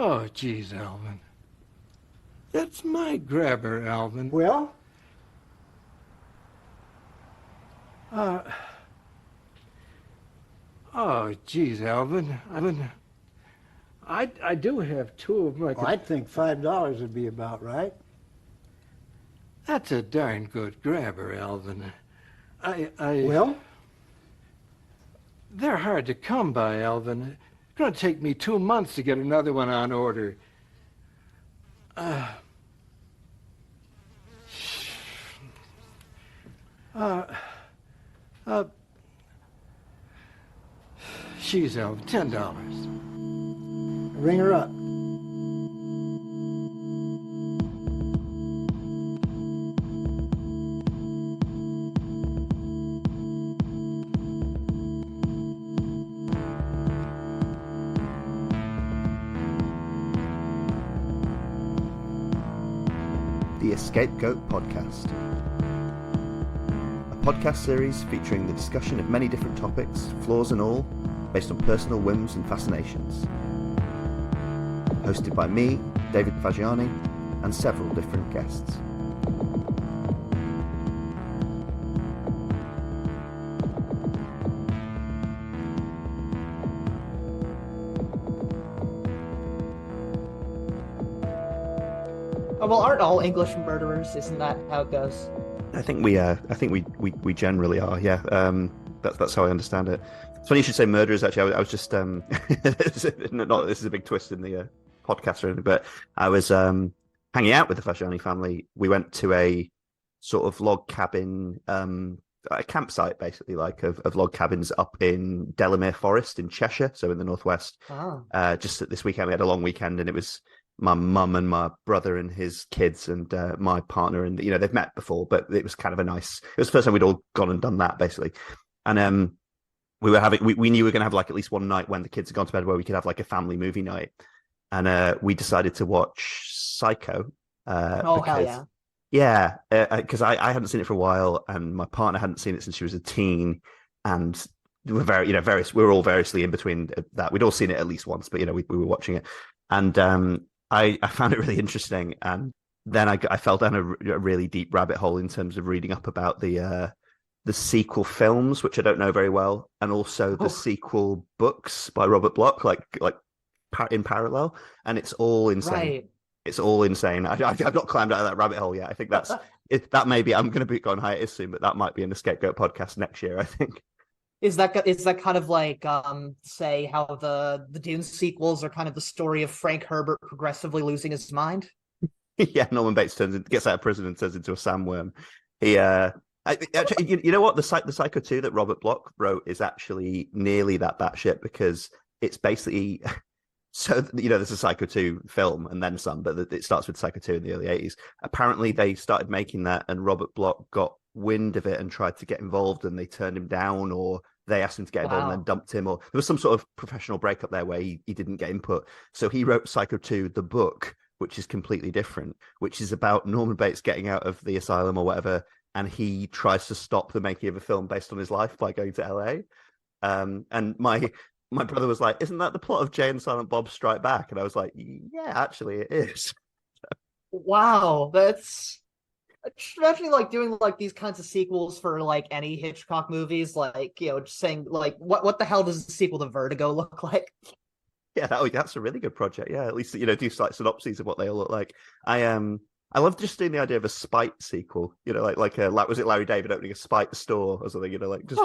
Oh, geez, Alvin. That's my grabber, Alvin. Well? Oh, geez, Alvin. I do have two of them. Well, I'd think $5 would be about right. That's a darn good grabber, Alvin. Well? They're hard to come by, Alvin. It's going to take me 2 months to get another one on order. She's Alvin, $10. Ring her up. The EscapeGoat Podcast, a podcast series featuring the discussion of many different topics, flaws and all, based on personal whims and fascinations. Hosted by me, David Baume, and several different guests. Oh, well, aren't all English murderers? Isn't that how it goes? I think we generally are. Yeah, that's how I understand it. It's funny you should say murderers. Actually, I was just not that this is a big twist in the podcast or anything, but I was hanging out with the Fasciani family. We went to a sort of log cabin, a campsite basically, like of log cabins up in Delamere Forest in Cheshire, so in the northwest. Oh. Just this weekend we had a long weekend, and it was my mum and my brother and his kids and my partner, and they've met before, but it was kind of it was the first time we'd all gone and done that basically. And we knew we were going to have like at least one night when the kids had gone to bed where we could have like a family movie night, and we decided to watch Psycho. Hell yeah. Because I hadn't seen it for a while, and my partner hadn't seen it since she was a teen, and we were we were all variously in between that. We'd all seen it at least once, but we were watching it, and I found it really interesting, and then I fell down a really deep rabbit hole in terms of reading up about the sequel films, which I don't know very well, and also the sequel books by Robert Bloch, like in parallel, and it's all insane. Right. It's all insane. I've not climbed out of that rabbit hole yet. I think that's it. That maybe I'm going to be on hiatus soon, but that might be in the EscapeGoat podcast next year, I think. Is that kind of like say how the Dune sequels are kind of the story of Frank Herbert progressively losing his mind? Yeah, Norman Bates gets out of prison and turns into a sandworm. He actually, you know what, the Psycho 2 that Robert Bloch wrote is actually nearly that batshit, because it's basically so there's a Psycho 2 film and then some, but it starts with Psycho 2 in the early 80s. Apparently they started making that and Robert Bloch got wind of it and tried to get involved, and they turned him down, or they asked him to get involved and then dumped him, or there was some sort of professional breakup there where he didn't get input. So he wrote Psycho 2, the book, which is completely different, which is about Norman Bates getting out of the asylum or whatever, and he tries to stop the making of a film based on his life by going to LA. And my brother was like, "Isn't that the plot of Jay and Silent Bob Strike Back?" And I was like, "Yeah, actually it is." Wow, that's especially like doing like these kinds of sequels for like any Hitchcock movies, like just saying like what the hell does the sequel to Vertigo look like? Yeah, that's a really good project. Yeah, at least do like synopses of what they all look like. I love just doing the idea of a Spite sequel. Was it Larry David opening a Spite store or something? Just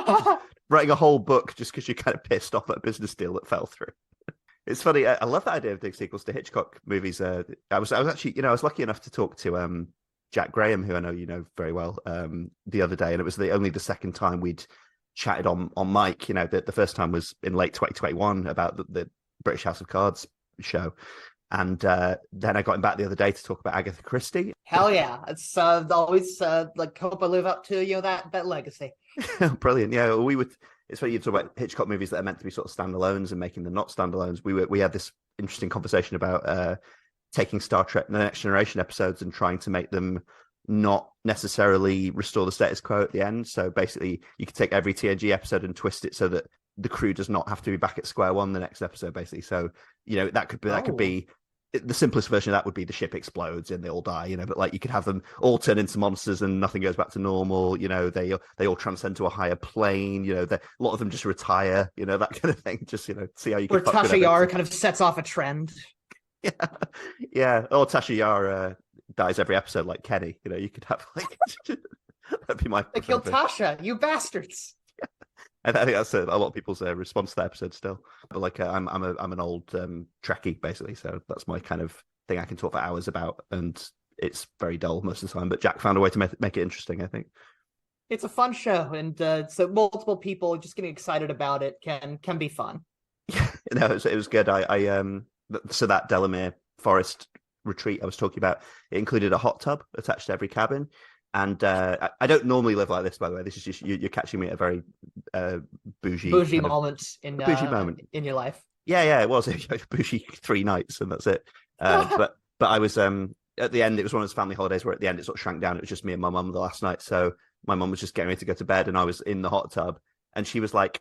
writing a whole book just because you're kind of pissed off at a business deal that fell through. It's funny. I love that idea of doing sequels to Hitchcock movies. I was actually, I was lucky enough to talk to Jack Graham, who I know you know very well, the other day, and it was only the second time we'd chatted on mic. The first time was in late 2021 about the British House of Cards show. And then I got him back the other day to talk about Agatha Christie. Hell yeah. It's always like hope I live up to, that legacy. Brilliant. Yeah, it's funny you talk about Hitchcock movies that are meant to be sort of standalones and making them not standalones. We had this interesting conversation about taking Star Trek The Next Generation episodes and trying to make them not necessarily restore the status quo at the end. So basically you could take every TNG episode and twist it so that the crew does not have to be back at square one the next episode, basically. So, that could be the simplest version of that would be the ship explodes and they all die, you know, but like you could have them all turn into monsters and nothing goes back to normal, you know, they all transcend to a higher plane, you know, a lot of them just retire, you know, that kind of thing. Just, you know, see how you can. Where Tasha Yar kind of sets off a trend. Yeah. Yeah. Or Tasha Yar dies every episode like Kenny, you know, you could have like that'd be my They killed Tasha, you bastards. I think that's a lot of people's response to that episode still. But like, I'm an old Trekkie basically, so that's my kind of thing I can talk for hours about, and it's very dull most of the time. But Jack found a way to make it interesting, I think. It's a fun show, and so multiple people just getting excited about it can be fun. Yeah, no, it was good. So that Delamere Forest retreat I was talking about, it included a hot tub attached to every cabin. And I don't normally live like this, by the way. This is just you're catching me at a very bougie moment in your life. Yeah, it was a bougie 3 nights, and that's it. But I was at the end. It was one of those family holidays where at the end it sort of shrank down. It was just me and my mum the last night. So my mum was just getting ready to go to bed, and I was in the hot tub. And she was like,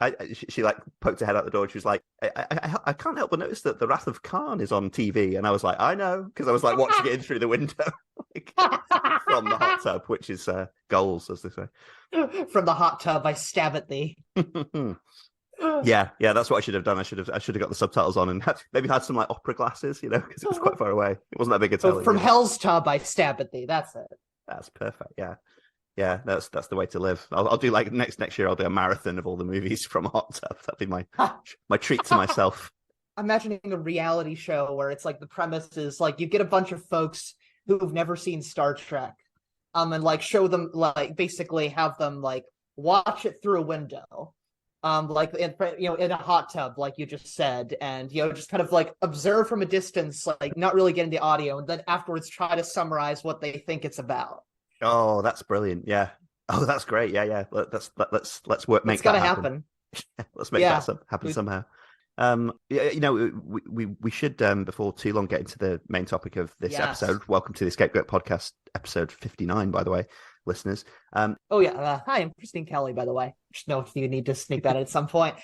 she like poked her head out the door. And she was like, I can't help but notice that the Wrath of Khan is on TV. And I was like, I know, because I was like watching it in through the window like, from the hot tub, which is goals, as they say. From the hot tub, I stab at thee. Yeah, that's what I should have done. I should have got the subtitles on and maybe had some like opera glasses, you know, because it was quite far away. It wasn't that big a telly. From Hell's Tub, I stab at thee. That's it. That's perfect. Yeah, that's the way to live. I'll do like next year. I'll do a marathon of all the movies from Hot Tub. That'd be my treat to myself. Imagining a reality show where it's like the premise is like you get a bunch of folks who've never seen Star Trek, and like show them like basically have them like watch it through a window, like in a hot tub, like you just said, and just kind of like observe from a distance, like not really getting the audio, and then afterwards try to summarize what they think it's about. Oh, that's brilliant! Yeah. Oh, that's great. Yeah. Let's work. Make it's gotta that happen. Let's make that happen somehow. We should before too long get into the main topic of this episode. Welcome to the EscapeGoat Podcast, episode 59, by the way, listeners. Hi, I'm Christine Kelley, by the way. Just know if you need to sneak that in at some point.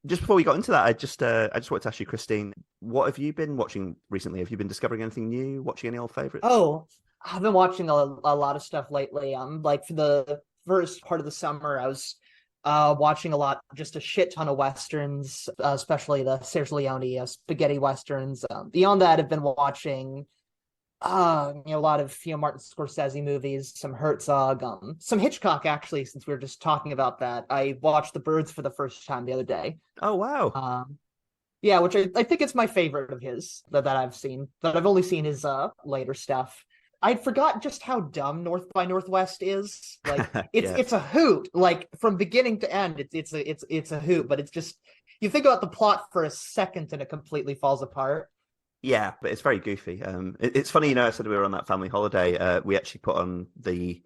Just before we got into that, I just wanted to ask you, Christine, what have you been watching recently? Have you been discovering anything new? Watching any old favorites? Oh, I've been watching a lot of stuff lately. Like for the first part of the summer, I was watching just a shit ton of westerns, especially the Sergio Leone spaghetti westerns. Beyond that, I've been watching a lot of Martin Scorsese movies, some Herzog, some Hitchcock actually. Since we were just talking about that, I watched The Birds for the first time the other day. Oh wow! Yeah, which I think it's my favorite of his that I've seen. That I've only seen his later stuff. I'd forgot just how dumb North by Northwest is. Like it's a hoot. Like from beginning to end, it's a hoot. But it's just you think about the plot for a second and it completely falls apart. Yeah, but it's very goofy. It's funny, I said we were on that family holiday. We actually put on the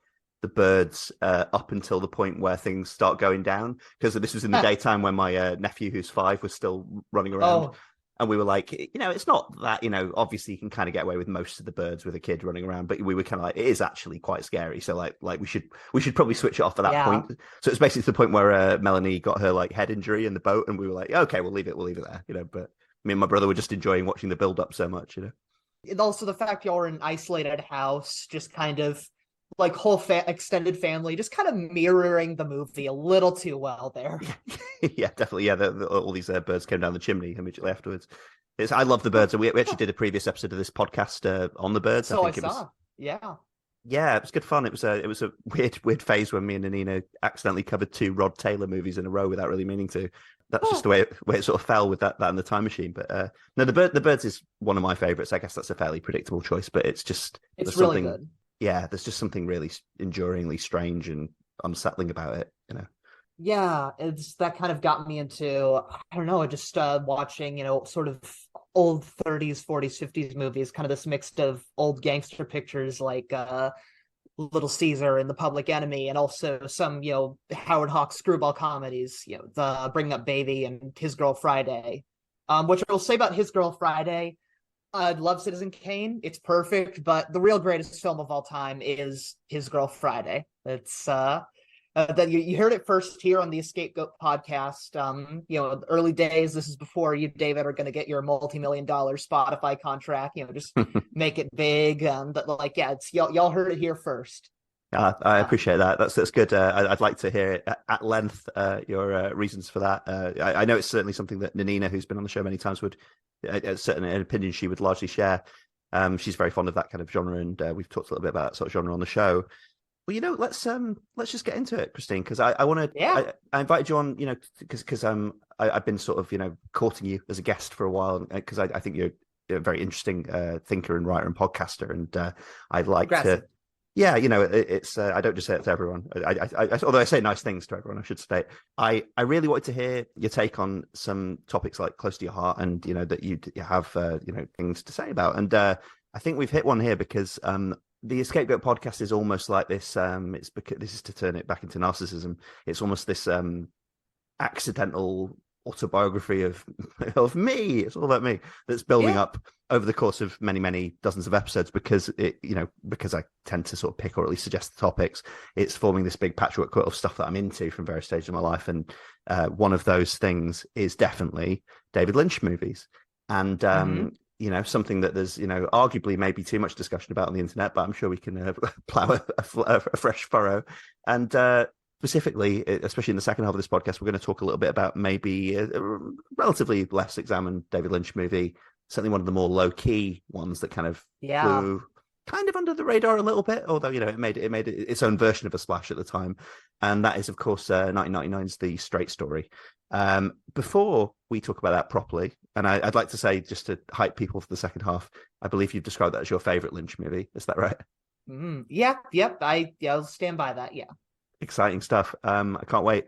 Birds up until the point where things start going down, because this was in the daytime when my nephew, who's 5, was still running around. Oh. And we were like, it's not that, obviously you can kind of get away with most of the Birds with a kid running around, but we were kind of like, it is actually quite scary. So like we should probably switch it off at that point. So it's basically to the point where Melanie got her like head injury in the boat, and we were like, okay, we'll leave it there, But me and my brother were just enjoying watching the build up so much, And also the fact y'all are in an isolated house, just kind of like whole extended family, just kind of mirroring the movie a little too well there. Yeah, definitely. Yeah, all these birds came down the chimney immediately afterwards. I love the birds. We actually did a previous episode of this podcast on the birds. So I saw. Yeah, it was good fun. It was a weird phase when me and Nina accidentally covered 2 Rod Taylor movies in a row without really meaning to. That's just the way it sort of fell with that and the Time Machine. But no, the birds is one of my favorites. I guess that's a fairly predictable choice, but it's really good. Yeah, there's just something really enduringly strange and unsettling about it, Yeah, it's that kind of got me into, I don't know, just watching, sort of old 30s, 40s, 50s movies, kind of this mix of old gangster pictures like Little Caesar and The Public Enemy, and also some, Howard Hawks screwball comedies, the Bring Up Baby and His Girl Friday, which I'll say about His Girl Friday. I love Citizen Kane. It's perfect, but the real greatest film of all time is His Girl Friday. It's That you heard it first here on the EscapeGoat podcast. Early days. This is before you, David, are going to get your multi-million-dollar Spotify contract. Just make it big. It's y'all heard it here first. I appreciate that. That's good. I'd like to hear it at length, your reasons for that. I know it's certainly something that Nanina, who's been on the show many times, would certainly an opinion she would largely share. She's very fond of that kind of genre, and we've talked a little bit about that sort of genre on the show. Well, let's just get into it, Christine, because I want to. Yeah. I invited you on, because I've been sort of courting you as a guest for a while, because I think you're a very interesting thinker and writer and podcaster, and I'd like to. Yeah, it's I don't just say it to everyone. Although I say nice things to everyone, I should state. I really wanted to hear your take on some topics like close to your heart, and that you have things to say about. And I think we've hit one here because the EscapeGoat podcast is almost like this. It's because this is to turn it back into narcissism. It's almost this accidental autobiography of me. It's all about me that's building up over the course of many dozens of episodes, because because I tend to sort of pick or at least suggest the topics. It's forming this big patchwork quilt of stuff that I'm into from various stages of my life, and one of those things is definitely David Lynch movies, and something that there's arguably maybe too much discussion about on the internet, but I'm sure we can plow a fresh furrow. And specifically, especially in the second half of this podcast, we're going to talk a little bit about maybe a relatively less examined David Lynch movie, certainly one of the more low-key ones that kind of flew kind of under the radar a little bit, although it made its own version of a splash at the time, and that is, of course, 1999's The Straight Story. Before we talk about that properly, and I'd like to say, just to hype people for the second half, I believe you've described that as your favorite Lynch movie. Is that right? Yep. I'll stand by that. Yeah. Exciting stuff. I can't wait.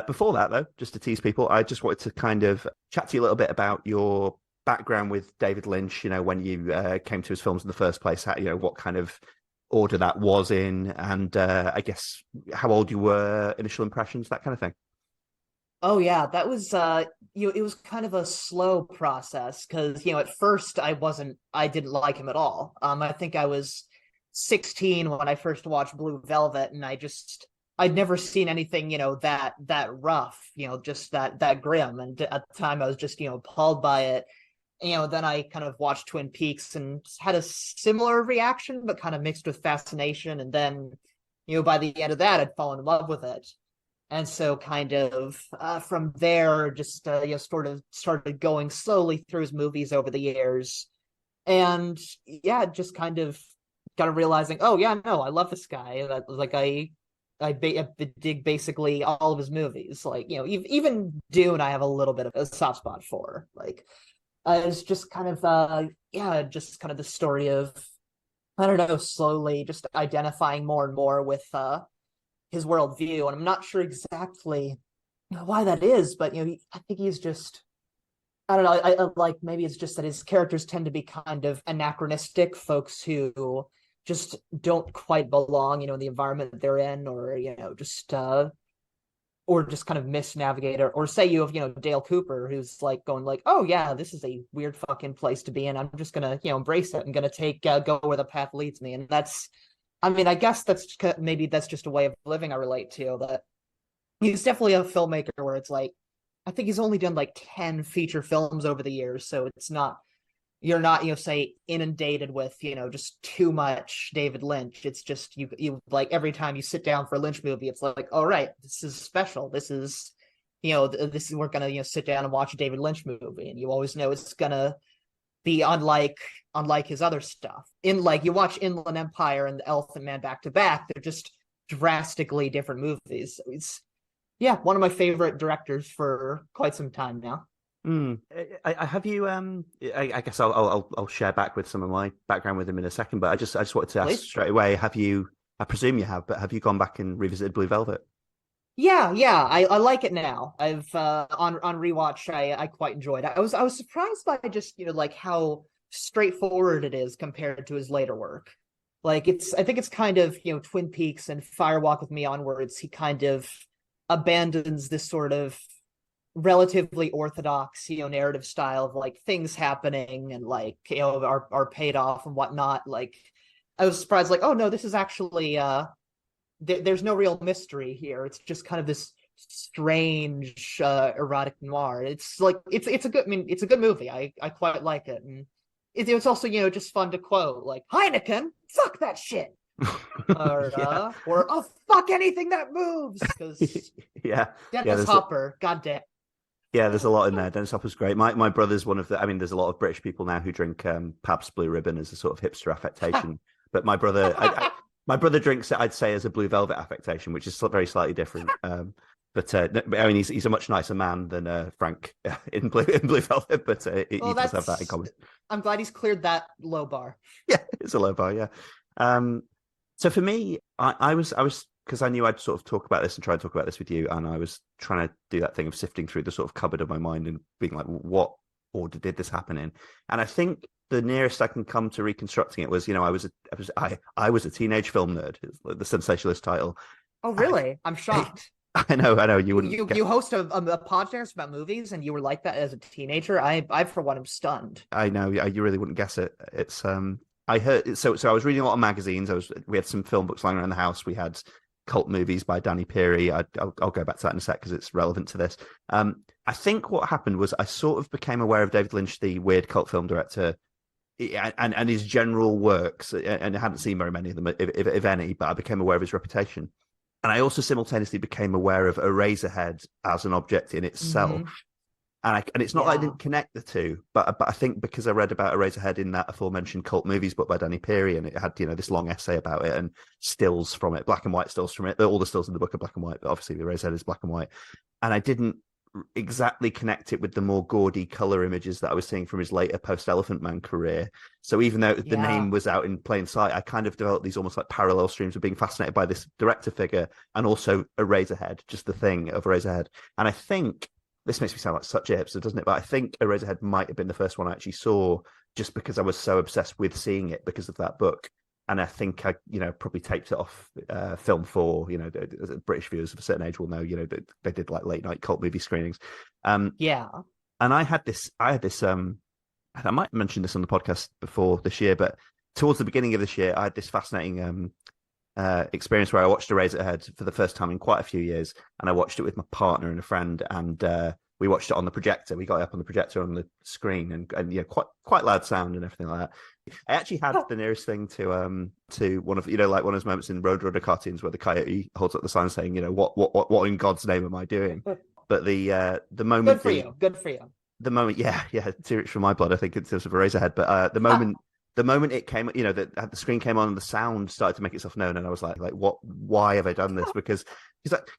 Before that, though, just to tease people, I just wanted to kind of chat to you a little bit about your background with David Lynch, when you came to his films in the first place, what kind of order that was in, and I guess how old you were, initial impressions, that kind of thing. Oh yeah, that was it was kind of a slow process, because at first I didn't like him at all. I think I was 16 when I first watched Blue Velvet, and I'd never seen anything that rough, just that grim, and at the time I was just appalled by it. Then I kind of watched Twin Peaks and had a similar reaction, but kind of mixed with fascination, and then by the end of that I'd fallen in love with it. And so kind of from there, just sort of started going slowly through his movies over the years. And just kind of got realizing, oh yeah, no, I love this guy. I dig basically all of his movies. Even Dune, I have a little bit of a soft spot for. It's just kind of the story of, I don't know, slowly just identifying more and more with his worldview, and I'm not sure exactly why that is, but I think he's just, I don't know, I maybe it's just that his characters tend to be kind of anachronistic, folks who just don't quite belong, in the environment that they're in, or just kind of misnavigate, or say you have Dale Cooper, who's going oh yeah, this is a weird fucking place to be in, I'm just gonna embrace it, I'm gonna go where the path leads me. And I guess that's just a way of living I relate to. That he's definitely a filmmaker where it's I think he's only done 10 feature films over the years, so it's not, you're not say inundated with just too much David Lynch. It's just you every time you sit down for a Lynch movie, it's all right, this is special, this is we're gonna sit down and watch a David Lynch movie, and you always know it's gonna be unlike his other stuff. You watch Inland Empire and The Elephant Man back to back, they're just drastically different movies. It's one of my favorite directors for quite some time now. I have you. I guess I'll share back with some of my background with him in a second, but I just wanted to ask straight away: have you? I presume you have, but have you gone back and revisited Blue Velvet? Yeah, I like it now. I've on rewatch, I quite enjoyed it. I was surprised by just how straightforward it is compared to his later work. I think it's kind of Twin Peaks and Fire Walk with Me onwards, he kind of abandons this sort of relatively orthodox narrative style of things happening and are paid off and whatnot. I was surprised, oh no, this is actually there's no real mystery here. It's just kind of this strange erotic noir. It's like it's a good. I mean, it's a good movie. I quite like it, and it's also just fun to quote like Heineken, fuck that shit, or oh fuck anything that moves, because Dennis Hopper, goddamn. Yeah, there's a lot in there. Dennis Hopper's great. My brother's one of the. I mean, there's a lot of British people now who drink Pabst Blue Ribbon as a sort of hipster affectation. But my brother, my brother drinks it, I'd say, as a Blue Velvet affectation, which is very slightly different. But I mean, he's a much nicer man than Frank in Blue Velvet. But he does have that in common. I'm glad he's cleared that low bar. Yeah, it's a low bar. Yeah. So for me, I was. Because I knew I'd sort of talk about this and try and talk about this with you, and I was trying to do that thing of sifting through the sort of cupboard of my mind and being like, what order did this happen in? And I think the nearest I can come to reconstructing it was, I was a teenage film nerd, the sensationalist title. Oh, really? I'm shocked. I know you wouldn't. You host a podcast about movies, and you were like that as a teenager. I for one am stunned. I know you really wouldn't guess it. It's I heard so I was reading a lot of magazines. We had some film books lying around the house. We had cult movies by Danny Peary. I'll go back to that in a sec because it's relevant to this. I think what happened was I sort of became aware of David Lynch, the weird cult film director, and his general works, and I hadn't seen very many of them, if any, but I became aware of his reputation. And I also simultaneously became aware of Eraserhead as an object in itself. Mm-hmm. And it's not that I didn't connect the two, but I think because I read about Eraserhead in that aforementioned cult movies book by Danny Peary, and it had this long essay about it and stills from it, black and white stills from it. All the stills in the book are black and white, but obviously the Eraserhead is black and white. And I didn't exactly connect it with the more gaudy color images that I was seeing from his later post-Elephant Man career. So even though the name was out in plain sight, I kind of developed these almost like parallel streams of being fascinated by this director figure and also Eraserhead, just the thing of Eraserhead. And I think this makes me sound like such a hipster, doesn't it? But I think Eraserhead might have been the first one I actually saw, just because I was so obsessed with seeing it because of that book. And I think I, probably taped it off Film 4. British viewers of a certain age will know, they did like late night cult movie screenings. And I had this. I might have mentioned this on the podcast before this year, but towards the beginning of this year, I had this fascinating experience where I watched Eraserhead for the first time in quite a few years, and I watched it with my partner and a friend, and we watched it on the projector. We got it up on the projector on the screen, and quite loud sound and everything like that. I actually had the nearest thing to one of like one of those moments in Roadrunner cartoons where the coyote holds up the sign saying, what in God's name am I doing? But the moment, good for you. The moment, too rich for my blood, I think, in terms of Eraserhead. But the moment it came, the screen came on and the sound started to make itself known, and I was like, what? Why have I done this? Because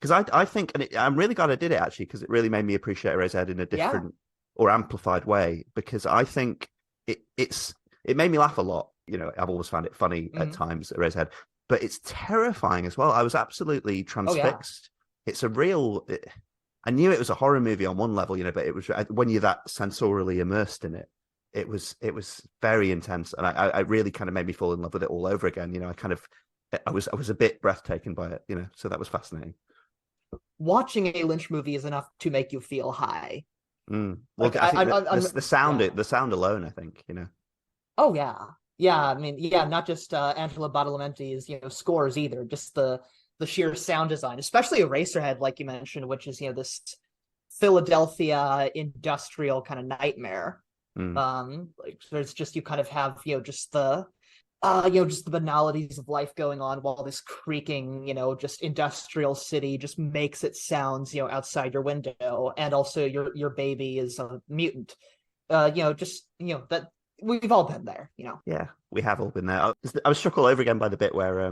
I think, and I'm really glad I did it actually, because it really made me appreciate Eraserhead in a different or amplified way. Because I think it made me laugh a lot. I've always found it funny at times, Eraserhead, but it's terrifying as well. I was absolutely transfixed. It's a real. I knew it was a horror movie on one level, but it was when you're that sensorially immersed in it. It was very intense, and I really kind of made me fall in love with it all over again. I was a bit breathtaken by it. So that was fascinating. Watching a Lynch movie is enough to make you feel high. Well, I think the sound alone, I think. Oh yeah. I mean, not just Angelo Badalamenti's scores either, just the sheer sound design, especially Eraserhead, like you mentioned, which is this Philadelphia industrial kind of nightmare. There's just, you kind of have just the just the banalities of life going on while this creaking just industrial city just makes it sounds outside your window, and also your baby is a mutant. That we've all been there. Yeah, we have all been there. I was struck all over again by the bit where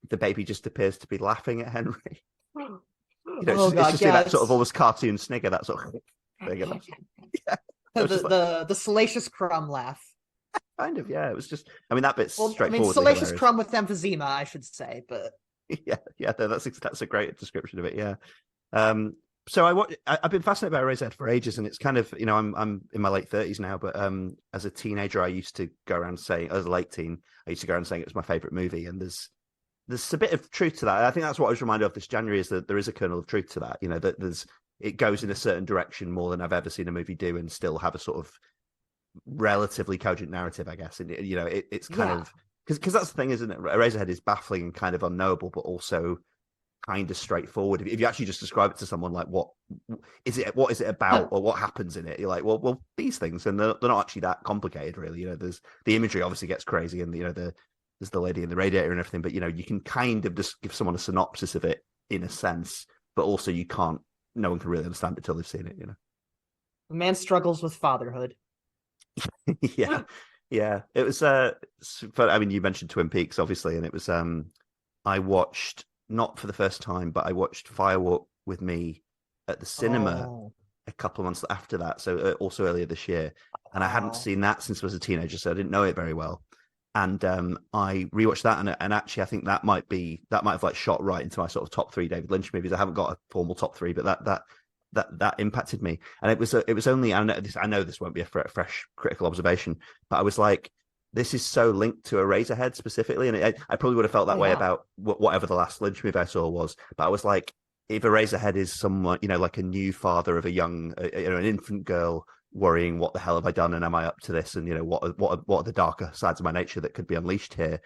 the baby just appears to be laughing at Henry. It's just that sort of almost cartoon snigger, that sort of thing. The salacious crumb laugh. Kind of, yeah. It was just, that bit's straightforward. I mean, salacious crumb with emphysema, I should say, but that's a great description of it. Yeah. So I've been fascinated by Eraserhead for ages, and it's kind of, I'm in my late 30s now, but as a teenager, I used to go around saying, as a late teen, I used to go around saying it was my favorite movie, and there's a bit of truth to that. I think that's what I was reminded of this January, is that there is a kernel of truth to that. That it goes in a certain direction more than I've ever seen a movie do, and still have a sort of relatively cogent narrative, I guess. And it's kind of because that's the thing, isn't it? Eraserhead is baffling and kind of unknowable, but also kind of straightforward. If you actually just describe it to someone, like what is it about, or what happens in it, you're like, well, these things, and they're not actually that complicated, really. There's the imagery obviously gets crazy, and there's the lady in the radiator and everything, but you can kind of just give someone a synopsis of it in a sense, but also no one can really understand it till they've seen it. The man struggles with fatherhood. Yeah. It was but I mean, you mentioned Twin Peaks obviously, and it was I watched, not for the first time, but I watched Firewalk with Me at the cinema a couple of months after that, so also earlier this year, and I hadn't seen that since I was a teenager, so I didn't know it very well. And I rewatched that, and actually I think that might have like shot right into my sort of top 3 David Lynch movies. I haven't got a formal top 3, but that impacted me. And it was only, I know this won't be a fresh critical observation, but I was like, this is so linked to Eraserhead specifically, and I probably would have felt that way about whatever the last Lynch movie I saw was. But I was like, if Eraserhead is someone, like a new father of a young, an infant girl worrying, what the hell have I done, and am I up to this, and what are the darker sides of my nature that could be unleashed here?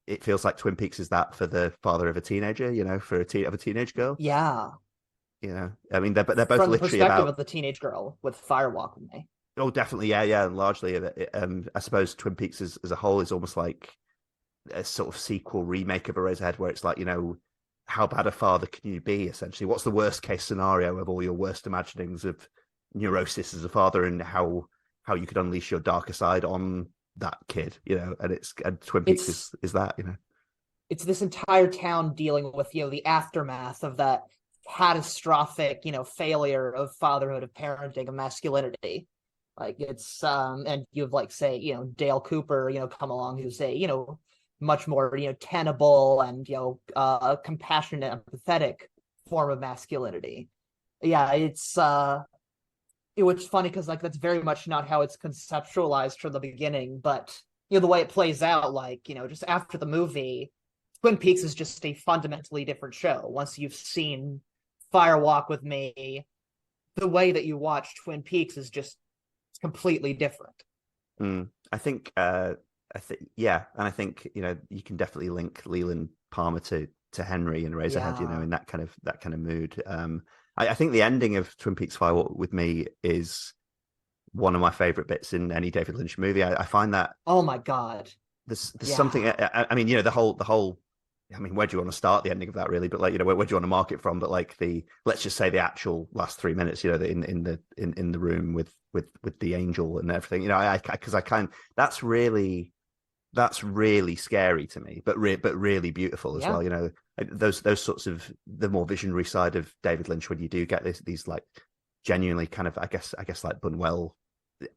It feels like Twin Peaks is that for the father of a teenager, for a teenage girl. Yeah. I mean, they're both from literally the perspective about of the teenage girl with Firewalk with Me. Oh, definitely, yeah, and largely, I suppose Twin Peaks as a whole is almost like a sort of sequel remake of Eraserhead, where it's like, how bad a father can you be? Essentially, what's the worst case scenario of all your worst imaginings of neurosis as a father, and how you could unleash your darker side on that kid, and Twin Peaks is that, It's this entire town dealing with the aftermath of that catastrophic failure of fatherhood, of parenting, of masculinity. Like it's and you've like say Dale Cooper come along, who's a much more tenable and compassionate and empathetic form of masculinity. Yeah, it was funny because like that's very much not how it's conceptualized from the beginning, but the way it plays out, like just after the movie, Twin Peaks is just a fundamentally different show. Once you've seen Firewalk with Me, the way that you watch Twin Peaks is just completely different. I think yeah, and I think you can definitely link Leland Palmer to Henry and Eraserhead, in that kind of mood. I think the ending of Twin Peaks Firewalk with Me is one of my favorite bits in any David Lynch movie. I find that, oh my god, there's something. I mean, the whole. I mean, where do you want to start the ending of that, really? But like, where do you want to mark it from? But like let's just say the actual last 3 minutes, in the room with the angel and everything. That's really scary to me, but really beautiful as well. Those sorts of the more visionary side of David Lynch, when you do get these like genuinely kind of, I guess like Buñuel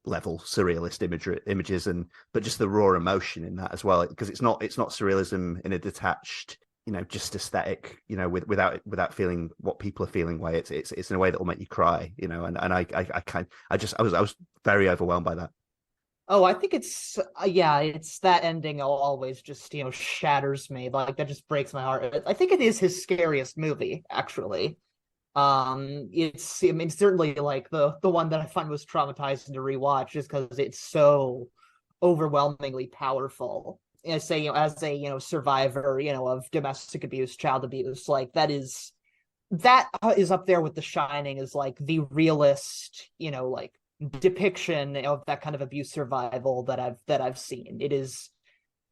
level surrealist images, but just the raw emotion in that as well, because it's not surrealism in a detached just aesthetic without feeling what people are feeling way. It's in a way that will make you cry, and I was very overwhelmed by that. Oh, I think it's it's that ending always just shatters me. Like that just breaks my heart. I think it is his scariest movie, actually. It's certainly like the one that I find most traumatizing to rewatch, just because it's so overwhelmingly powerful. I say as a survivor of domestic abuse, child abuse, like that is up there with The Shining as like the realist like depiction of that kind of abuse survival that I've seen. It is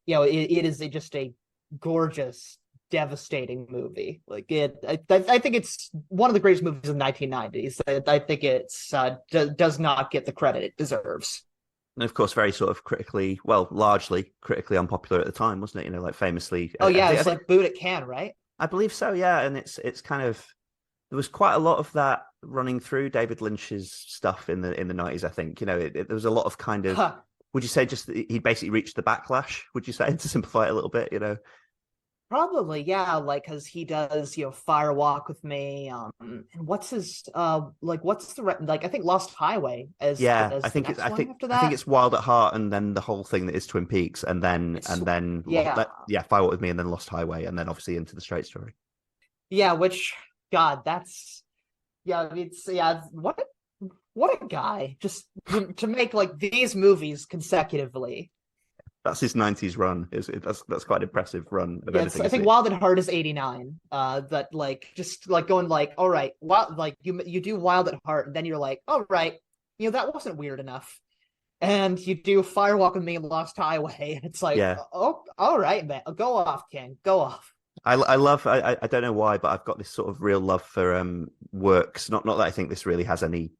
it is just a gorgeous, devastating movie. Like I think it's one of the greatest movies of the 1990s. I think it's does not get the credit it deserves. And of course, very sort of largely critically unpopular at the time, wasn't it? Like famously. It's like booed at Cannes, right? I believe so, yeah. And it's kind of, there was quite a lot of that running through David Lynch's stuff in the 90s. I think there was a lot of kind of. Would you say just he basically reached the backlash? Would you say, to simplify it a little bit? Probably, yeah, like because he does, Firewalk with Me. And what's his what's the I think Lost Highway as I think it's Wild at Heart, and then the whole thing that is Twin Peaks, and then Firewalk with Me, and then Lost Highway, and then obviously Into the Straight Story. Yeah, which God, that's what a guy, just to make like these movies consecutively. That's his 90s run. That's quite an impressive run of anything. I think Wild at Heart is 89. That like just like going like, all right, well, like you do Wild at Heart, and then you're like, all right, that wasn't weird enough. And you do Firewalk with Me and Lost Highway, and it's like, oh, all right, man, go off, King, go off. I don't know why, but I've got this sort of real love for works. Not that I think this really has any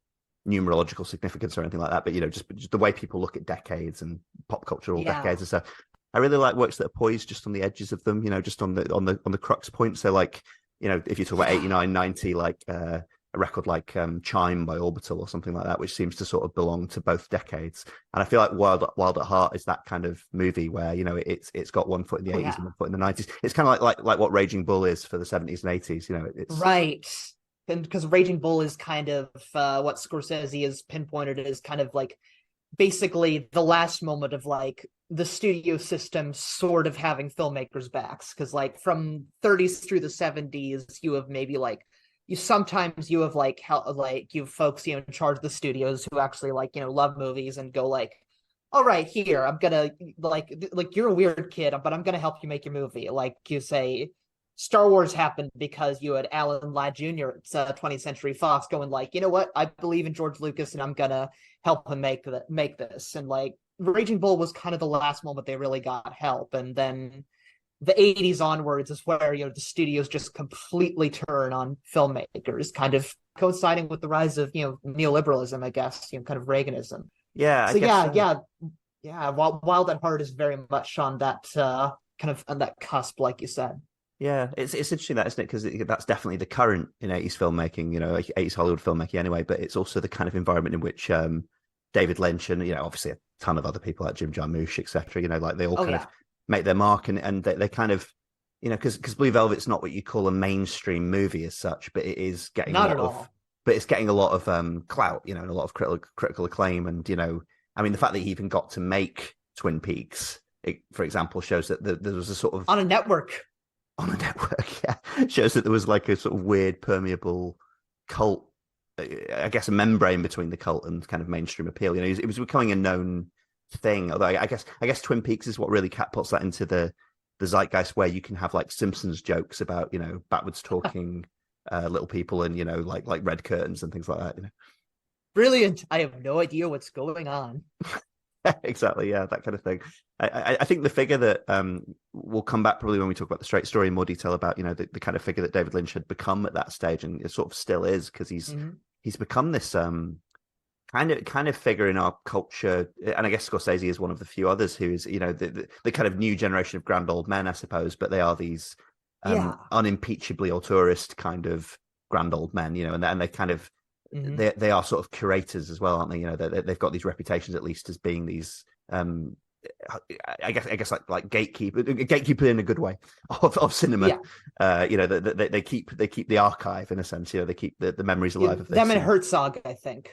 numerological significance or anything like that, but just the way people look at decades and pop cultural decades and stuff. I really like works that are poised just on the edges of them, just on the crux point. So like, if you talk about 89, 90, like a record like Chime by Orbital or something like that, which seems to sort of belong to both decades. And I feel like Wild at Heart is that kind of movie where it's got one foot in the 80s and one foot in the 90s. It's kind of like what Raging Bull is for the 70s and 80s. It's right. And because Raging Bull is kind of what Scorsese has pinpointed as kind of like basically the last moment of like the studio system sort of having filmmakers' backs. Because like from 30s through the 70s, you have maybe like you have like you have folks in charge of the studios who actually like love movies and go like, all right, here I'm gonna like you're a weird kid, but I'm gonna help you make your movie. Like you say, Star Wars happened because you had Alan Ladd Jr. at 20th Century Fox going like, you know what? I believe in George Lucas and I'm going to help him make this. And like Raging Bull was kind of the last moment they really got help. And then the 80s onwards is where, the studios just completely turn on filmmakers, kind of coinciding with the rise of, neoliberalism, I guess, kind of Reaganism. Yeah. Yeah. Wild at Heart is very much on that kind of on that cusp, like you said. Yeah, it's interesting that, isn't it? Because that's definitely the current in 80s filmmaking, 80s Hollywood filmmaking anyway, but it's also the kind of environment in which David Lynch and, obviously a ton of other people like Jim Jarmusch, etc., like they all kind of make their mark and they kind of, because Blue Velvet's not what you call a mainstream movie as such, but it is getting it's getting a lot of clout, and a lot of critical acclaim. And, I mean, the fact that he even got to make Twin Peaks, for example, shows that there was a sort of... On a network, yeah, shows that there was like a sort of weird permeable cult, I guess a membrane between the cult and kind of mainstream appeal. It was becoming a known thing. Although I guess Twin Peaks is what really catapults that into the zeitgeist, where you can have like Simpsons jokes about backwards talking little people and like red curtains and things like that. Brilliant. I have no idea what's going on. Exactly, yeah, that kind of thing. I think the figure that we'll come back probably when we talk about the straight story in more detail about the kind of figure that David Lynch had become at that stage, and it sort of still is, because he's become this kind of figure in our culture, and I guess Scorsese is one of the few others who is the kind of new generation of grand old men, I suppose, but they are these unimpeachably auteurist kind of grand old men, and they kind of they are sort of curators as well, aren't they? They've got these reputations, at least, as being these I guess like gatekeeper in a good way of cinema. They keep the archive in a sense. They keep the memories alive of this. Them and Herzog, I think.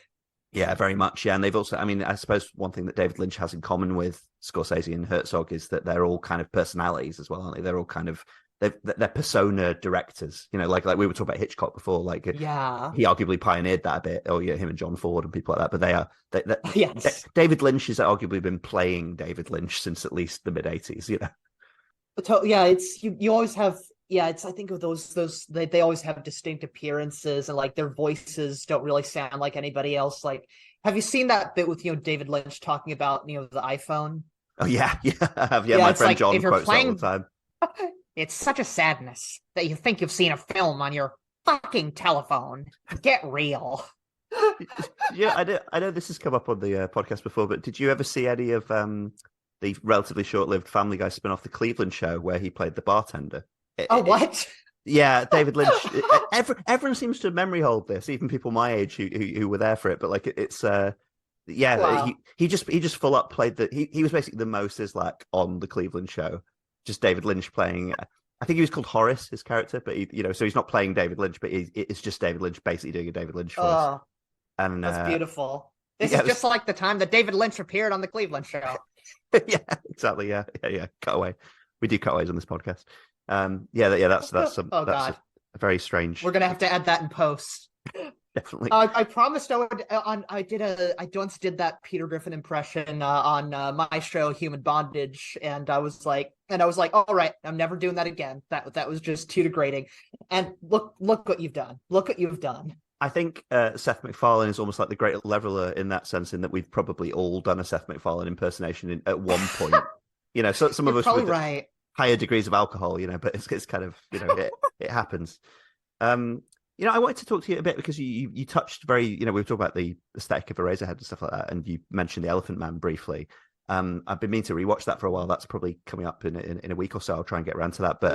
Yeah, very much. Yeah, and they've also, I mean, I suppose one thing that David Lynch has in common with Scorsese and Herzog is that they're all kind of personalities as well, aren't they? They're all kind of they're persona directors, like we were talking about Hitchcock before. Like, he arguably pioneered that a bit. Oh yeah, him and John Ford and people like that. But yes. David Lynch has arguably been playing David Lynch since at least the mid '80s. Yeah, it's you always have. Yeah, it's I think of those they always have distinct appearances, and like their voices don't really sound like anybody else. Like, have you seen that bit with David Lynch talking about the iPhone? Oh yeah, I have. Yeah, my friend like, John quotes that all the time. It's such a sadness that you think you've seen a film on your fucking telephone. Get real. Yeah, I know this has come up on the podcast before, but did you ever see any of the relatively short-lived Family Guy spin-off, The Cleveland Show, where he played the bartender? What? Yeah, David Lynch. Everyone seems to memory hold this, even people my age who were there for it. But like, it's wow. He just full up played he was basically the Mo Sizlak on The Cleveland Show. Just David Lynch playing. I think he was called Horace, his character, but so he's not playing David Lynch, but it's just David Lynch basically doing a David Lynch voice. Oh, and that's beautiful. This is just like the time that David Lynch appeared on The Cleveland Show. Yeah, exactly. Yeah. Cutaway. We do cutaways on this podcast. That's a very strange. We're gonna have to add that in post. definitely. I promised I would. I once did that Peter Griffin impression on Maestro Human Bondage, and I was like, all right, I'm never doing that again. That was just too degrading. And look what you've done. Look what you've done. I think Seth MacFarlane is almost like the great leveler in that sense, in that we've probably all done a Seth MacFarlane impersonation at one point. So some of us probably with right. higher degrees of alcohol, but it's kind of, it happens. I wanted to talk to you a bit because you touched we were talking about the aesthetic of Eraserhead and stuff like that, and you mentioned the Elephant Man briefly. I've been meaning to rewatch that for a while. That's probably coming up in a week or so. I'll try and get around to that. But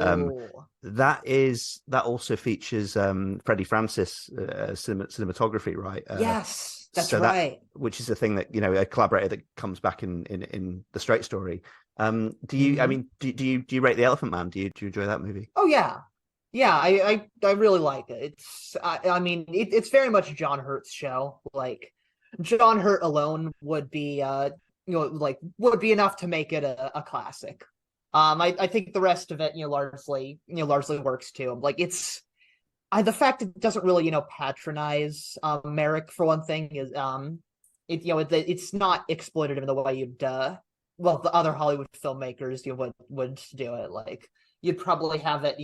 that also features Freddie Francis cinematography, right? Yes, that's right. Which is a thing that a collaborator that comes back in the Straight Story. Do you? I mean, do you rate the Elephant Man? Do you enjoy that movie? Oh yeah. Yeah, I really like it. It's very much John Hurt's show. Like John Hurt alone would be would be enough to make it a classic. I think the rest of it largely works too. Like it's the fact it doesn't really patronize Merrick, for one thing, is it's not exploitative in the way you'd the other Hollywood filmmakers would do it. Like you'd probably have it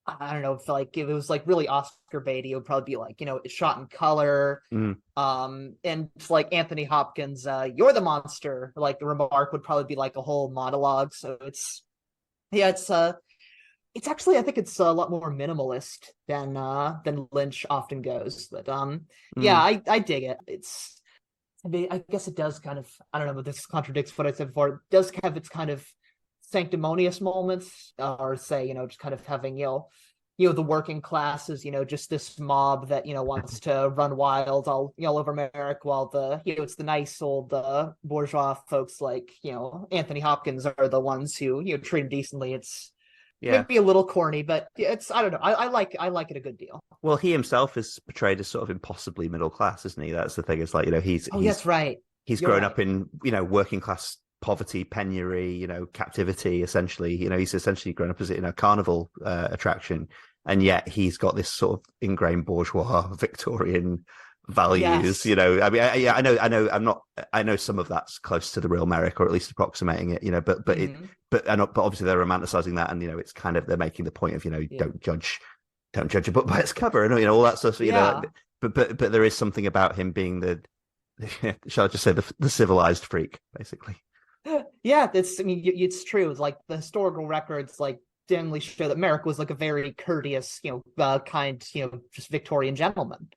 I don't know if if it was really Oscar baity, it would probably be it's shot in color. And it's like Anthony Hopkins, you're the monster. Like the remark would probably be a whole monologue. So it's actually, I think it's a lot more minimalist than Lynch often goes. But I dig it. I guess it does kind of, I don't know, but this contradicts what I said before. It does have its kind of sanctimonious moments, or say just kind of having the working classes, just this mob that wants to run wild all over Merrick, while the it's the nice old bourgeois folks like Anthony Hopkins are the ones who treat him decently. It's maybe a little corny, but it's, I don't know, I like it a good deal. Well, he himself is portrayed as sort of impossibly middle class, isn't he? That's the thing. It's he's that's right. He's You're grown right. up in working class poverty, penury, captivity, essentially. He's essentially grown up as a carnival attraction, and yet he's got this sort of ingrained bourgeois Victorian values. Yes. I know some of that's close to the real Merrick, or at least approximating it. But obviously they're romanticizing that, and it's kind of, they're making the point of don't judge a book by its cover, and all that stuff. But there is something about him being the shall I just say the civilized freak, basically. Yeah, it's true. It's like the historical records dimly show that Merrick was a very courteous, kind, just Victorian gentleman.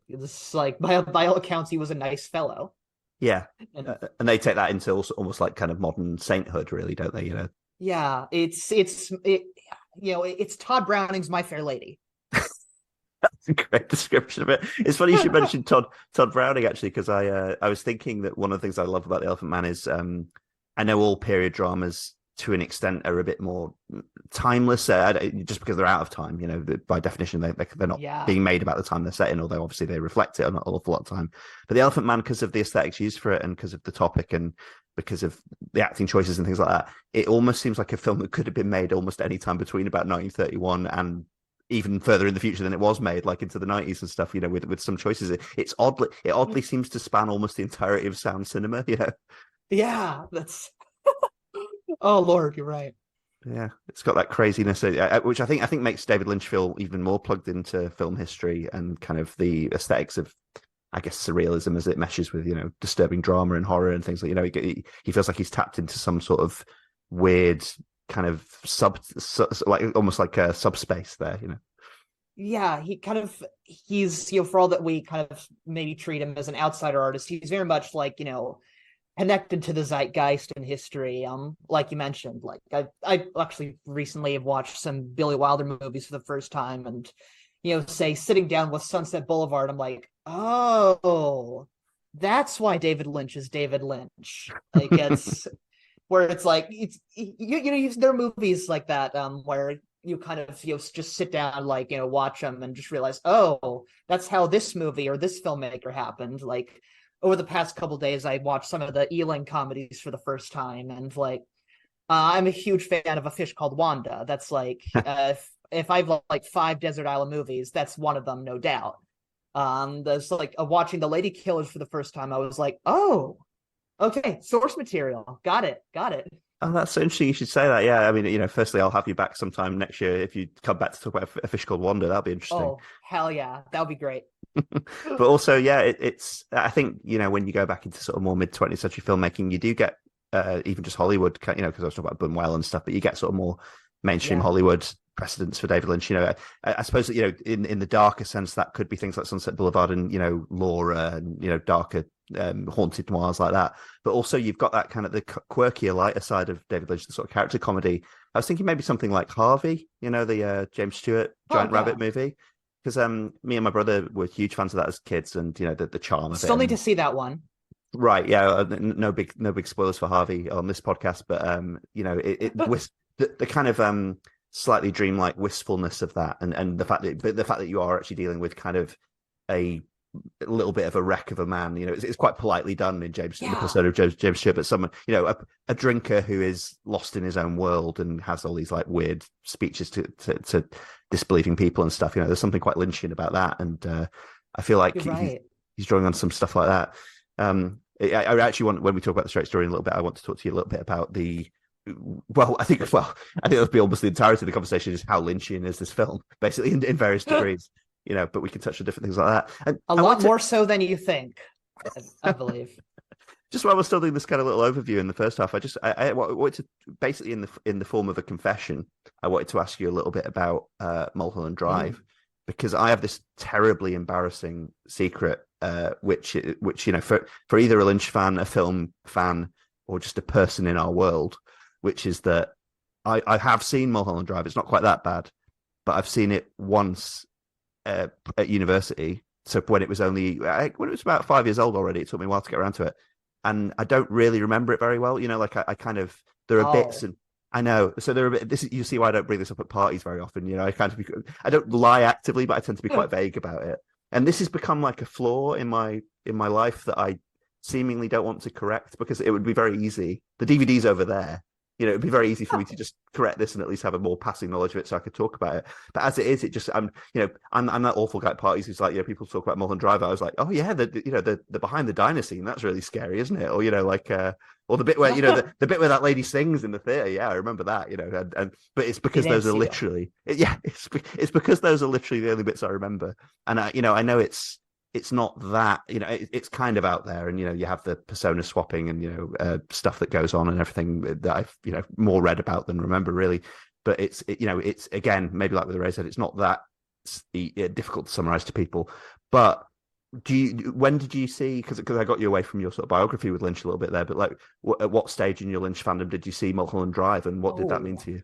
It's by all accounts, he was a nice fellow. Yeah, and they take that into almost kind of modern sainthood, really, don't they? Yeah, it's Todd Browning's My Fair Lady. That's a great description of it. It's funny you should mention Todd Browning, actually, because I was thinking that one of the things I love about The Elephant Man is I know all period dramas to an extent are a bit more timeless, just because they're out of time. By definition, they're not being made about the time they're set in, although obviously they reflect it an awful lot of time. But The Elephant Man, because of the aesthetics used for it, and because of the topic, and because of the acting choices and things like that, it almost seems like a film that could have been made almost any time between about 1931 and even further in the future than it was made, into the 90s and stuff, with some choices. It oddly seems to span almost the entirety of sound cinema, Yeah, that's oh Lord, you're right. Yeah, it's got that craziness, which I think makes David Lynch feel even more plugged into film history and kind of the aesthetics of, I guess, surrealism as it meshes with disturbing drama and horror and things like he feels like he's tapped into some sort of weird kind of almost like a subspace there. Yeah, he's for all that we kind of maybe treat him as an outsider artist, he's very much connected to the zeitgeist in history. Like you mentioned, I actually recently have watched some Billy Wilder movies for the first time, and say sitting down with Sunset Boulevard, I'm like, oh, that's why David Lynch is David Lynch. It's where it's there are movies like that where you kind of just sit down, watch them and just realize, oh, that's how this movie or this filmmaker happened. Over the past couple days, I watched some of the Ealing comedies for the first time, and I'm a huge fan of A Fish Called Wanda. That's if I've 5 Desert Island movies, that's one of them, no doubt. That's like watching The Lady Killers for the first time. I was like, oh, okay, source material. Got it. Oh, that's so interesting. You should say that. Yeah, I mean, firstly, I'll have you back sometime next year if you come back to talk about A Fish Called Wanda. That'll be interesting. Oh, hell yeah, that would be great. But also, yeah, it's. I think when you go back into sort of more mid 20th century filmmaking, you do get even just Hollywood. Because I was talking about Buñuel and stuff, but you get sort of more mainstream Hollywood precedents for David Lynch. I suppose that in the darker sense, that could be things like Sunset Boulevard and Laura and darker haunted noirs like that. But also you've got that kind of the quirkier, lighter side of David Lynch, the sort of character comedy. I was thinking maybe something like Harvey, the James Stewart Giant Rabbit movie, because me and my brother were huge fans of that as kids, and the charm of it. Still need to see that one. Right, yeah, no big spoilers for Harvey on this podcast, but the kind of slightly dreamlike wistfulness of that, and the fact that you are actually dealing with kind of a little bit of a wreck of a man, it's quite politely done in the persona of James Stewart, but someone, a drinker who is lost in his own world and has all these like weird speeches to disbelieving people and stuff. There's something quite Lynchian about that, and I feel like he's drawing on some stuff like that. I actually want, when we talk about the straight story in a little bit, I want to talk to you a little bit about I think that'll be almost the entirety of the conversation is how Lynchian is this film, basically in various degrees. But we can touch on different things like that. And a lot more so than you think, I believe. Just while we're still doing this kind of little overview in the first half, I wanted to basically in the form of a confession, I wanted to ask you a little bit about Mulholland Drive, because I have this terribly embarrassing secret, which for either a Lynch fan, a film fan, or just a person in our world, which is that I have seen Mulholland Drive. It's not quite that bad, but I've seen it once at university. So when it was about 5 years old already, it took me a while to get around to it, and I don't really remember it very well. I kind of, there are bits, and I know. So there are you see why I don't bring this up at parties very often. I don't lie actively, but I tend to be quite vague about it. And this has become like a flaw in my life that I seemingly don't want to correct, because it would be very easy. The DVD's over there. It'd be very easy for me to just correct this and at least have a more passing knowledge of it so I could talk about it. But as it is, I'm that awful guy at parties who's like, people talk about Mulholland Drive. I was like, oh yeah, the behind the diner scene, that's really scary, isn't it? Or or the bit where the bit where that lady sings in the theater. Yeah, I remember that. But it's because those are literally it's because those are literally the only bits I remember. And I know it's not that, it's kind of out there, and you have the persona swapping and stuff that goes on and everything that I've more read about than remember really. But it's again, maybe like with the Ray said, it's not that difficult to summarize to people. But when did you see, because I got you away from your sort of biography with Lynch a little bit there, but like at what stage in your Lynch fandom did you see Mulholland Drive, and what did that mean to you?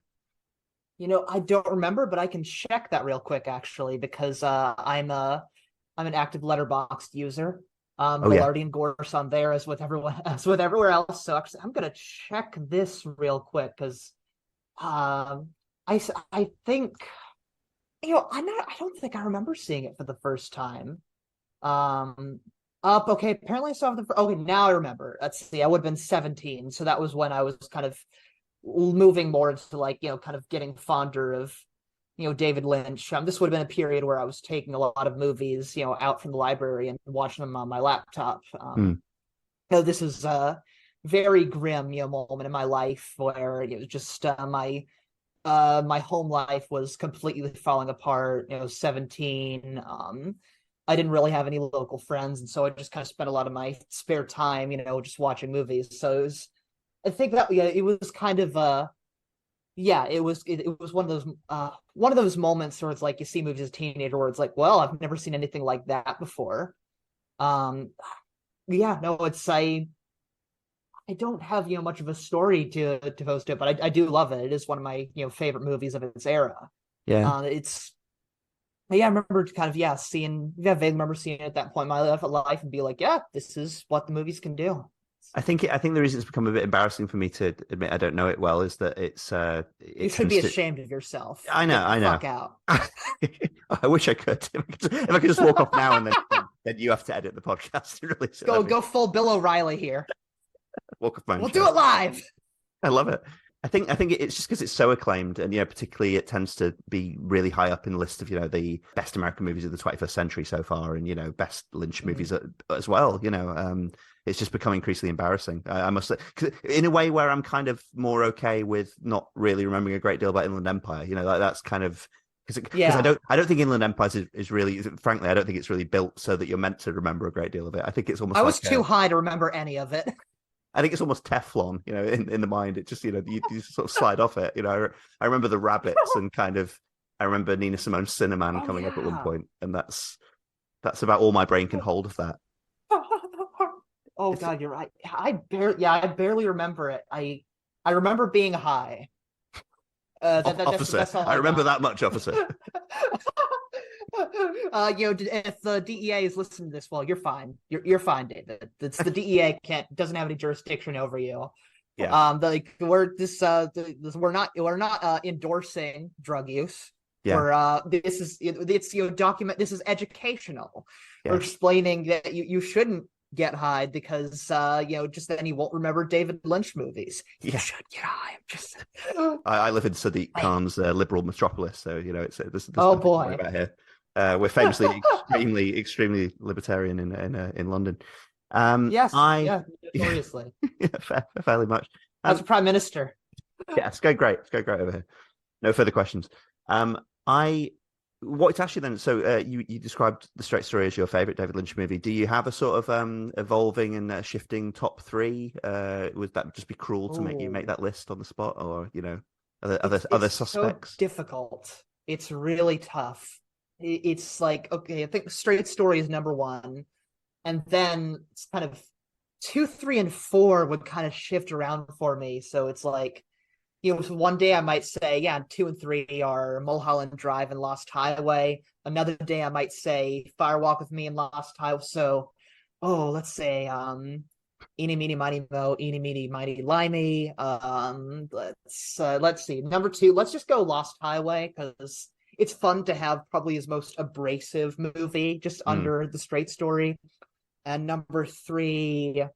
I don't remember, but I can check that real quick actually, because I'm an active Letterboxd user. Gallardian Gorse on there, as with everywhere else. So actually, I'm gonna check this real quick, because I think I don't think I remember seeing it for the first time. Okay, apparently I saw the okay, now I remember. Let's see, I would have been 17, so that was when I was kind of moving more into kind of getting fonder of David Lynch. This would have been a period where I was taking a lot of movies, out from the library and watching them on my laptop. This is a very grim, moment in my life where it was just my home life was completely falling apart. 17. I didn't really have any local friends, and so I just kind of spent a lot of my spare time, just watching movies. So I think that it was kind of it was one of those moments where it's like you see movies as a teenager where it's like, well, I've never seen anything like that before. I don't have much of a story to post to it, but I do love it. It is one of my favorite movies of its era. Yeah. I remember kind of vaguely remember seeing it at that point in my life and be like, yeah, this is what the movies can do. I think the reason it's become a bit embarrassing for me to admit I don't know it well is that you should be ashamed of yourself. I know. Fuck out. I wish I could. If I could just walk off now and then you have to edit the podcast. Really, go full Bill O'Reilly here. Walk off my own We'll show. do it live. I love it. I think it's just because it's so acclaimed, and particularly it tends to be really high up in the list of the best American movies of the 21st century so far, and best Lynch movies as well. It's just become increasingly embarrassing. I must say, 'cause in a way where I'm kind of more okay with not really remembering a great deal about Inland Empire. That's kind of because I don't think Inland Empire is really, frankly, I don't think it's really built so that you're meant to remember a great deal of it. I think it's almost. I was too high to remember any of it. I think it's almost Teflon, in the mind. It just, you sort of slide off it. I remember the rabbits and I remember Nina Simone's Cinnamon coming up at one point, and that's about all my brain can hold of that. Oh God, you're right. I barely remember it. I remember being high. Officer, that's all I remember that much, officer. If the DEA is listening to this, well, you're fine. You're fine, David. It's the DEA doesn't have any jurisdiction over you. Yeah. We're not endorsing drug use. Yeah. This is educational. Yeah. We're explaining that you shouldn't get high because just then you won't remember David Lynch movies. You should get high. I'm just. I live in Sadiq Khan's liberal metropolis, so this oh boy about here. We're famously extremely libertarian in London. Yes, notoriously. Fairly much. As a prime minister. Yeah, it's going great. It's going great over here. No further questions. What's actually then? So you described The Straight Story as your favorite David Lynch movie. Do you have a sort of evolving and shifting top three? Would that just be cruel to make that list on the spot, or other suspects? So difficult. It's really tough. It's like, okay, I think Straight Story is number one, and then it's kind of 2, 3, and 4 would kind of shift around for me. So it's like, one day I might say, 2 and 3 are Mulholland Drive and Lost Highway. Another day I might say Fire Walk with Me and Lost Highway. So, let's say Eeny, Meeny, Miny, Mo, Eeny, Meeny, Miny, Limey. Let's see. Number 2, let's just go Lost Highway, because it's fun to have probably his most abrasive movie just under The Straight Story. And number 3,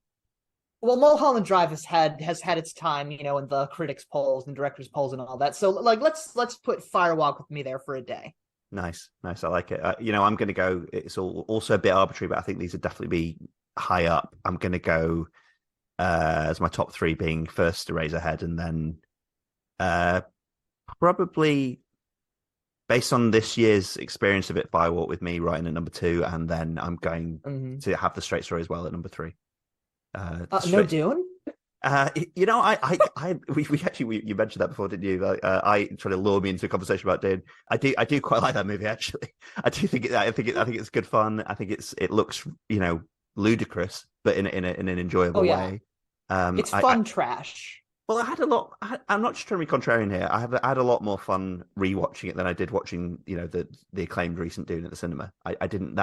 well, Mulholland Drive has had its time, in the critics' polls and directors' polls and all that. So, let's put Fire Walk with Me there for a day. Nice. I like it. I'm going to go. It's also a bit arbitrary, but I think these would definitely be high up. I'm going to go as my top 3 being first Eraserhead, and then probably based on this year's experience of it, Fire Walk with Me right in at number 2, and then I'm going to have The Straight Story as well at number 3. No Dune? We actually you mentioned that before, didn't you? I tried to lure me into a conversation about Dune. I do quite like that movie, actually. I think it's good fun. I think it looks ludicrous, but in an enjoyable way. It's fun trash. Well, I'm not just trying to be contrarian here. I had a lot more fun rewatching it than I did watching, the acclaimed recent Dune at the cinema. I didn't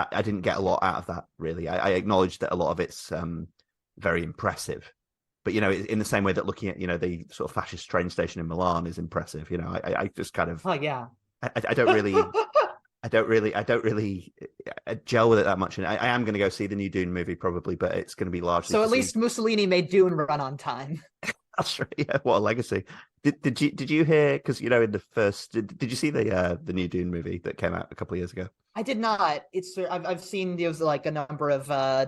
get a lot out of that, really. I acknowledge that a lot of it's very impressive, but in the same way that looking at the sort of fascist train station in Milan is impressive. I just kind of I don't really gel with it that much, and I am going to go see the new Dune movie probably, but it's going to be largely. So at least Mussolini made Dune run on time. That's right. Yeah, what a legacy. Did you hear? Because in the first, did you see the new Dune movie that came out a couple of years ago? I did not. I've seen like a number of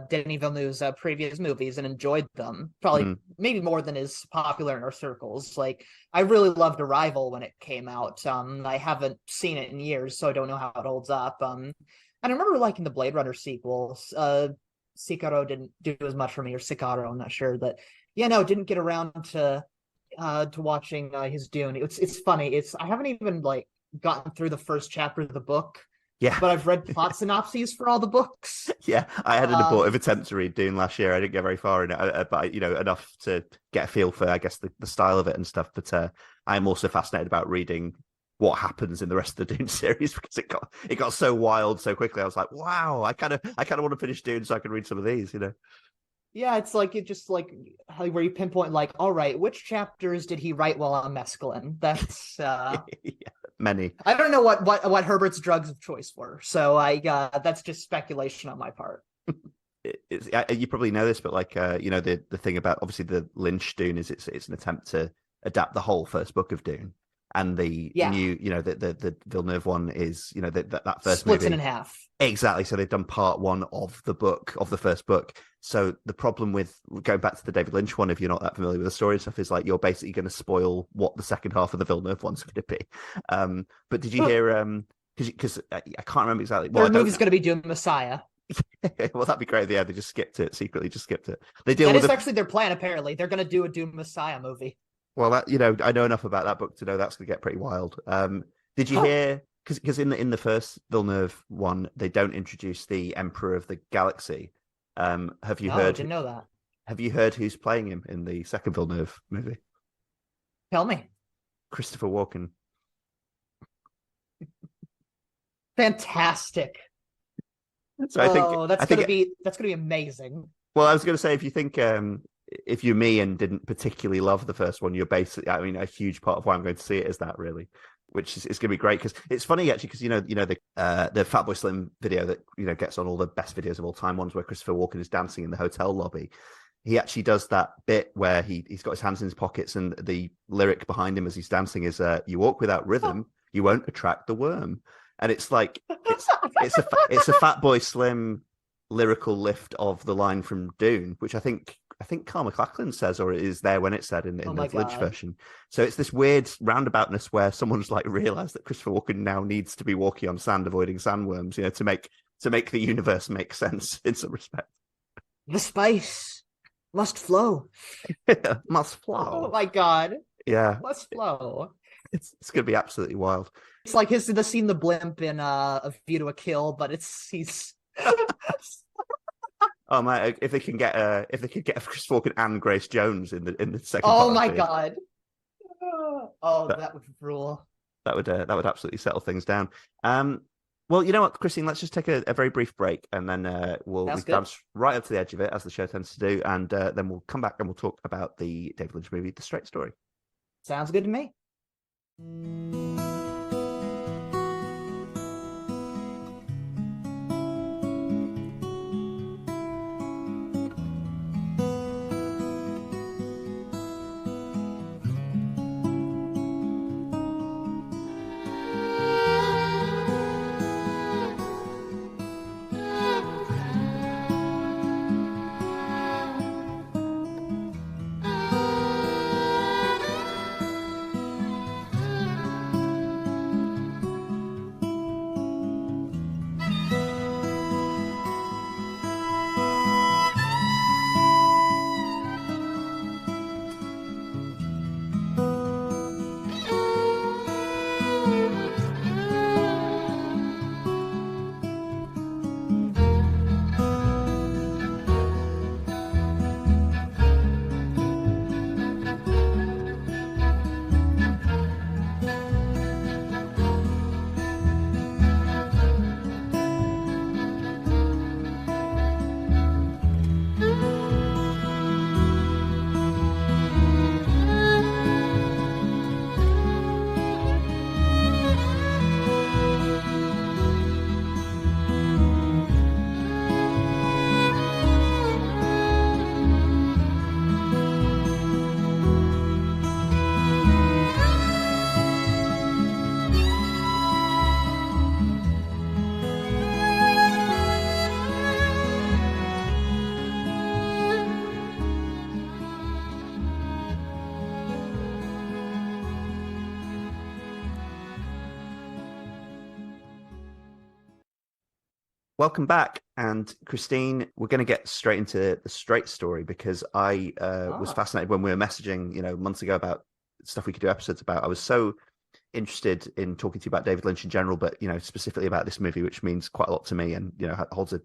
Denis Villeneuve's previous movies and enjoyed them. Probably maybe more than is popular in our circles. Like, I really loved Arrival when it came out. I haven't seen it in years, so I don't know how it holds up. And I remember liking the Blade Runner sequels. Sicario didn't do as much for me, or Sicario, I'm not sure. But didn't get around to watching his Dune. It's funny. I haven't even gotten through the first chapter of the book. Yeah, but I've read plot synopses for all the books. Yeah, I had an abortive attempt to read Dune last year. I didn't get very far in it, but enough to get a feel for, I guess, the style of it and stuff. But I'm also fascinated about reading what happens in the rest of the Dune series, because it got so wild so quickly. I was like, wow, I kind of want to finish Dune so I can read some of these. Yeah, it's where you pinpoint all right, which chapters did he write while on mescaline? That's yeah, many. I don't know what Herbert's drugs of choice were, so that's just speculation on my part. You probably know this, but the thing about obviously the Lynch Dune is it's an attempt to adapt the whole first book of Dune. And the new, the Villeneuve one is, that first splits movie it in half. Exactly. So they've done part one of the first book. So the problem with going back to the David Lynch one, if you're not that familiar with the story and stuff, is like you're basically going to spoil what the second half of the Villeneuve one's going to be. But did you hear? Because I can't remember exactly. Well, the movie's going to be Dune Messiah. Well, that'd be great. Yeah, they just skipped it secretly. Just skipped it. That is actually their plan. Apparently, they're going to do a Dune Messiah movie. Well, I know enough about that book to know that's going to get pretty wild. Did you hear? Because in the first Villeneuve one, they don't introduce the Emperor of the Galaxy. Have you heard? I didn't know that. Have you heard who's playing him in the second Villeneuve movie? Tell me. Christopher Walken. Fantastic. So I think that's gonna be amazing. Well, I was going to say, if you think if you're me and didn't particularly love the first one, you're basically, I mean, a huge part of why I'm going to see it is that, really, which is going to be great. Because it's funny, actually, because the Fatboy Slim video that gets on all the best videos of all time, ones where Christopher Walken is dancing in the hotel lobby. He actually does that bit where he's got his hands in his pockets, and the lyric behind him as he's dancing is "You walk without rhythm, you won't attract the worm." And it's like it's a Fatboy Slim lyrical lift of the line from Dune, which I think Carl McLachlan says, or it is there when it's said in the Lynch version. So it's this weird roundaboutness where someone's like realized that Christopher Walken now needs to be walking on sand, avoiding sandworms, to make the universe make sense in some respect. The spice must flow. Must flow. Oh my god. Yeah. Must flow. It's going to be absolutely wild. It's like the scene the blimp in A View to a Kill, but he's. Oh my! If they can get Chris Walken and Grace Jones in the second. Oh my god! Oh, that would rule. That would absolutely settle things down. Well, you know what, Christine? Let's just take a very brief break, and then we'll bounce right up to the edge of it, as the show tends to do, and then we'll come back and we'll talk about the David Lynch movie, The Straight Story. Sounds good to me. Welcome back. And Christine, we're going to get straight into The Straight Story, because I was fascinated when we were messaging, months ago about stuff we could do episodes about. I was so interested in talking to you about David Lynch in general, but, specifically about this movie, which means quite a lot to me and, holds a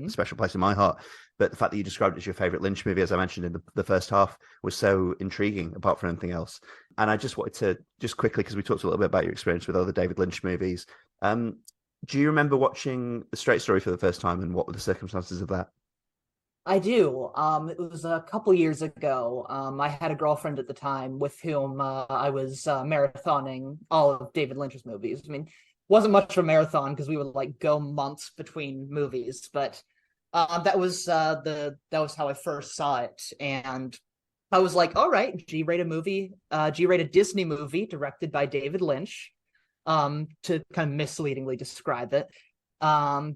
special place in my heart. But the fact that you described it as your favorite Lynch movie, as I mentioned in the first half, was so intriguing, apart from anything else. And I just wanted to, just quickly, because we talked a little bit about your experience with other David Lynch movies, do you remember watching The Straight Story for the first time, and what were the circumstances of that? I do. It was a couple years ago. I had a girlfriend at the time with whom I was marathoning all of David Lynch's movies. I mean, wasn't much of a marathon because we would go months between movies, but that was how I first saw it. And I was like, all right, G-rated Disney movie directed by David Lynch, to kind of misleadingly describe it,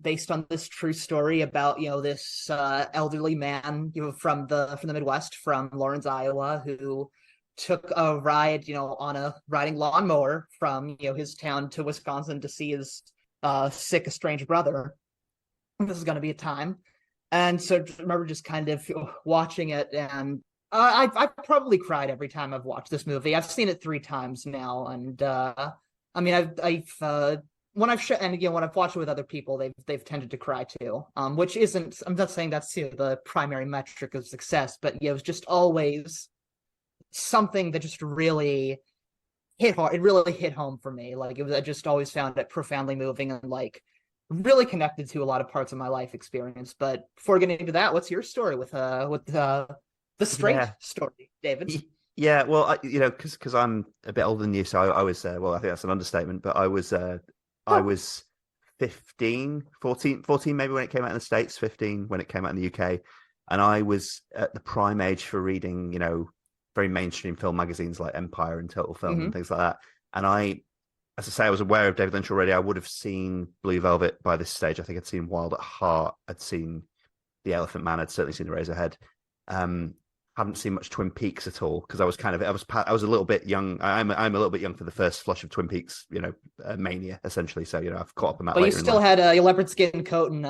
based on this true story about, this elderly man, from the Midwest, from Lawrence, Iowa, who took a ride, on a riding lawnmower from, his town to Wisconsin to see his sick, estranged brother. This is going to be a time. And so I remember just kind of watching it, and I've probably cried every time I've watched this movie. I've seen it 3 times now, and I mean, when I've watched it with other people, they've tended to cry too. Which isn't, I'm not saying that's the primary metric of success, but it was just always something that just really hit hard. It really hit home for me. Like, I just always found it profoundly moving and like really connected to a lot of parts of my life experience. But before getting into that, what's your story with the straight story, David? Yeah, well, because I'm a bit older than you, so I was, well, I think that's an understatement, but I was 15, 14 maybe when it came out in the States, 15 when it came out in the UK. And I was at the prime age for reading, very mainstream film magazines like Empire and Total Film and things like that. And as I say, I was aware of David Lynch already. I would have seen Blue Velvet by this stage. I think I'd seen Wild at Heart. I'd seen The Elephant Man. I'd certainly seen Eraserhead. Haven't seen much Twin Peaks at all because I was a little bit young. I'm a little bit young for the first flush of Twin Peaks, mania essentially. So I've caught up on that. But you still had your leopard skin coat, and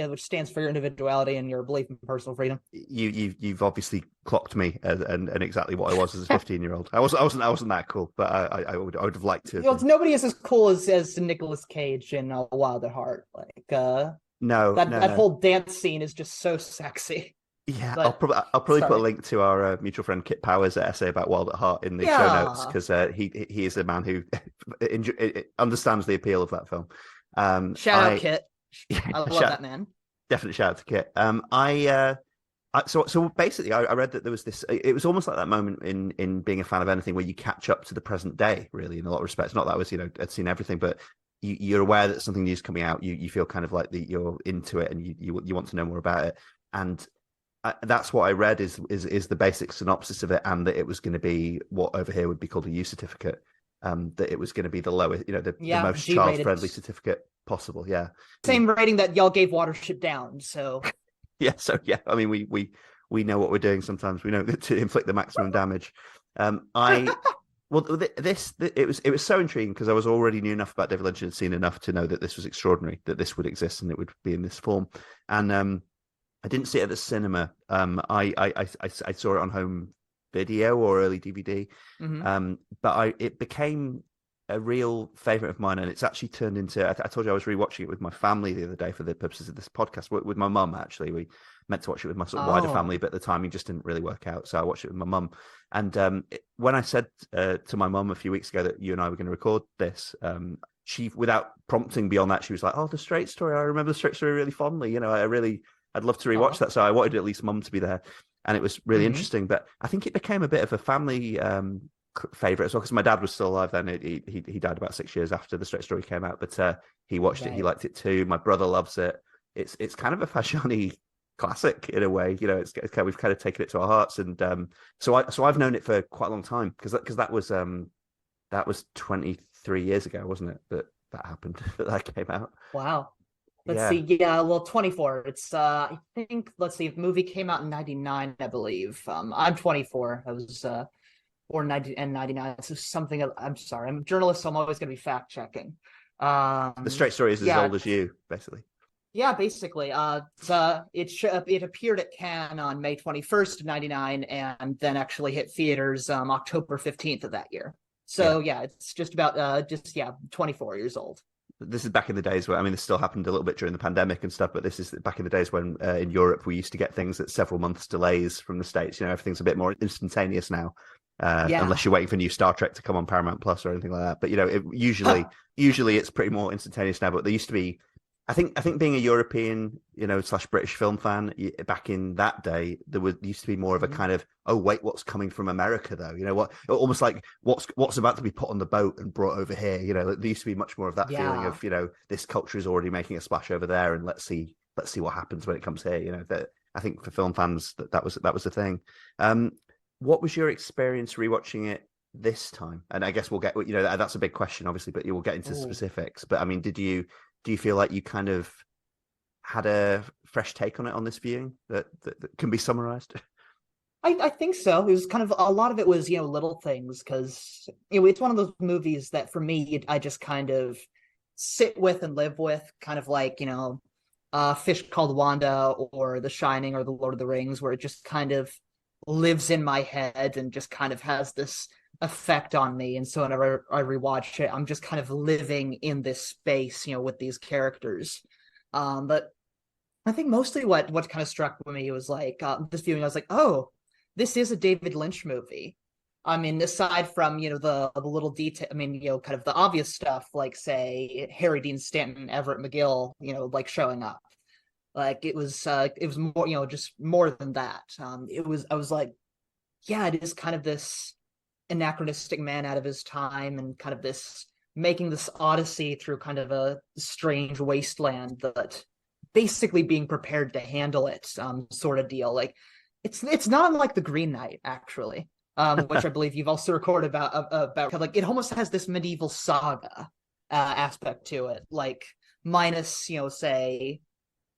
which stands for your individuality and your belief in personal freedom. You've obviously clocked me and exactly what I was as a 15-year-old. I wasn't that cool, but I would have liked to. Nobody is as cool as Nicolas Cage in Wild at Heart. Like that whole dance scene is just so sexy. Yeah, but, I'll probably put a link to our mutual friend Kit Powers' essay about Wild at Heart in the show notes because he is a man who understands the appeal of that film. Shout out Kit. I love that man. Definitely shout out to Kit. So basically, I read that there was this. It was almost like that moment in being a fan of anything where you catch up to the present day, really, in a lot of respects. Not that I was, I'd seen everything, but you're aware that something new is coming out. You feel kind of like you're into it and you want to know more about it. And that's what I read is the basic synopsis of it, and that it was going to be what over here would be called a U certificate. That it was going to be the lowest, the most child-friendly certificate possible. Yeah, same rating that y'all gave Watership Down. So yeah. I mean, we know what we're doing. Sometimes we know to inflict the maximum damage. It was so intriguing because I was already knew enough about David Lynch and seen enough to know that this was extraordinary, that this would exist and it would be in this form. And I didn't see it at the cinema. I saw it on home video or early DVD. But it became a real favorite of mine, and it's actually turned into. I told you I was rewatching it with my family the other day for the purposes of this podcast. With my mum, actually, we meant to watch it with my sort of wider family, but the timing just didn't really work out. So I watched it with my mum. And when I said to my mum a few weeks ago that you and I were going to record this, she, without prompting beyond that, she was like, "Oh, The Straight Story. I remember The Straight Story really fondly. I'd love to rewatch that." So I wanted at least mum to be there, and it was really interesting. But I think it became a bit of a family favorite as well because my dad was still alive then. He died about 6 years after The Straight Story came out, but he watched it. He liked it too. My brother loves it. It's kind of a fashion-y classic in a way. It's we've kind of taken it to our hearts, and so I've known it for quite a long time because that was 23 years ago, wasn't it? That happened. that came out. Wow. Let's see. Yeah, well, 24. It's I think. Let's see. The movie came out in 99, I believe. I'm 24. I was born in 99. So something. I'm sorry. I'm a journalist, so I'm always going to be fact checking. The Straight Story is as old as you, basically. Yeah, basically. It appeared at Cannes on May 21st, 99, and then actually hit theaters October 15th of that year. So it's just about 24 years old. This is back in the days where, this still happened a little bit during the pandemic and stuff, but this is back in the days when in Europe we used to get things at several months delays from the States. Everything's a bit more instantaneous now, unless you're waiting for new Star Trek to come on Paramount Plus or anything like that. But usually it's pretty more instantaneous now. But there used to be, I think being a European, / British film fan back in that day, used to be more of a kind of, oh wait, what's coming from America though? What, almost like what's about to be put on the boat and brought over here. There used to be much more of that feeling of, this culture is already making a splash over there, and let's see what happens when it comes here. That I think for film fans that was the thing. What was your experience rewatching it this time? And I guess we'll get, that's a big question, obviously, but you will get into specifics. But I mean, do you feel like you kind of had a fresh take on it on this viewing that can be summarized? I think so. It was kind of, a lot of it was, little things, because it's one of those movies that for me, I just kind of sit with and live with, kind of like, Fish Called Wanda or The Shining or The Lord of the Rings, where it just kind of lives in my head and just kind of has this effect on me. And so whenever I rewatch it, I'm just kind of living in this space, with these characters. But I think mostly what kind of struck me was like this viewing, I was like, oh, this is a David Lynch movie. I mean, aside from, the little detail, I mean, kind of the obvious stuff, like, say, Harry Dean Stanton, Everett McGill, like showing up. Like, it was more, just more than that. I was like, yeah, it is kind of this anachronistic man out of his time, and kind of this making this odyssey through kind of a strange wasteland, that basically being prepared to handle it, sort of deal. Like, it's not unlike The Green Knight, actually, which I believe you've also recorded about. Like, it almost has this medieval saga aspect to it, like, minus, say,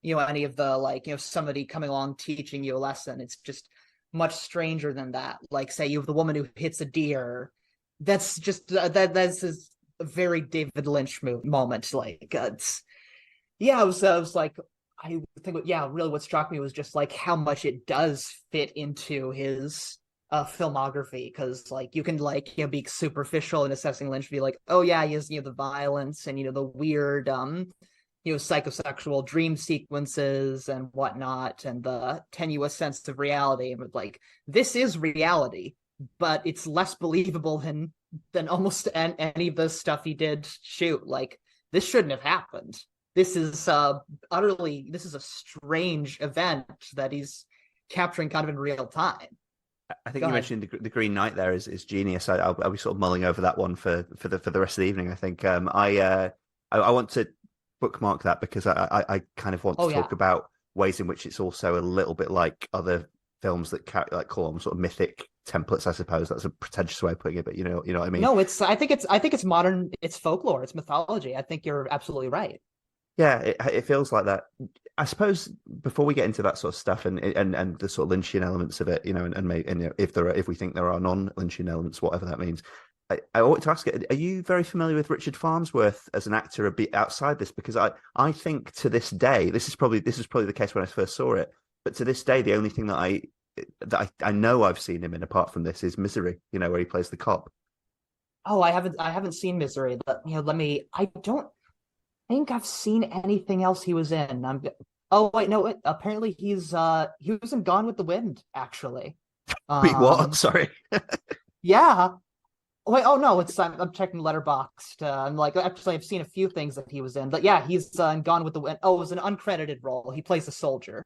any of the, like, somebody coming along teaching you a lesson. It's just much stranger than that. Like, say, you have the woman who hits a deer. That's just that's a very David Lynch moment. Like, I was like, I think, really what struck me was just like how much it does fit into his filmography, because like you can like be superficial in assessing Lynch, be like, oh yeah, he has the violence and the weird psychosexual dream sequences and whatnot, and the tenuous sense of reality. And like, this is reality, but it's less believable than almost any of the stuff he did shoot. Like, this shouldn't have happened. This is a strange event that he's capturing kind of in real time. I think you mentioned the Green Knight there is genius. I'll be sort of mulling over that one for the rest of the evening. I think I want to bookmark that, because I kind of want to talk about ways in which it's also a little bit like other films that call them sort of mythic templates. I suppose that's a pretentious way of putting it, but you know what I mean. No, I think it's modern. It's folklore. It's mythology. I think you're absolutely right. Yeah, it feels like that. I suppose before we get into that sort of stuff and the sort of Lynchian elements of it, and if we think there are non-Lynchian elements, whatever that means, I want to ask, are you very familiar with Richard Farnsworth as an actor a bit outside this? Because I think to this day, this is probably the case when I first saw it, but to this day, the only thing that I know I've seen him in apart from this is Misery, where he plays the cop. Oh, I haven't seen Misery, but I don't think I've seen anything else he was in. Oh wait, no. Apparently he was in Gone with the Wind, actually. Wait, what? Sorry. Yeah. Wait. Oh no. I'm checking Letterboxd. I'm like, actually, I've seen a few things that he was in, but yeah, he's in Gone with the Wind. Oh, it was an uncredited role. He plays a soldier.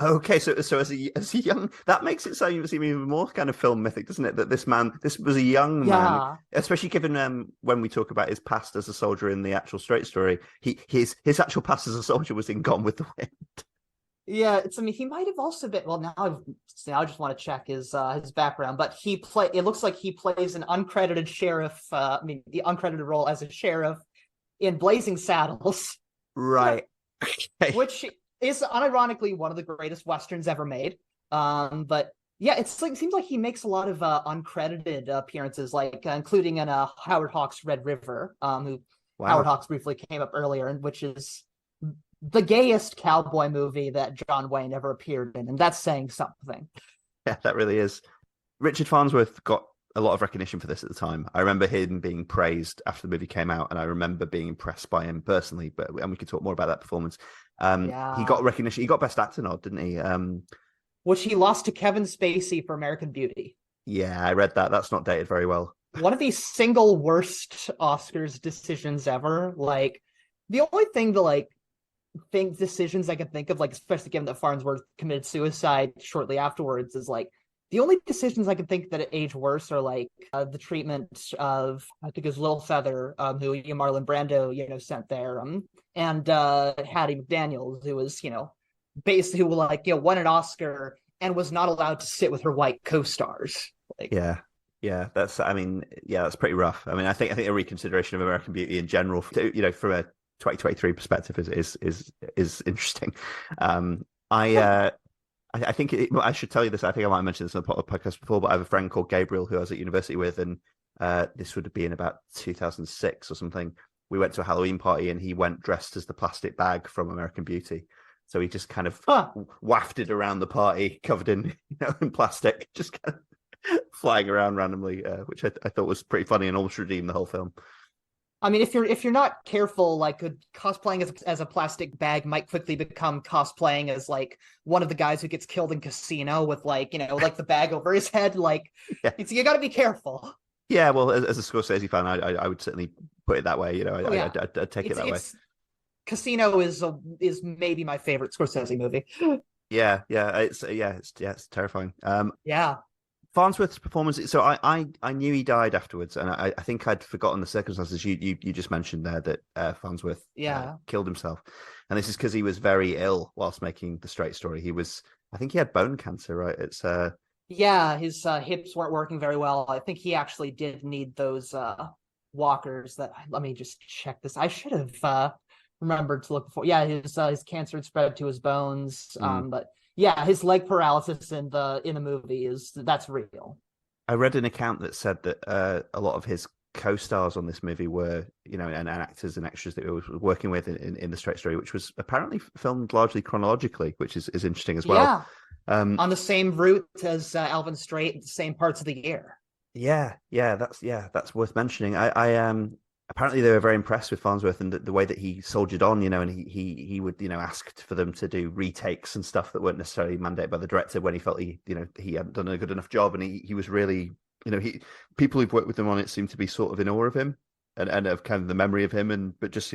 Okay, so as a young, that makes it seem even more kind of film mythic, doesn't it? That this was a young man, especially given when we talk about his past as a soldier in the actual straight story. His actual past as a soldier was in Gone with the Wind. Yeah, he might have also been. Well, now I just want to check his background, but it looks like he plays an uncredited sheriff. The uncredited role as a sheriff in Blazing Saddles, right? Okay. Which is unironically one of the greatest westerns ever made. But yeah, it seems like he makes a lot of uncredited appearances, like including in Howard Hawks' Red River, who Howard Hawks briefly came up earlier, and which is the gayest cowboy movie that John Wayne ever appeared in, and that's saying something. Yeah, that really is. Richard Farnsworth got a lot of recognition for this at the time. I remember him being praised after the movie came out, and I remember being impressed by him personally. And we could talk more about that performance. He got recognition. He got Best Actor nod, didn't he? Which he lost to Kevin Spacey for American Beauty. Yeah, I read that. That's not dated very well. One of the single worst Oscars decisions ever. Like, the only thing decisions I can think of, like, especially given that Farnsworth committed suicide shortly afterwards, is like, the only decisions I can think that age worse are like the treatment of, I think it was Lil Feather, who Marlon Brando sent there, and Hattie McDaniel, who was basically who won an Oscar and was not allowed to sit with her white co-stars. Like, that's that's pretty rough. I mean, I think a reconsideration of American Beauty in general, from a 2023 perspective is interesting. I think I should tell you this. I think I might have mentioned this on the podcast before, but I have a friend called Gabriel who I was at university with, and this would have been about 2006 or something. We went to a Halloween party, and he went dressed as the plastic bag from American Beauty. So he just kind of wafted around the party, covered in in plastic, just kind of flying around randomly, which I thought was pretty funny and almost redeemed the whole film. I mean, if you're not careful, like cosplaying as a plastic bag might quickly become cosplaying as like one of the guys who gets killed in Casino with like the bag over his head. Like, you got to be careful. Yeah, well, as a Scorsese fan, I would certainly put it that way. I'd take it that way. Casino is maybe my favorite Scorsese movie. It's terrifying. Yeah. Farnsworth's performance. So I knew he died afterwards, and I think I'd forgotten the circumstances. You just mentioned there that Farnsworth killed himself, and this is because he was very ill whilst making The Straight Story. I think he had bone cancer, right? It's his hips weren't working very well. I think he actually did need those walkers. Let me just check this. I should have remembered to look before. Yeah, his cancer had spread to his bones, but. Yeah, his leg paralysis in the movie that's real. I read an account that said that a lot of his co-stars on this movie were, and actors and extras that he was working with in The Straight Story, which was apparently filmed largely chronologically, which is interesting as well. Yeah, on the same route as Alvin Strait, the same parts of the year. That's worth mentioning. I apparently they were very impressed with Farnsworth and the way that he soldiered on, and he would, asked for them to do retakes and stuff that weren't necessarily mandated by the director when he felt he hadn't done a good enough job. And he was really, people who've worked with him on it seem to be sort of in awe of him and of kind of the memory of him, but just,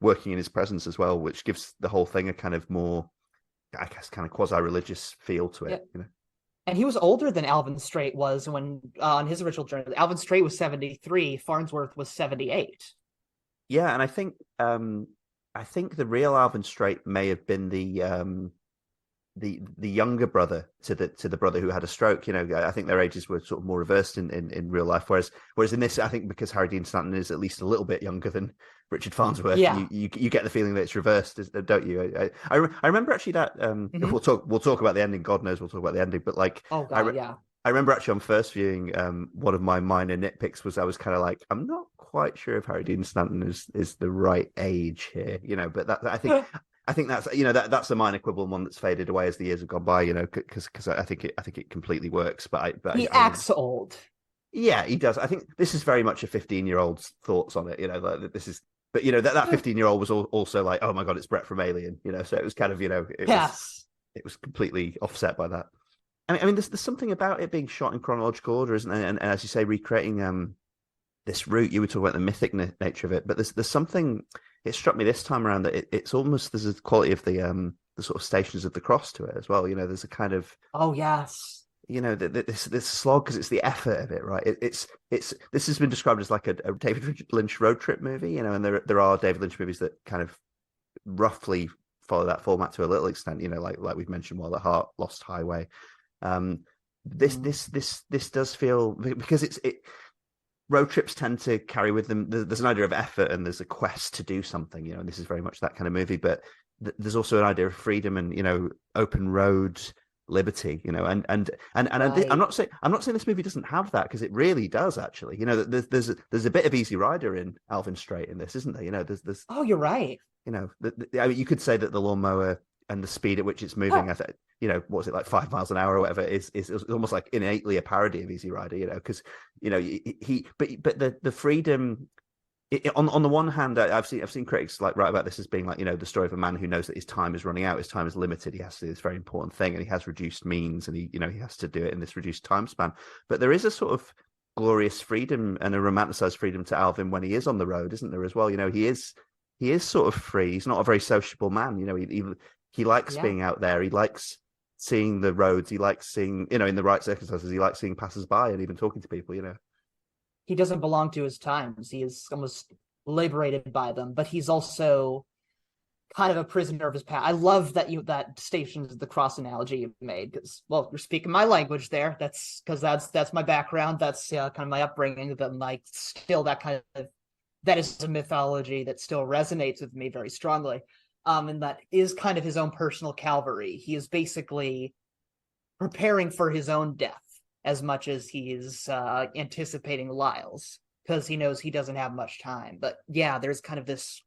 working in his presence as well, which gives the whole thing a kind of more, I guess, kind of quasi-religious feel to it, And he was older than Alvin Strait was when on his original journey. Alvin Strait was 73, Farnsworth was 78. Yeah, and I think the real Alvin Strait may have been the younger brother to the brother who had a stroke. I think their ages were sort of more reversed in real life. Whereas in this, I think because Harry Dean Stanton is at least a little bit younger than Richard Farnsworth, you get the feeling that it's reversed, don't you? I remember actually that we'll talk about the ending. God knows we'll talk about the ending, but like, I remember actually on first viewing, one of my minor nitpicks was I was kind of like, I'm not quite sure if Harry Dean Stanton is the right age here, but that I think that's that's a minor quibble, one that's faded away as the years have gone by, because I think it completely works. But he acts old. Yeah, he does. I think this is very much a 15-year-old's thoughts on it. Like this is, but that 15-year-old was also like, oh my god, it's Brett from Alien. So it was kind of it was completely offset by that. I mean, there's something about it being shot in chronological order, isn't there? And as you say, recreating this route. You were talking about the mythic nature of it, but there's something. It struck me this time around that it's almost there's a quality of the sort of Stations of the Cross to it as well. There's a kind of this slog because it's the effort of it, right? This has been described as like a David Lynch road trip movie, and there are David Lynch movies that kind of roughly follow that format to a little extent, like we've mentioned, Wild at Heart, Lost Highway. This does feel, because it road trips tend to carry with them, there's an idea of effort and there's a quest to do something, and this is very much that kind of movie, but there's also an idea of freedom and open road liberty, and right. I'm not saying this movie doesn't have that, because it really does actually. There's a bit of Easy Rider in Alvin Strait in this, isn't there? There's oh, you're right. I mean, you could say that the lawnmower and the speed at which it's moving, what was it, like 5 miles an hour or whatever, is almost like innately a parody of Easy Rider, because but the freedom. On the one hand, I've seen critics like write about this as being like, the story of a man who knows that his time is running out, his time is limited, he has to do this very important thing, and he has reduced means, and he has to do it in this reduced time span. But there is a sort of glorious freedom and a romanticized freedom to Alvin when he is on the road, isn't there, as well? He is sort of free. He's not a very sociable man. He likes being out there. He likes seeing the roads. He likes seeing, in the right circumstances, he likes seeing passers-by and even talking to people, He doesn't belong to his times. He is almost liberated by them, but he's also kind of a prisoner of his past. I love that that Stations the Cross analogy you made, because, well, you're speaking my language there. That's because that's my background. That's kind of my upbringing. But like, still, that is a mythology that still resonates with me very strongly. And that is kind of his own personal Calvary. He is basically preparing for his own death as much as he is anticipating Lyle's, because he knows he doesn't have much time. But yeah, there's kind of this.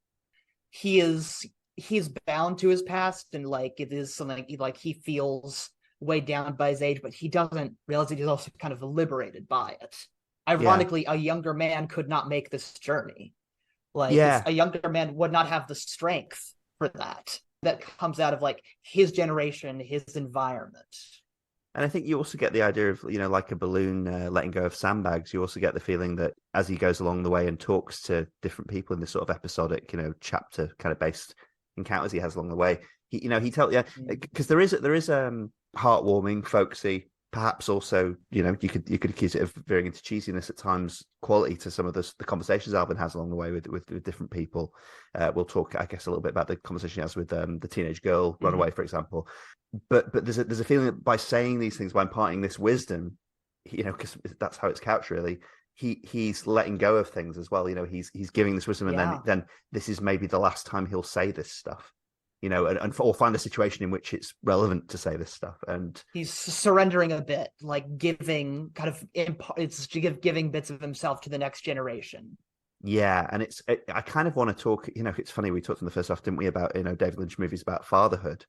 He's bound to his past, and like it is something like he feels weighed down by his age, but he doesn't realize that he's also kind of liberated by it. Ironically, a younger man could not make this journey. Like a younger man would not have the strength for that. That comes out of like his generation, his environment. And I think you also get the idea of, like a balloon letting go of sandbags. You also get the feeling that as he goes along the way and talks to different people in this sort of episodic, chapter kind of based encounters he has along the way, he tells, because there is heartwarming, folksy, perhaps also, you could accuse it of veering into cheesiness at times, quality to some of the conversations Alvin has along the way with different people. We'll talk, I guess, a little bit about the conversation he has with the teenage girl runaway, for example. But there's a feeling that by saying these things, by imparting this wisdom, because that's how it's couched, really. He's letting go of things as well. He's giving this wisdom, and then this is maybe the last time he'll say this stuff. Or find a situation in which it's relevant to say this stuff, and he's surrendering a bit, like giving giving bits of himself to the next generation. Yeah, and I kind of want to talk. It's funny, we talked in the first half, didn't we, about David Lynch movies about fatherhood,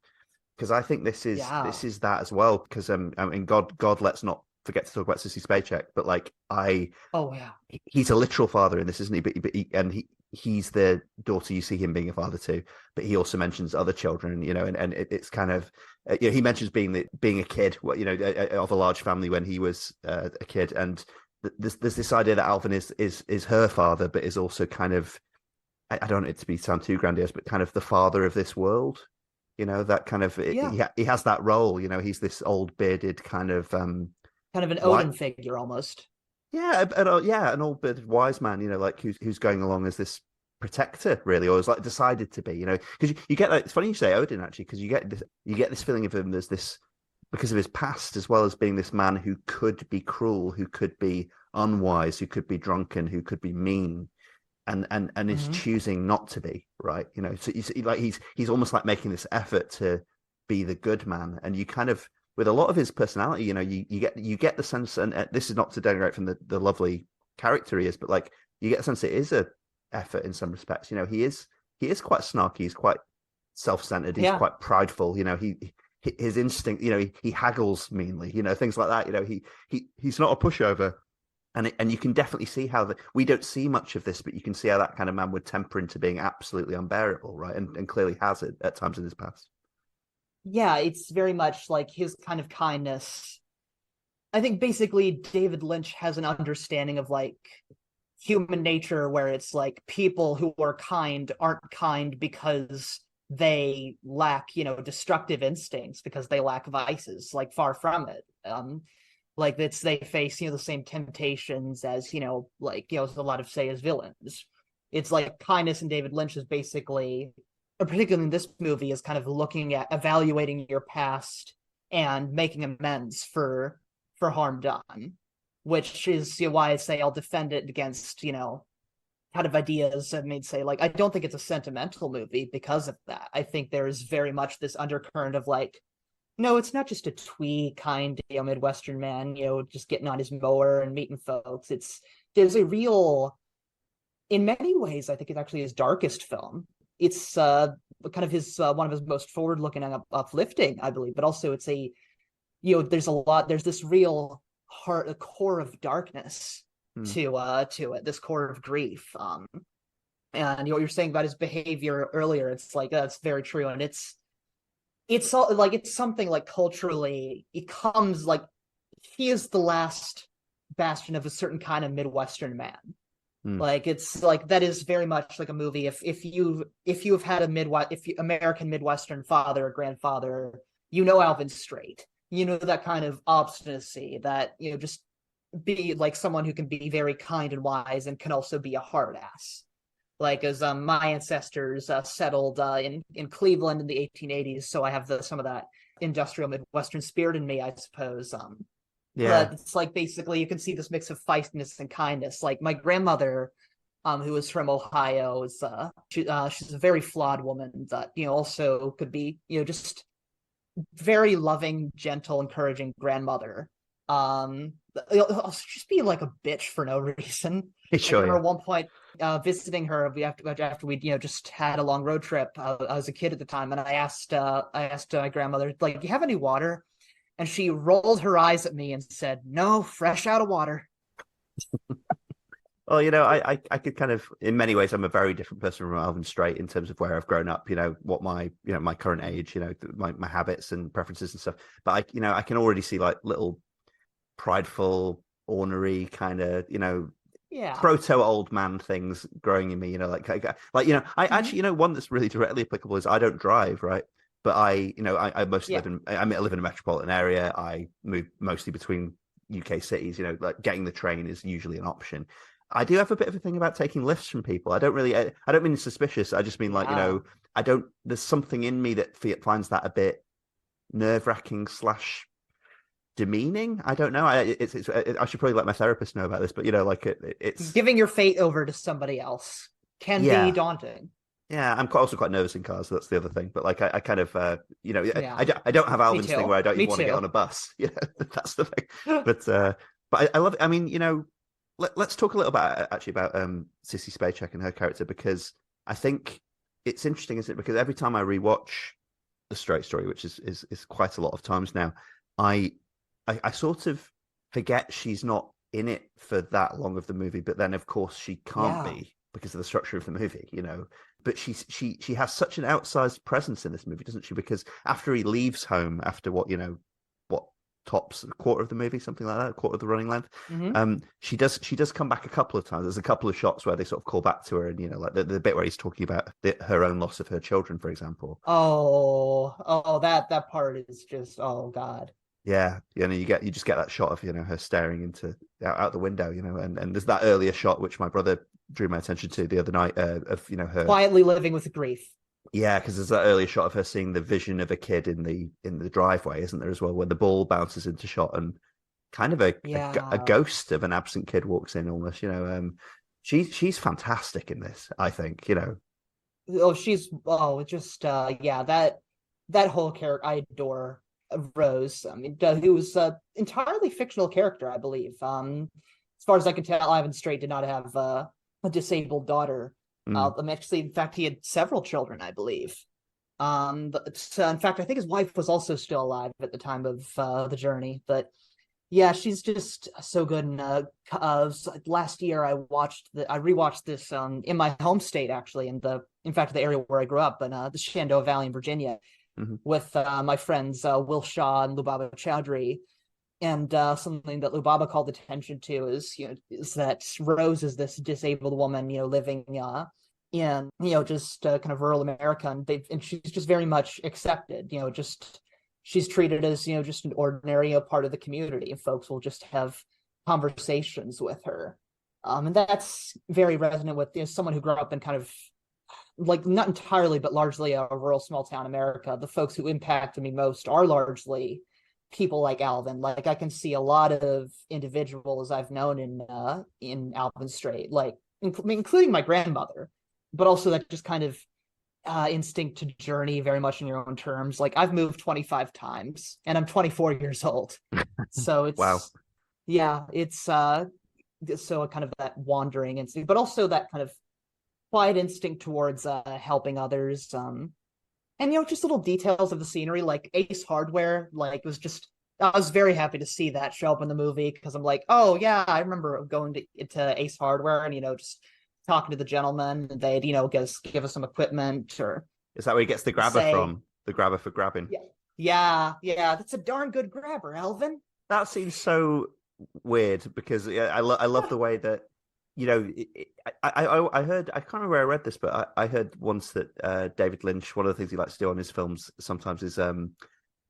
because I think this is that as well. Because God, let's not forget to talk about Sissy Spacek, but like he's a literal father in this, isn't he? He's the daughter you see him being a father to, but he also mentions other children, and it's kind of, he mentions being a kid, of a large family when he was a kid, and there's this idea that Alvin is her father, but is also kind of, I don't want it to sound too grandiose, but kind of the father of this world, that kind of, he has that role, he's this old bearded kind of an Odin figure almost. Yeah, an old bearded wise man, like who's going along as this protector, really, or is like decided to be, because you get that. It's funny you say Odin, actually, because you get this feeling of him as this, because of his past, as well as being this man who could be cruel, who could be unwise, who could be drunken, who could be mean, and is choosing not to be, right? So you see, like he's almost like making this effort to be the good man, and you kind of, with a lot of his personality, you get the sense, and this is not to denigrate from the lovely character he is, but like you get the sense it is a effort in some respects. He is quite snarky, he's quite self-centered, he's quite prideful. His instinct, he haggles meanly, things like that. He's not a pushover, and you can definitely see how we don't see much of this, but you can see how that kind of man would temper into being absolutely unbearable, right? And clearly has it at times in his past. Yeah, it's very much like his kind of kindness. I think basically David Lynch has an understanding of like human nature, where it's like people who are kind aren't kind because they lack, destructive instincts, because they lack vices. Like, far from it. Like they face, the same temptations as, a lot of say as villains. It's like kindness in David Lynch is basically, particularly in this movie, is kind of looking at evaluating your past and making amends for harm done, which is why I say I'll defend it against, kind of ideas that made say, like, I don't think it's a sentimental movie because of that. I think there is very much this undercurrent of like, no, it's not just a twee kind, Midwestern man, just getting on his mower and meeting folks. There's a real, in many ways, I think it's actually his darkest film. It's kind of his one of his most forward-looking and uplifting, I believe, but also it's there's this real heart, a core of darkness to it, this core of grief. And what you're saying about his behavior earlier, it's like that's very true, and it's like it's something like culturally, it comes like he is the last bastion of a certain kind of Midwestern man. Like it's like that is very much like a movie. If you have had American Midwestern father or grandfather, Alvin's straight. That kind of obstinacy, that just be like someone who can be very kind and wise and can also be a hard ass. Like, as my ancestors settled in Cleveland in the 1880s, so I have some of that industrial Midwestern spirit in me, I suppose. Yeah. But it's like basically you can see this mix of feistiness and kindness. Like my grandmother, who was from Ohio, is she's a very flawed woman that also could be just very loving, gentle, encouraging grandmother. Also just be like a bitch for no reason. Sure, I remember yeah. at one point visiting her after we just had a long road trip. I was a kid at the time, and I asked my grandmother, like, do you have any water? And she rolled her eyes at me and said, no, fresh out of water. Well, I could kind of, in many ways, I'm a very different person from Alvin Strait in terms of where I've grown up, what my current age, my habits and preferences and stuff. But I can already see like little prideful, ornery kind of, Yeah. proto old man things growing in me, I actually, one that's really directly applicable is I don't drive, right? But I mostly live in a metropolitan area. I move mostly between UK cities, like getting the train is usually an option. I do have a bit of a thing about taking lifts from people. I don't mean suspicious. I just mean like, there's something in me that finds that a bit nerve-wracking / demeaning. I don't know. I should probably let my therapist know about this, but it's giving your fate over to somebody else can be daunting. Yeah, I'm also quite nervous in cars, so that's the other thing. But like, I kind of, I don't have Alvin's thing where I don't even want to get on a bus. Yeah, that's the thing. But I love it. I mean, let's talk a little about Sissy Spacek and her character, because I think it's interesting, isn't it? Because every time I rewatch The Straight Story, which is quite a lot of times now, I sort of forget she's not in it for that long of the movie. But then, of course, she can't be because of the structure of the movie, But she has such an outsized presence in this movie, doesn't she? Because after he leaves home, after what tops a quarter of the movie, something like that, a quarter of the running length, she does come back a couple of times. There's a couple of shots where they sort of call back to her, and like the bit where he's talking about her own loss of her children, for example. That part is just, oh God. Yeah, you just get that shot of her staring out the window, and there's that earlier shot which my brother drew my attention to the other night of her quietly living with grief. Yeah, because there's that earlier shot of her seeing the vision of a kid in the driveway, isn't there, as well, where the ball bounces into shot and kind of a ghost of an absent kid walks in almost. She's fantastic in this, I think. That whole character, I adore Rose. I mean, who was an entirely fictional character, I believe. As far as I can tell, Ivan Strait did not have a disabled daughter. Actually, in fact, he had several children, I believe. But in fact, I think his wife was also still alive at the time of the journey. But yeah, she's just so good. And last year, I rewatched this in my home state, actually, the area where I grew up, in the Shenandoah Valley in Virginia, with my friends Will Shaw and Lubaba Chowdhury. And something that Lubaba called attention to is that Rose is this disabled woman, living in just kind of rural America, and she's just very much accepted. She's treated as just an ordinary part of the community, and folks will just have conversations with her, and that's very resonant with someone who grew up in kind of like not entirely but largely a rural small town America. The folks who impacted me most are largely people like Alvin. Like I can see a lot of individuals I've known in Alvin Strait, like including my grandmother, but also that just kind of instinct to journey very much in your own terms. Like I've moved 25 times and I'm 24 years old. So it's wow. Yeah, it's so kind of that wandering instinct, but also that kind of quiet instinct towards helping others. And just little details of the scenery, like Ace Hardware, like I was very happy to see that show up in the movie, because I'm like, oh yeah, I remember going to Ace Hardware and just talking to the gentleman, and they'd give us some equipment. Or is that where he gets the grabber from? The grabber for grabbing? Yeah, that's a darn good grabber, Alvin. That seems so weird, because I love the way that I heard, I can't remember where I read this, but I heard once that David Lynch, one of the things he likes to do on his films sometimes is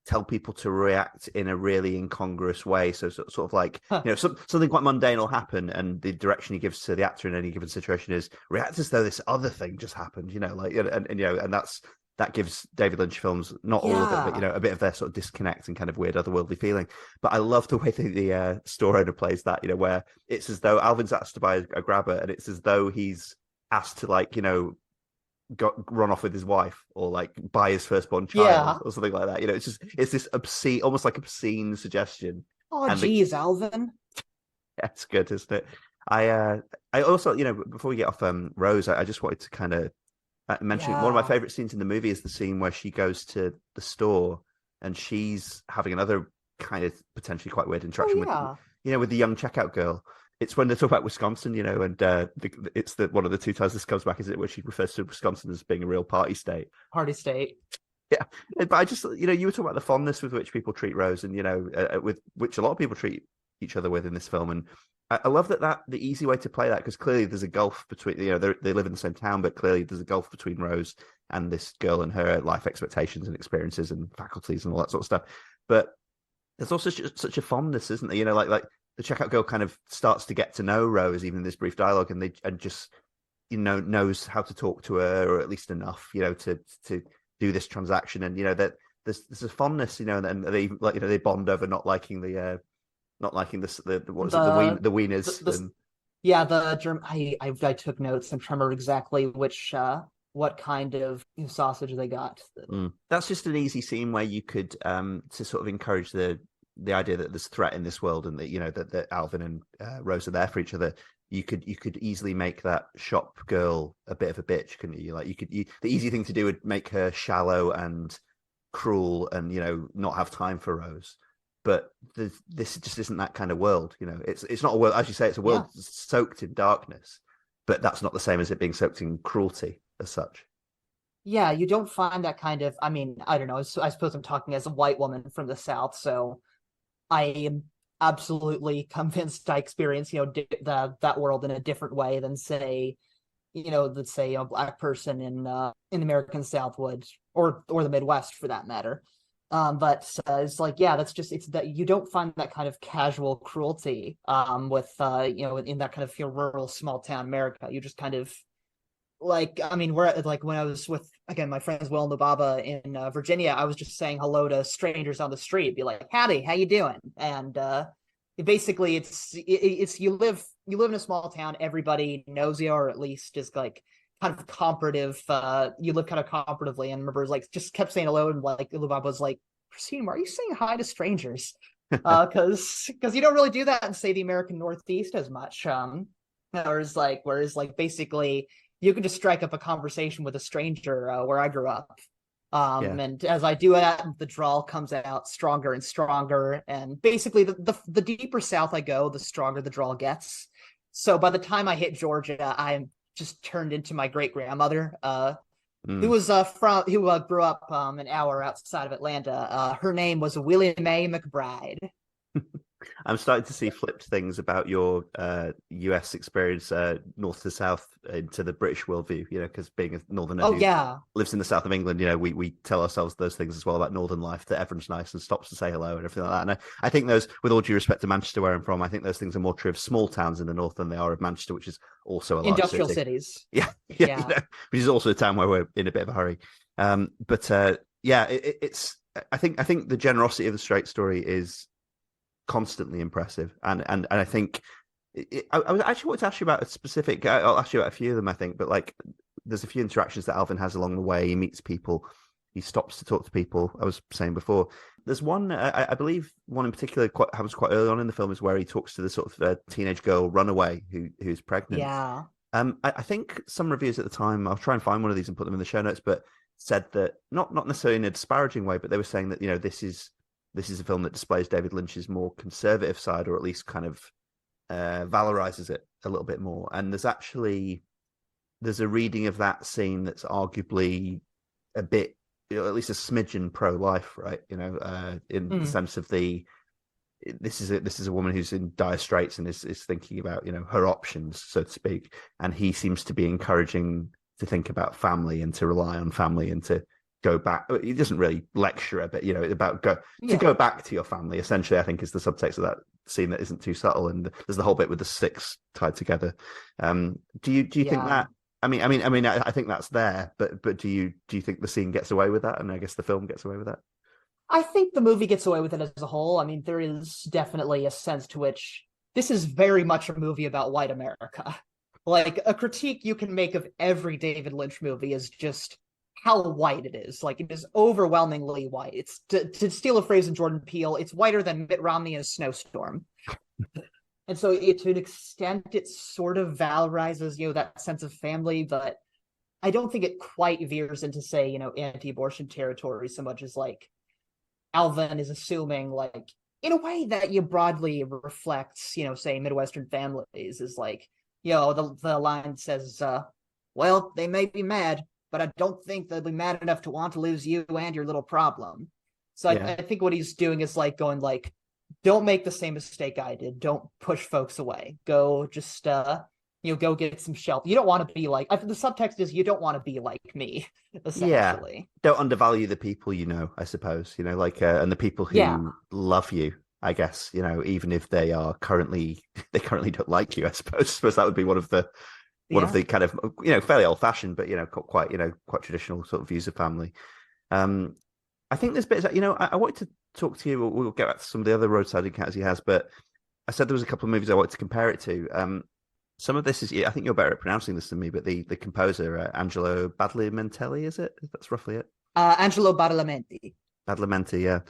tell people to react in a really incongruous way. So sort of like, something quite mundane will happen, and the direction he gives to the actor in any given situation is react as though this other thing just happened, and that gives David Lynch films, not all of it, but a bit of their sort of disconnect and kind of weird otherworldly feeling. But I love the way the store owner plays that, where it's as though Alvin's asked to buy a grabber, and it's as though he's asked to run off with his wife, or like buy his firstborn child, or something like that. It's this obscene, almost like obscene suggestion. Oh, geez, Alvin. Yeah, it's good, isn't it? I also, before we get off Rose, I just wanted to kind of mention one of my favorite scenes in the movie is the scene where she goes to the store and she's having another kind of potentially quite weird interaction with the young checkout girl. It's when they talk about Wisconsin, and it's one of the two times this comes back, is it, where she refers to Wisconsin as being a real party state. Party state. Yeah, but I just, you were talking about the fondness with which people treat Rose, and with which a lot of people treat each other with in this film, and I love that the easy way to play that, because clearly there's a gulf between, they live in the same town, but clearly there's a gulf between Rose and this girl and her life expectations and experiences and faculties and all that sort of stuff. But there's also such a fondness, isn't there? Like the checkout girl kind of starts to get to know Rose, even in this brief dialogue, and just knows how to talk to her, or at least enough, to do this transaction, and that there's a fondness, and they bond over not liking the wieners. The German. I took notes. I'm trying to remember exactly which what kind of sausage they got. That's just an easy scene where you could to sort of encourage the idea that there's threat in this world, and that that Alvin and Rose are there for each other. You could easily make that shop girl a bit of a bitch, couldn't you? Like the easy thing to do would make her shallow and cruel, and not have time for Rose. But this just isn't that kind of world. It's not a world, as you say, it's a world soaked in darkness, but that's not the same as it being soaked in cruelty as such. Yeah, you don't find that kind of, I don't know, I suppose I'm talking as a white woman from the South, so I am absolutely convinced I experience, that world in a different way than say, let's say a black person in the American South would, or the Midwest for that matter. But it's like, that's just, it's that you don't find that kind of casual cruelty with in that kind of rural small town America. You just kind of we're like, when I was with, again, my friends Will and Lubaba in Virginia, I was just saying hello to strangers on the street, be like, howdy, how you doing? And basically it's you live in a small town, everybody knows you, or at least is like kind of comparative, you live kind of comparatively, and remember, like, just kept saying hello, and like Lubaba was like, Christine, why are you saying hi to strangers? Because you don't really do that in, say, the American Northeast as much. Whereas basically you can just strike up a conversation with a stranger where I grew up. And as I do that, the drawl comes out stronger and stronger. And basically the deeper south I go, the stronger the drawl gets. So by the time I hit Georgia, I'm just turned into my great grandmother, who grew up an hour outside of Atlanta. Her name was Willie Mae McBride. I'm starting to see flipped things about your US experience, north to south, into the British worldview, because being a northerner who lives in the south of England, we tell ourselves those things as well about northern life, that everyone's nice and stops to say hello and everything like that. And I think those, with all due respect to Manchester, where I'm from, I think those things are more true of small towns in the north than they are of Manchester, which is also a large industrial city. Cities. Yeah. Which is also a town where we're in a bit of a hurry. It's I think the generosity of the straight story is constantly impressive, and I think I was actually wanted to ask you about a specific. I'll ask you about a few of them, I think, but like there's a few interactions that Alvin has along the way. He meets people, he stops to talk to people. I was saying before, there's one I believe one in particular happens quite early on in the film, is where he talks to the sort of teenage girl runaway who's pregnant. I think some reviews at the time, I'll try and find one of these and put them in the show notes, but said that not necessarily in a disparaging way, but they were saying that this is a film that displays David Lynch's more conservative side, or at least kind of valorizes it a little bit more. And there's a reading of that scene that's arguably a bit, at least a smidgen pro-life, right? In the sense of this is a woman who's in dire straits and is thinking about her options, so to speak. And he seems to be encouraging to think about family and to rely on family and to go back. He doesn't really lecture her, but about to Yeah. go back to your family. Essentially, I think is the subtext of that scene that isn't too subtle. And there's the whole bit with the sticks tied together. Do you think that? I mean, I think that's there, but do you think the scene gets away with that? And I guess the film gets away with that. I think the movie gets away with it as a whole. I mean, there is definitely a sense to which this is very much a movie about white America. Like, a critique you can make of every David Lynch movie is just how white it is. Like, it is overwhelmingly white. It's, to steal a phrase in Jordan Peele, it's whiter than Mitt Romney in a snowstorm. And so to an extent, it sort of valorizes, that sense of family, but I don't think it quite veers into, say, anti-abortion territory so much as, like, Alvin is assuming, like, in a way that broadly reflects, say, Midwestern families, is like, the line says, well, they may be mad, but I don't think they'll be mad enough to want to lose you and your little problem. So I think what he's doing is like going like, don't make the same mistake I did. Don't push folks away. Go just, go get some shelter. You don't want to be like, the subtext is you don't want to be like me, essentially. Yeah. Don't undervalue the people, I suppose, and the people who love you, I guess, even if they currently don't like you, I suppose that would be one of the kind of, fairly old fashioned, but, quite traditional sort of views of family. I think there's bits, I wanted to talk to you, we'll get back to some of the other roadside encounters he has, but I said there was a couple of movies I wanted to compare it to. Some of this is, I think you're better at pronouncing this than me, but the composer, Angelo Badalamenti, is it? That's roughly it. Angelo Badalamenti. Badalamenti, yeah.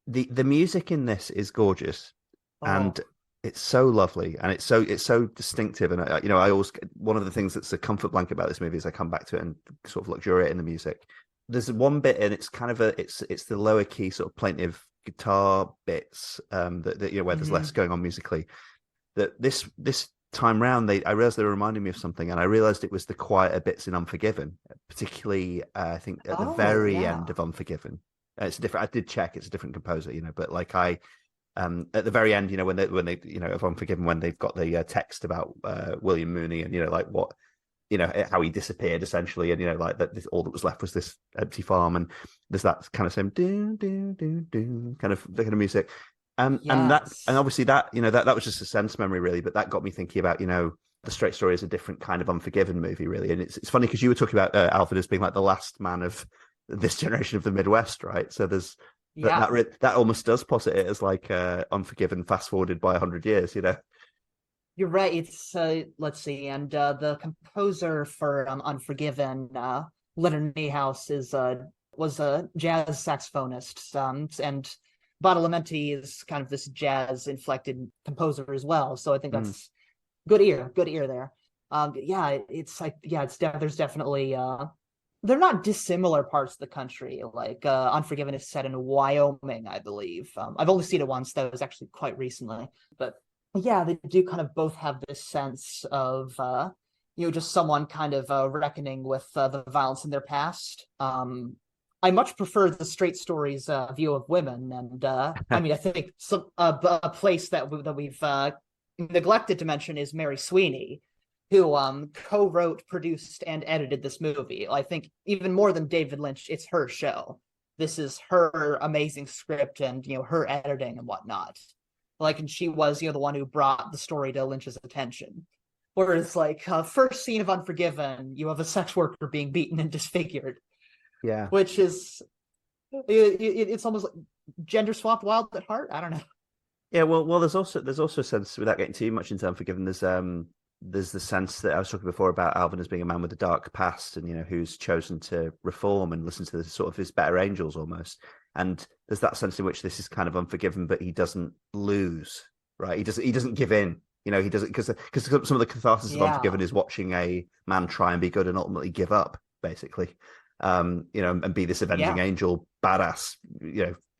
The music in this is gorgeous, and it's so lovely, and it's so distinctive. And I always, one of the things that's a comfort blanket about this movie is I come back to it and sort of luxuriate in the music. There's one bit, and it's kind of it's the lower key sort of plaintive guitar bits that where there's less going on musically. That this time round, I realized they were reminding me of something, and I realized it was the quieter bits in Unforgiven, particularly I think at the very end of Unforgiven. It's different. I did check; it's a different composer, but like at the very end, when they of Unforgiven, when they've got the text about William Mooney and like what how he disappeared essentially, and like that all that was left was this empty farm, and there's that kind of same do do do do kind of music. And obviously that that was just a sense memory really, but that got me thinking about The Straight Story is a different kind of Unforgiven movie really, and it's funny because you were talking about Alfred as being like the last man of this generation of the Midwest, right? So there's that almost does posit it as like Unforgiven fast forwarded by 100 years, You're right. It's let's see, and the composer for Unforgiven, Leonard Niehaus, was a jazz saxophonist, and Badalamenti is kind of this jazz inflected composer as well. So I think that's good ear there. There's definitely they're not dissimilar parts of the country. Like Unforgiven is set in Wyoming, I believe. I've only seen it once. That was actually quite recently, but yeah, they do kind of both have this sense of just someone kind of reckoning with the violence in their past. I much prefer The Straight Story's view of women, and I think a place that we've neglected to mention is Mary Sweeney, who co-wrote, produced, and edited this movie. I think even more than David Lynch, it's her show. This is her amazing script and her editing and whatnot. And she was the one who brought the story to Lynch's attention. Whereas first scene of Unforgiven, you have a sex worker being beaten and disfigured. Yeah, which is it's almost like gender swapped Wild at Heart. I don't know. Yeah, well, there's also a sense, without getting too much into Unforgiven, there's the sense that I was talking before about Alvin as being a man with a dark past, and who's chosen to reform and listen to the sort of his better angels almost. And there's that sense in which this is kind of Unforgiven, but he doesn't lose, right? He doesn't give in. He doesn't, because some of the catharsis of Unforgiven is watching a man try and be good and ultimately give up, basically. And be this avenging angel, badass,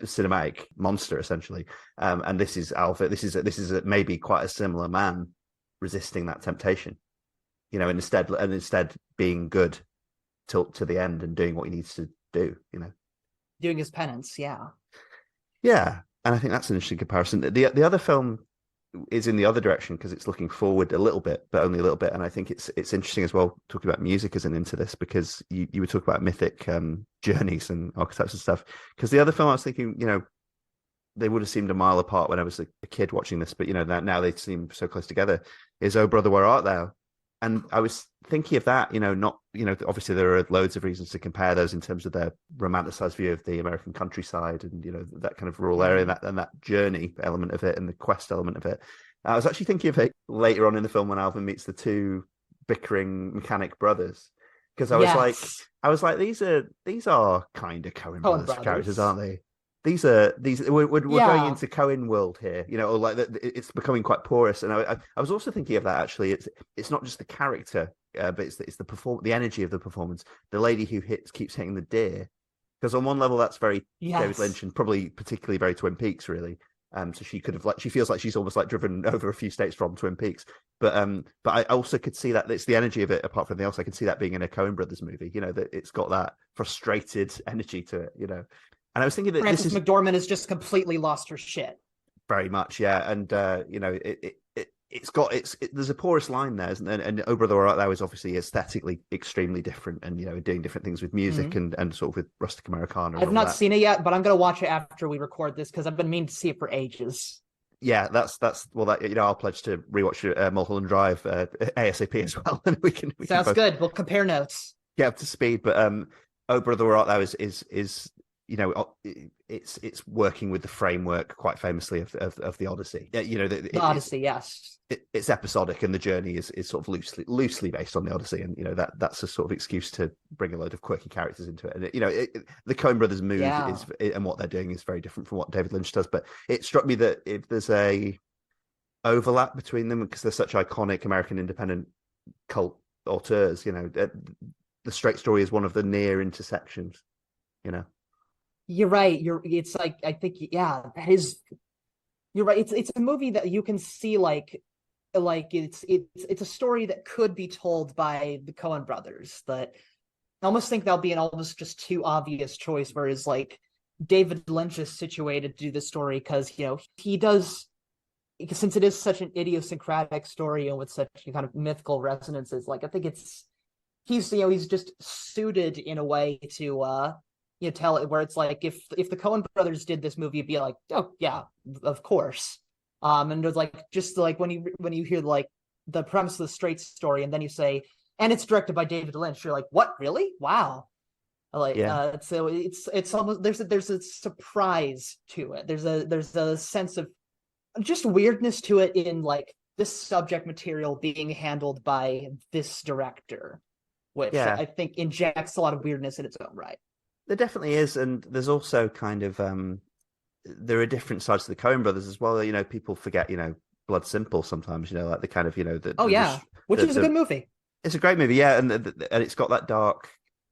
cinematic monster essentially. And this is Alpha. This is maybe quite a similar man resisting that temptation, and instead being good to the end and doing what he needs to do, doing his penance. Yeah. And I think that's an interesting comparison. The other film is in the other direction because it's looking forward a little bit, but only a little bit. And I think it's interesting as well talking about music as an into this, because you were talking about mythic journeys and archetypes and stuff. Because the other film I was thinking, they would have seemed a mile apart when I was a kid watching this, but now they seem so close together, is Oh Brother, Where Art Thou? And I was thinking of that, obviously there are loads of reasons to compare those in terms of their romanticized view of the American countryside and, that kind of rural area and that journey element of it and the quest element of it. I was actually thinking of it later on in the film when Alvin meets the two bickering mechanic brothers, because I was like, these are kind of Coen brothers characters, aren't they? We're going into Coen world here, or like it's becoming quite porous. And I was also thinking of that actually. It's not just the character, but it's the energy of the performance. The lady who keeps hitting the deer, because on one level that's very David Lynch and probably particularly very Twin Peaks, really. So she could have she feels like she's almost like driven over a few states from Twin Peaks. But I also could see that it's the energy of it. Apart from anything else, I can see that being in a Coen Brothers movie. That it's got that frustrated energy to it. And I was thinking that Frances McDormand has just completely lost her shit. Very much, yeah. And there's a porous line there, isn't there? And Oh Brother, Where Art Thou is obviously aesthetically extremely different, and doing different things with music and sort of with rustic Americana. I've not seen it yet, but I'm going to watch it after we record this because I've been meaning to see it for ages. Yeah, I'll pledge to rewatch Mulholland Drive ASAP as well, and we can Sounds good. We'll compare notes. Get up to speed, but Oh Brother, Where Art Thou is it's working with the framework quite famously of the Odyssey. The Odyssey, yes. It's episodic, and the journey is sort of loosely based on the Odyssey, and that's a sort of excuse to bring a load of quirky characters into it. And the Coen Brothers mood is and what they're doing is very different from what David Lynch does. But it struck me that if there's a overlap between them, because they're such iconic American independent cult auteurs, the Straight Story is one of the near intersections. You're right. It's like, I think, that is. You're right. It's a movie that you can see like it's a story that could be told by the Coen brothers. That I almost think that'll be an almost just too obvious choice. Whereas like David Lynch is situated to do the story because he does, since it is such an idiosyncratic story and with such kind of mythical resonances. Like I think he's just suited in a way to tell it, where it's like if the Coen brothers did this movie, it'd be like, oh yeah, of course. And it's like, just like when you hear like the premise of the Straight Story, and then you say, and it's directed by David Lynch, you're like, what, really? Wow. So it's almost there's a surprise to it. There's a sense of just weirdness to it in like this subject material being handled by this director, which I think injects a lot of weirdness in its own right. There definitely is, and there's also kind of there are different sides to the Coen brothers as well. People forget, Blood Simple sometimes. Like the kind of which is a good movie. It's a great movie, yeah, and it's got that dark,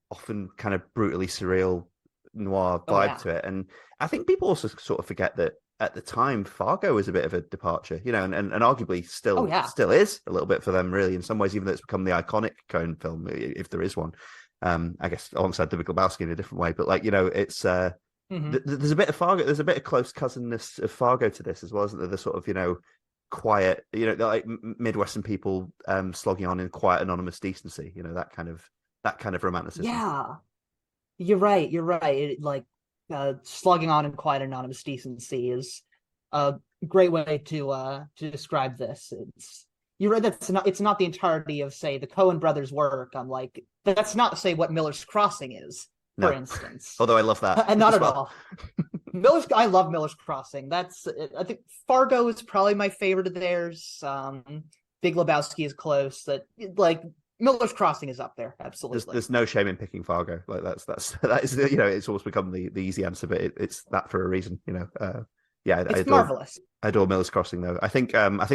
often kind of brutally surreal noir vibe to it. And I think people also sort of forget that at the time Fargo was a bit of a departure, and arguably still is a little bit for them, really, in some ways, even though it's become the iconic Coen film, if there is one. I guess alongside The Big Lebowski in a different way, but it's there's a bit of Fargo, there's a bit of close cousinness of Fargo to this as well, isn't there? The sort of quiet, like Midwestern people slogging on in quiet anonymous decency, that kind of romanticism. Yeah, you're right. Slogging on in quiet anonymous decency is a great way to describe this. You're right. It's not the entirety of, say, the Coen brothers' work. I'm like, that's not, say, what Miller's Crossing is, for instance. Although I love that. And not at all. I love Miller's Crossing. I think Fargo is probably my favorite of theirs. Big Lebowski is close. Miller's Crossing is up there. Absolutely. There's no shame in picking Fargo. Like that is it's almost become the easy answer, but it's that for a reason. It's marvelous. I adore Miller's Crossing, though. I think what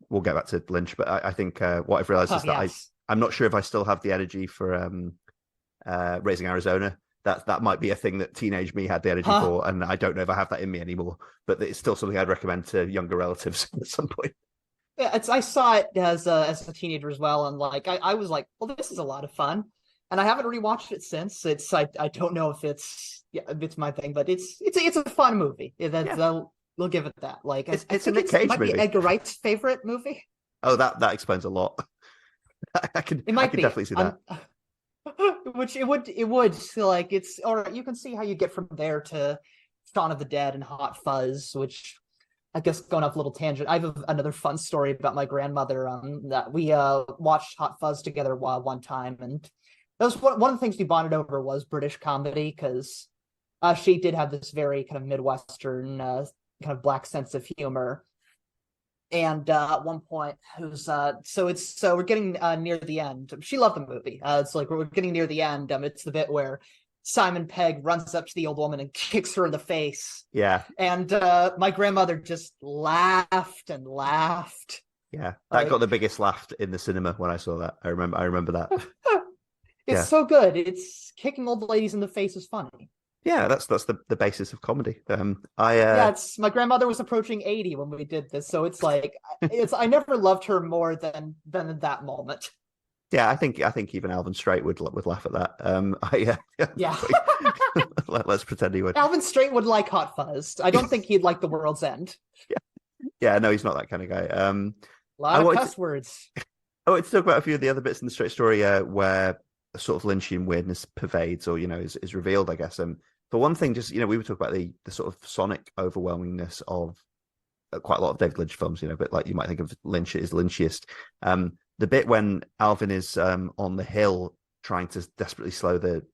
we'll get back to Lynch, but I think what I've realized is that I'm not sure if I still have the energy for Raising Arizona. That might be a thing that teenage me had the energy for, and I don't know if I have that in me anymore. But it's still something I'd recommend to younger relatives at some point. Yeah, I saw it as a teenager as well, and I was like, well, this is a lot of fun, and I haven't rewatched it since. I don't know if it's my thing, but it's a fun movie. we'll give it that. Like, It's I a think Nick Cage it might movie. be Edgar Wright's favorite movie. Oh, that explains a lot. I can definitely see that. Which it would like it's all right. You can see how you get from there to Shaun of the Dead and Hot Fuzz, which I guess going off a little tangent. I have another fun story about my grandmother. That we watched Hot Fuzz together one time, and that was one of the things we bonded over was British comedy because she did have this very kind of Midwestern kind of black sense of humor. And at one point, it was so we're getting near the end. She loved the movie. It's like we're getting near the end. It's the bit where Simon Pegg runs up to the old woman and kicks her in the face. Yeah. And my grandmother just laughed and laughed. Yeah, that got the biggest laugh in the cinema when I saw that. I remember that. It's so good. It's kicking old ladies in the face is funny. Yeah, that's the basis of comedy. It's my grandmother was approaching 80 when we did this, so it's like I never loved her more than in that moment. Yeah, I think even Alvin Strait would laugh at that. Yeah. Let's pretend he would. Alvin Strait would like Hot Fuzz. I don't think he'd like The World's End. Yeah, no, he's not that kind of guy. A lot of cuss words. I want to talk about a few of the other bits in the Strait story where a sort of Lynchian weirdness pervades or is revealed, I guess. For one thing, just we were talking about the sort of sonic overwhelmingness of quite a lot of David Lynch films, but like you might think of Lynch as Lynchiest. The bit when Alvin is on the hill trying to desperately slow the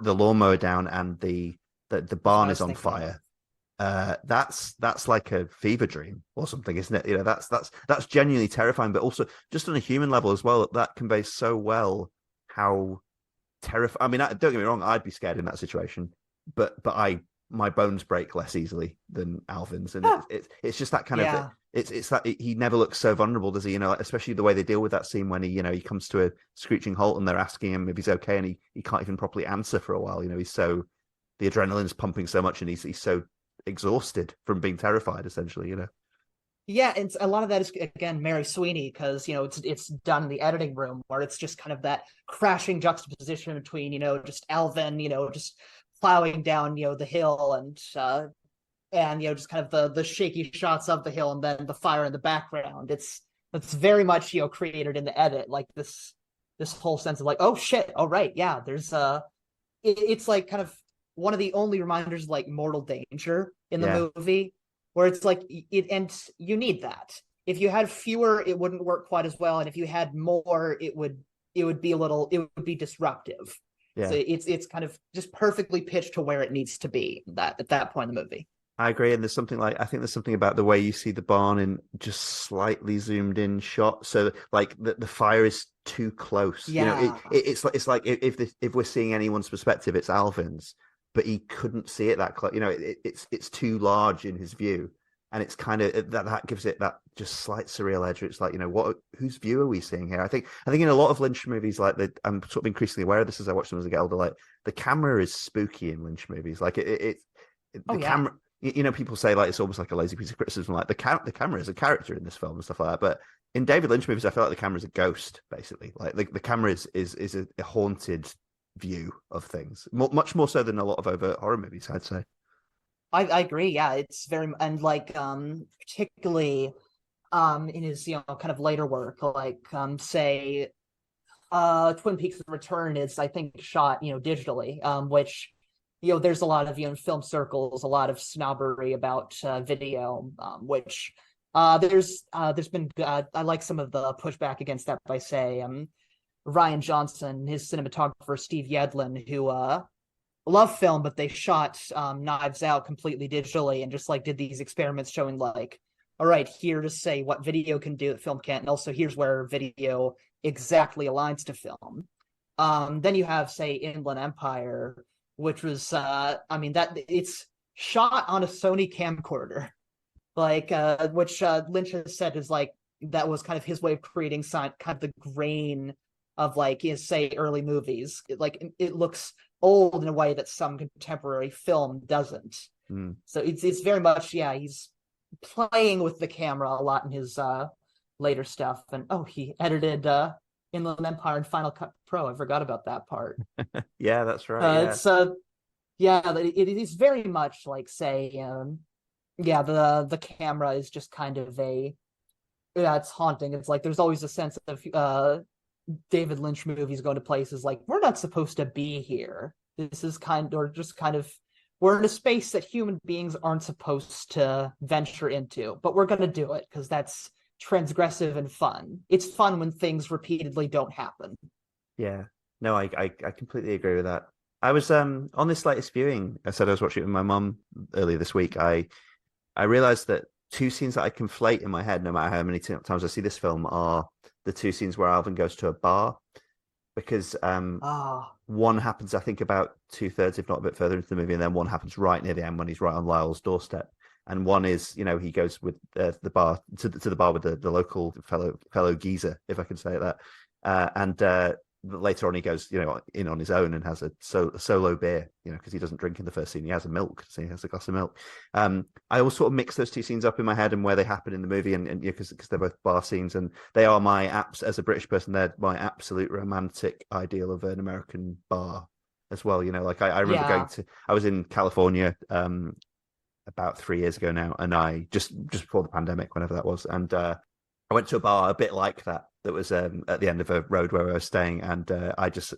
lawnmower down and the barn is on fire. That's like a fever dream or something, isn't it? That's genuinely terrifying, but also just on a human level as well. That conveys so well how terrifying. I mean, don't get me wrong, I'd be scared in that situation, but my bones break less easily than Alvin's, and it's just that kind of it's that he never looks so vulnerable, does he? Especially the way they deal with that scene when he comes to a screeching halt and they're asking him if he's okay, and he can't even properly answer for a while. He's so the adrenaline's pumping so much, and he's so exhausted from being terrified, essentially. Yeah, and a lot of that is again Mary Sweeney because it's done in the editing room where it's just kind of that crashing juxtaposition between just Alvin just plowing down the hill and just kind of the shaky shots of the hill and then the fire in the background. It's very much created in the edit, like this whole sense of like, oh shit, all right, yeah, there's it's like kind of one of the only reminders of like mortal danger in the movie. Where it's like and you need that. If you had fewer, it wouldn't work quite as well, and if you had more, it would be disruptive. Yeah. So it's kind of just perfectly pitched to where it needs to be at that point in the movie. I agree, and there's something about the way you see the barn in just slightly zoomed in shot, so like the fire is too close. Yeah, it's like if we're seeing anyone's perspective, it's Alvin's. But he couldn't see it that close. It's too large in his view, and it's kind of that gives it that just slight surreal edge. It's like whose view are we seeing here? I think in a lot of Lynch movies, like I'm sort of increasingly aware of this as I watch them as I get older. Like the camera is spooky in Lynch movies. Like camera. People say like it's almost like a lazy piece of criticism. Like the camera is a character in this film and stuff like that. But in David Lynch movies, I feel like the camera is a ghost, basically. Like the camera is a haunted view of things, much more so than a lot of overt horror movies, I'd say. I agree. Yeah, it's very, and like particularly in his kind of later work, like say Twin Peaks: The Return is I think shot digitally, which there's a lot of in film circles a lot of snobbery about video, which there's been I like some of the pushback against that by say Ryan Johnson, his cinematographer Steve Yedlin, who love film, but they shot Knives Out completely digitally and just like did these experiments showing like, all right, here to say what video can do that film can't, and also here's where video exactly aligns to film. Then you have say Inland Empire, which was that it's shot on a Sony camcorder, like which Lynch has said is like that was kind of his way of creating kind of the grain of like say early movies. It looks old in a way that some contemporary film doesn't. So it's very much he's playing with the camera a lot in his later stuff. And he edited Inland Empire and Final Cut Pro. I forgot about that part. Yeah, that's right. It is very much like say Yeah, the camera is just kind of yeah, it's haunting. It's like there's always a sense of David Lynch movies going to places like we're not supposed to be here. This is just kind of we're in a space that human beings aren't supposed to venture into, but we're going to do it because that's transgressive and fun. It's fun when things repeatedly don't happen. Yeah, no, I completely agree with that. I was on this latest viewing. I said I was watching it with my mum earlier this week. I realized that two scenes that I conflate in my head, no matter how many times I see this film, are the two scenes where Alvin goes to a bar, because one happens, I think, about 2/3, if not a bit further into the movie, and then one happens right near the end when he's right on Lyle's doorstep. And one is, he goes with the bar to the bar with the local fellow geezer, if I can say it that, and later on he goes, in on his own and has a solo beer, because he doesn't drink in the first scene. He has a milk, so he has a glass of milk. I always sort of mix those two scenes up in my head and where they happen in the movie, and because they're both bar scenes, and they are my apps as a British person. They're my absolute romantic ideal of an American bar as well. Like I remember I was in California about 3 years ago now, and I just before the pandemic, whenever that was, and I went to a bar a bit like that was at the end of a road where I was staying, and I just,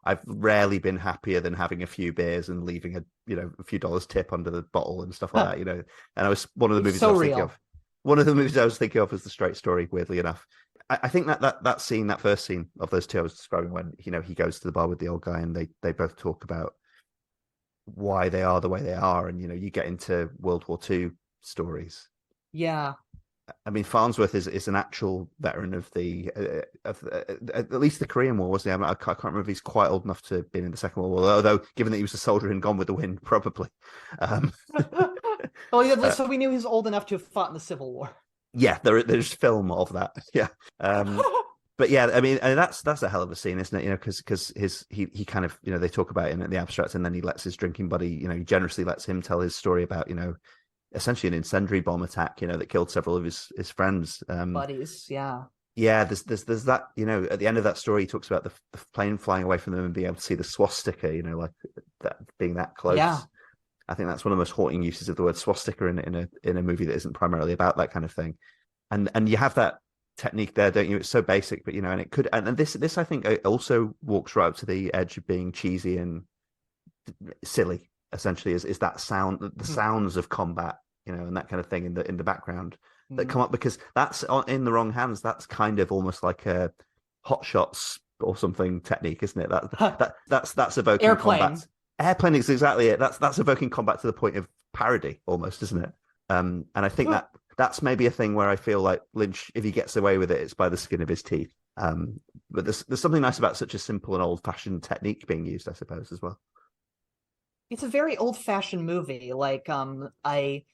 I've rarely been happier than having a few beers and leaving a few dollars tip under the bottle and stuff like that, And I was one of the movies I was thinking of. One of the movies I was thinking of was The Straight Story, weirdly enough. I think that scene, that first scene of those two I was describing, when he goes to the bar with the old guy, and they both talk about why they are the way they are, and you get into World War II stories. Yeah. I mean, Farnsworth is an actual veteran of at least the Korean War, wasn't he? I can't remember if he's quite old enough to have been in the Second World War, although given that he was a soldier in Gone with the Wind, probably. Well, yeah, so we knew he was old enough to have fought in the Civil War. Yeah, there's film of that. Yeah. But yeah, I mean, and that's a hell of a scene, isn't it? Because he kind of, they talk about it in the abstract, and then he lets his drinking buddy, he generously lets him tell his story about, essentially an incendiary bomb attack, that killed several of his friends, buddies. Yeah. There's that, at the end of that story, he talks about the plane flying away from them and being able to see the swastika, like that being that close. Yeah. I think that's one of the most haunting uses of the word swastika in a movie that isn't primarily about that kind of thing. And you have that technique there, don't you? It's so basic, but and it could, and this I think also walks right up to the edge of being cheesy and silly. Essentially, is that sound, the sounds of combat, and that kind of thing in the background that come up, because that's in the wrong hands. That's kind of almost like a Hot Shots or something technique, isn't it? That's evoking Airplane. Combat. Airplane is exactly it. That's evoking combat to the point of parody, almost, isn't it? And I think that's maybe a thing where I feel like Lynch, if he gets away with it, it's by the skin of his teeth. But there's something nice about such a simple and old-fashioned technique being used, I suppose, as well. It's a very old-fashioned movie. Like, I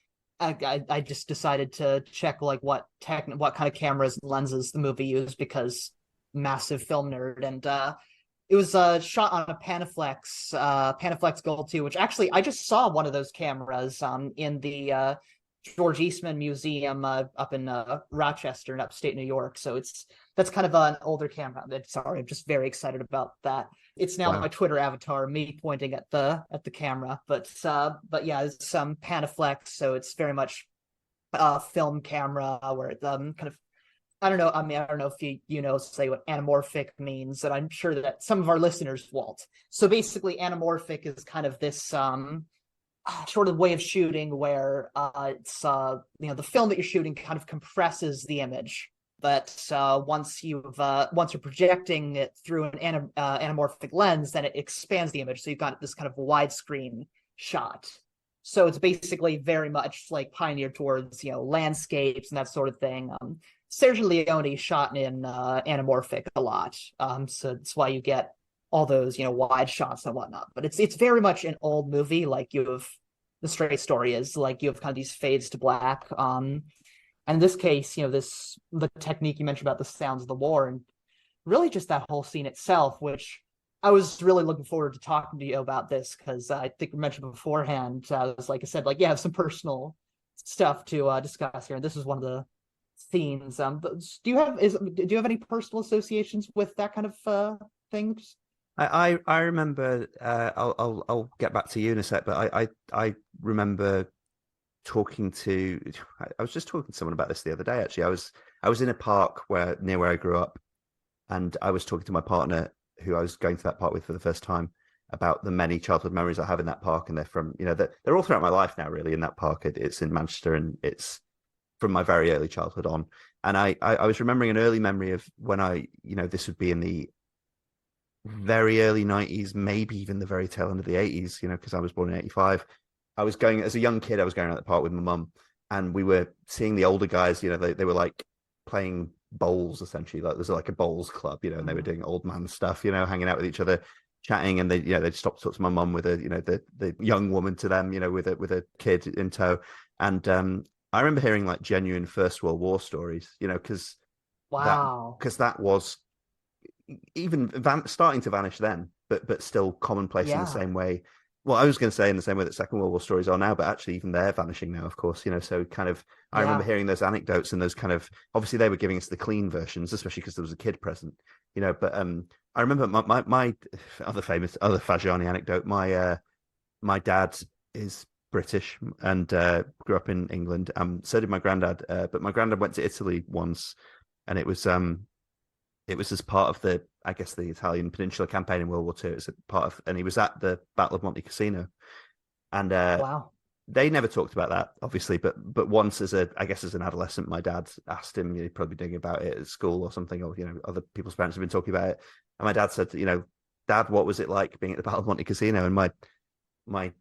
just decided to check like what kind of cameras and lenses the movie used, because massive film nerd, and it was shot on a Panaflex Gold 2, which actually I just saw one of those cameras in the George Eastman Museum up in Rochester in upstate New York. So that's kind of an older camera. Sorry, I'm just very excited about that. It's now my Twitter avatar, me pointing at the camera. But yeah, it's some Panaflex, so it's very much a film camera where it kind of, I don't know. I mean, I don't know if you say what anamorphic means, and I'm sure that some of our listeners won't. So basically, anamorphic is kind of this sort of way of shooting where it's the film that you're shooting kind of compresses the image, but once you're projecting it through an anamorphic lens, then it expands the image, so you've got this kind of widescreen shot. So it's basically very much like pioneered towards landscapes and that sort of thing. Sergio Leone shot in anamorphic a lot, so that's why you get all those wide shots and whatnot. But it's very much an old movie. Like you have The Straight Story is like you have kind of these fades to black. And in this case, the technique you mentioned about the sounds of the war, and really just that whole scene itself, which I was really looking forward to talking to you about this, because I think we mentioned beforehand, was like I said, like, have some personal stuff to discuss here, and this is one of the scenes. Do you have any personal associations with that kind of things? I remember. I'll get back to you in a sec, but I remember just talking to someone about this the other day. Actually, I was in a park near where I grew up, and I was talking to my partner, who I was going to that park with for the first time, about the many childhood memories I have in that park, and they're from, they're all throughout my life now, really. In that park, it's in Manchester, and it's from my very early childhood on. And I was remembering an early memory of when this would be in the very early 90s, maybe even the very tail end of the 80s, because I was born in 85. I was going, as a young kid, I was going around the park with my mum, and we were seeing the older guys, they were like playing bowls, essentially. Like there's like a bowls club, and they were doing old man stuff, hanging out with each other, chatting, and they'd stop to talk to my mum with the young woman to them, with a kid in tow. And I remember hearing like genuine First World War stories, because that was even starting to vanish then, but still commonplace in the same way. Well, I was going to say in the same way that Second World War stories are now, but actually even they're vanishing now, of course, so kind of, I remember hearing those anecdotes, and those kind of, obviously they were giving us the clean versions, especially because there was a kid present, but I remember my other Fajani anecdote, my dad is British and grew up in England. So did my granddad, but my granddad went to Italy once, and it was as part of the Italian Peninsula campaign in World War II. It was and he was at the Battle of Monte Cassino, and they never talked about that, obviously. But once, as an adolescent, my dad asked him, he'd probably be thinking about it at school or something, or other people's parents have been talking about it, and my dad said, Dad, what was it like being at the Battle of Monte Cassino? And my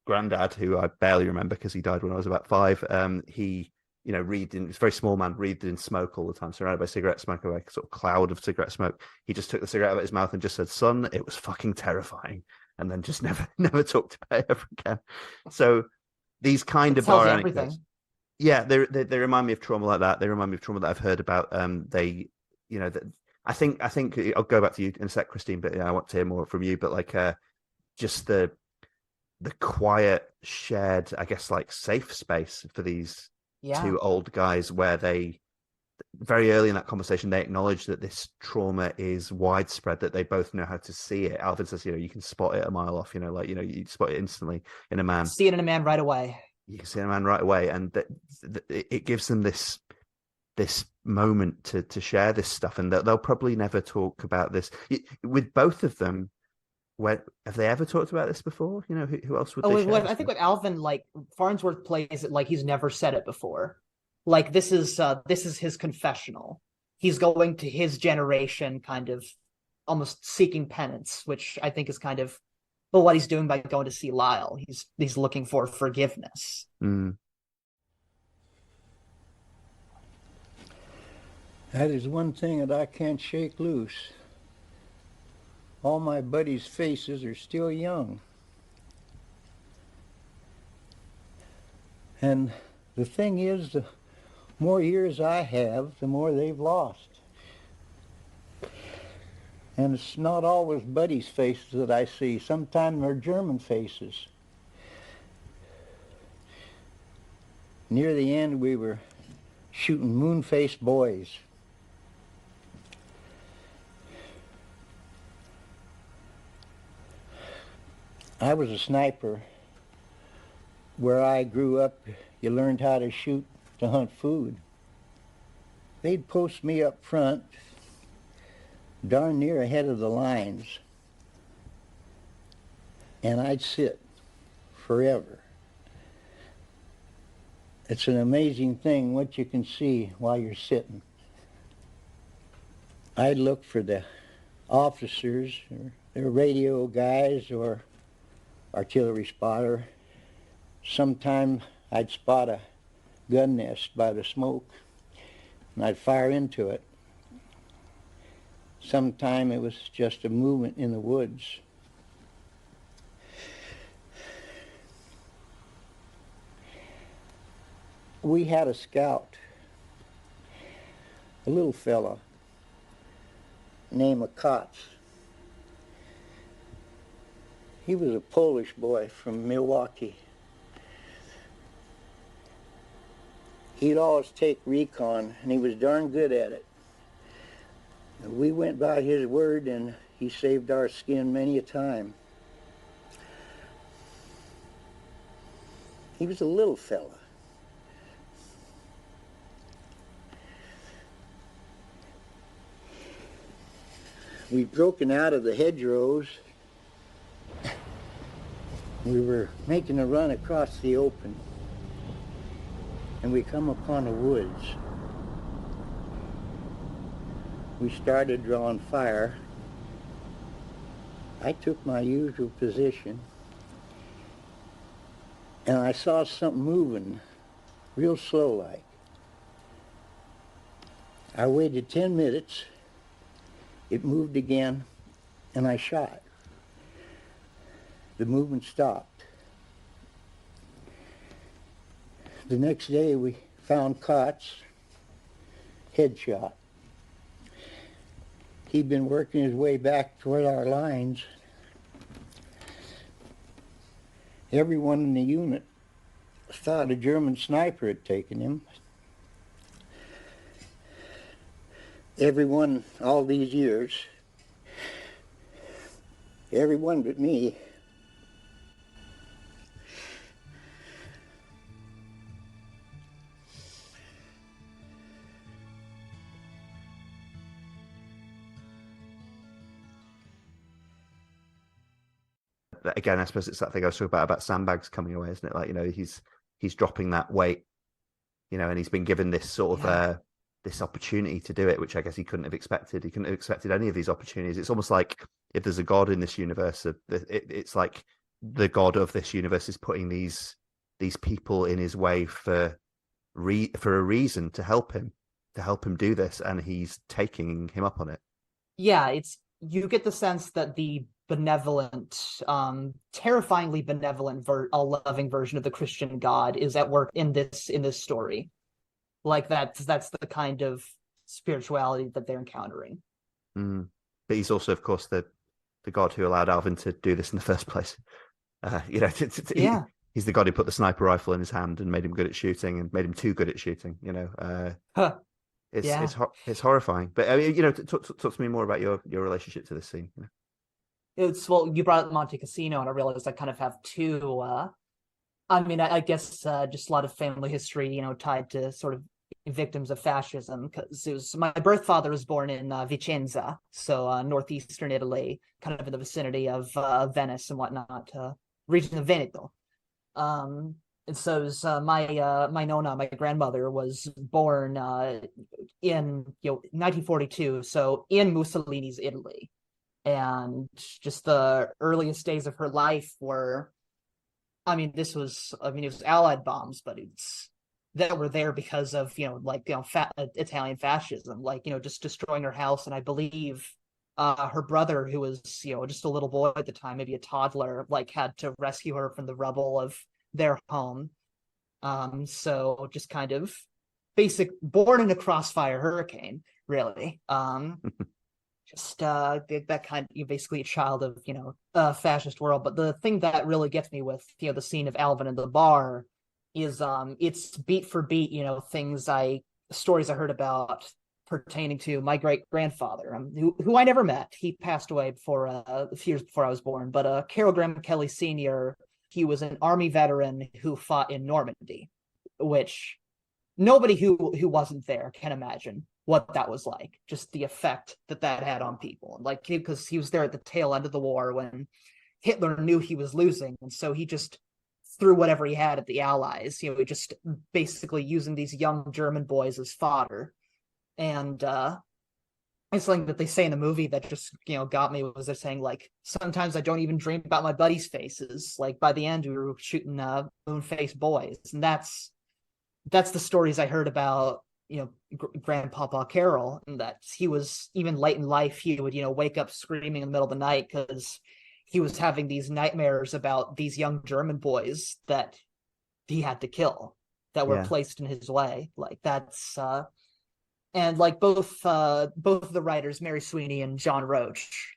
granddad, who I barely remember because he died when I was about 5, he wreathed in, he's a very small man, wreathed in smoke all the time, surrounded by cigarette smoke, like a sort of cloud of cigarette smoke. He just took the cigarette out of his mouth and just said, "Son, it was fucking terrifying," and then just never talked about it ever again. So these kind of bar anecdotes, they remind me of trauma like that. They remind me of trauma that I've heard about. I think I'll go back to you in a sec, Christine, but I want to hear more from you. But like just the quiet, shared, like safe space for these two old guys, where they very early in that conversation they acknowledge that this trauma is widespread, that they both know how to see it. Alvin says, you can spot it a mile off, you spot it instantly in a man. See it in a man right away. You can see it in a man right away, and it gives them this moment to share this stuff, and they'll probably never talk about this with both of them. Have they ever talked about this before? Who else would they share? I think with Alvin, like Farnsworth plays it like he's never said it before. Like this is his confessional. He's going to his generation, kind of almost seeking penance, which I think is kind of what he's doing by going to see Lyle. He's looking for forgiveness. Mm. That is one thing that I can't shake loose. All my buddies' faces are still young. And the thing is, the more years I have, the more they've lost. And it's not always buddies' faces that I see. Sometimes they're German faces. Near the end, we were shooting moon-faced boys. I was a sniper. Where I grew up, you learned how to shoot to hunt food. They'd post me up front, darn near ahead of the lines, and I'd sit forever. It's an amazing thing what you can see while you're sitting. I'd look for the officers, or the radio guys, or artillery spotter. Sometime I'd spot a gun nest by the smoke, and I'd fire into it. Sometime it was just a movement in the woods. We had a scout, a little fella named Kotz. He was a Polish boy from Milwaukee. He'd always take recon, and he was darn good at it. We went by his word, and he saved our skin many a time. He was a little fella. We'd broken out of the hedgerows. We were making a run across the open, and we come upon the woods. We started drawing fire. I took my usual position, and I saw something moving real slow like. I waited 10 minutes, it moved again, and I shot. The movement stopped. The next day we found Cots, headshot. He'd been working his way back toward our lines. Everyone in the unit thought a German sniper had taken him. Everyone, all these years, everyone but me. Again, I suppose it's that thing I was talking about sandbags coming away, isn't it? Like, he's dropping that weight, and he's been given this sort of this opportunity to do it, which I guess he couldn't have expected. He couldn't have expected any of these opportunities. It's almost like if there's a God in this universe, it's like the God of this universe is putting these people in his way for a reason to help him do this, and he's taking him up on it. Yeah, you get the sense that the benevolent, terrifyingly benevolent, loving version of the Christian God is at work in this story. Like that's the kind of spirituality that they're encountering. But he's also, of course, the God who allowed Alvin to do this in the first place. He's the God who put the sniper rifle in his hand and made him good at shooting, and made him too good at shooting. It's horrifying. But talk to me more about your relationship to this scene. You brought up Monte Cassino, and I realized I kind of have two. I guess just a lot of family history, tied to sort of victims of fascism, because my birth father was born in Vicenza, so northeastern Italy, kind of in the vicinity of Venice and whatnot, region of Veneto. And so it was, my nonna, my grandmother, was born in 1942, so in Mussolini's Italy, and just the earliest days of her life were. It was Allied bombs, but that were there because of, Italian fascism, just destroying her house. And I believe her brother, who was, just a little boy at the time, maybe a toddler, had to rescue her from the rubble of their home. So just kind of born in a crossfire hurricane, really. Just that kind of, basically a child of a fascist world. But the thing that really gets me with the scene of Alvin in the bar is it's beat for beat stories I heard about pertaining to my great grandfather, who I never met. He passed away a few years before I was born. But Carol Graham Kelly Sr., he was an army veteran who fought in Normandy, which nobody who wasn't there can imagine what that was like, just the effect that had on people. Because he was there at the tail end of the war when Hitler knew he was losing, and so he just threw whatever he had at the Allies, just basically using these young German boys as fodder. And it's something that they say in the movie that just, got me, was they're saying, sometimes I don't even dream about my buddies' faces. By the end, we were shooting moon-faced boys. And that's the stories I heard about, Grandpapa Carroll, and that he was, even late in life, he would, wake up screaming in the middle of the night because he was having these nightmares about these young German boys that he had to kill, that were placed in his way. That's and both of the writers, Mary Sweeney and John Roach,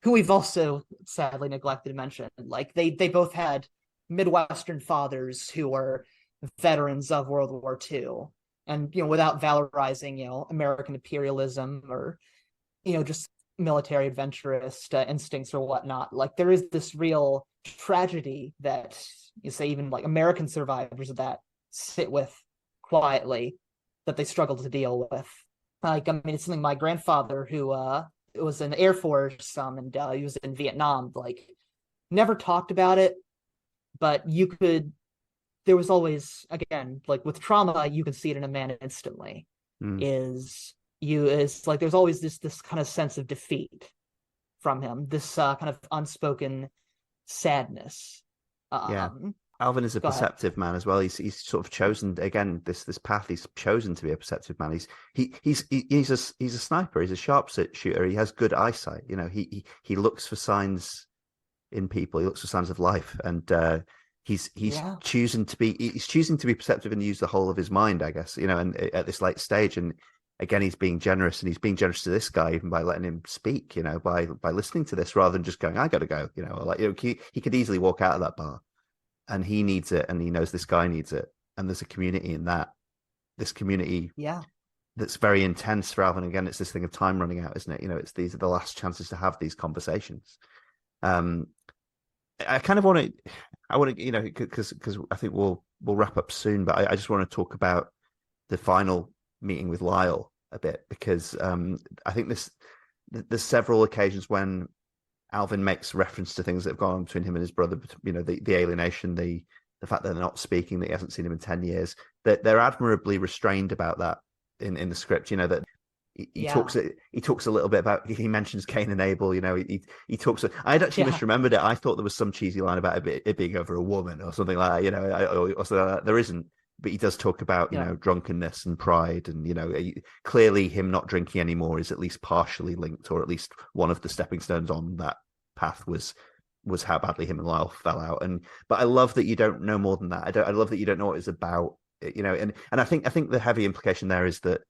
who we've also sadly neglected to mention, they both had Midwestern fathers who were veterans of World War II. And, without valorizing, American imperialism or, just military adventurous instincts or whatnot, there is this real tragedy that you say even American survivors of that sit with quietly, that they struggle to deal with. It's something my grandfather, who was in the Air Force, and he was in Vietnam. Like, never talked about it, but there was always, again, like with trauma, you can see it in a man instantly. Mm. Is like there's always this kind of sense of defeat from him, this kind of unspoken sadness. Yeah. Alvin is a perceptive man as well. He's sort of chosen, again, this path. He's chosen to be a perceptive man. He's a sniper. He's a sharpshooter. He has good eyesight. You know, he looks for signs in people. He looks for signs of life, and he's choosing to be perceptive and use the whole of his mind, I guess. You know, and at this late stage, and again, he's being generous, and he's being generous to this guy even by letting him speak. You know, by listening to this rather than just going, "I got to go." You know, like, you know, he could easily walk out of that bar. And he needs it, and he knows this guy needs it. And there's a community in that. This community, that's very intense for Alvin. Again, it's this thing of time running out, isn't it? You know, these are the last chances to have these conversations. I kind of want to, you know, because I think we'll wrap up soon, but I just want to talk about the final meeting with Lyle a bit, because I think there's several occasions when Alvin makes reference to things that have gone on between him and his brother, you know, the alienation, the fact that they're not speaking, that he hasn't seen him in 10 years, that they're admirably restrained about that in the script, you know, that he talks a little bit about, he mentions Cain and Abel, you know, he talks, I'd actually misremembered it. I thought there was some cheesy line about it being over a woman or something like that, you know, or something like that. There isn't, but he does talk about, you know, drunkenness and pride, and, you know, clearly him not drinking anymore is at least partially linked, or at least one of the stepping stones on that path was how badly him and Lyle fell out. But I love that you don't know more than that. I love that you don't know what it's about, you know, and I think the heavy implication there is that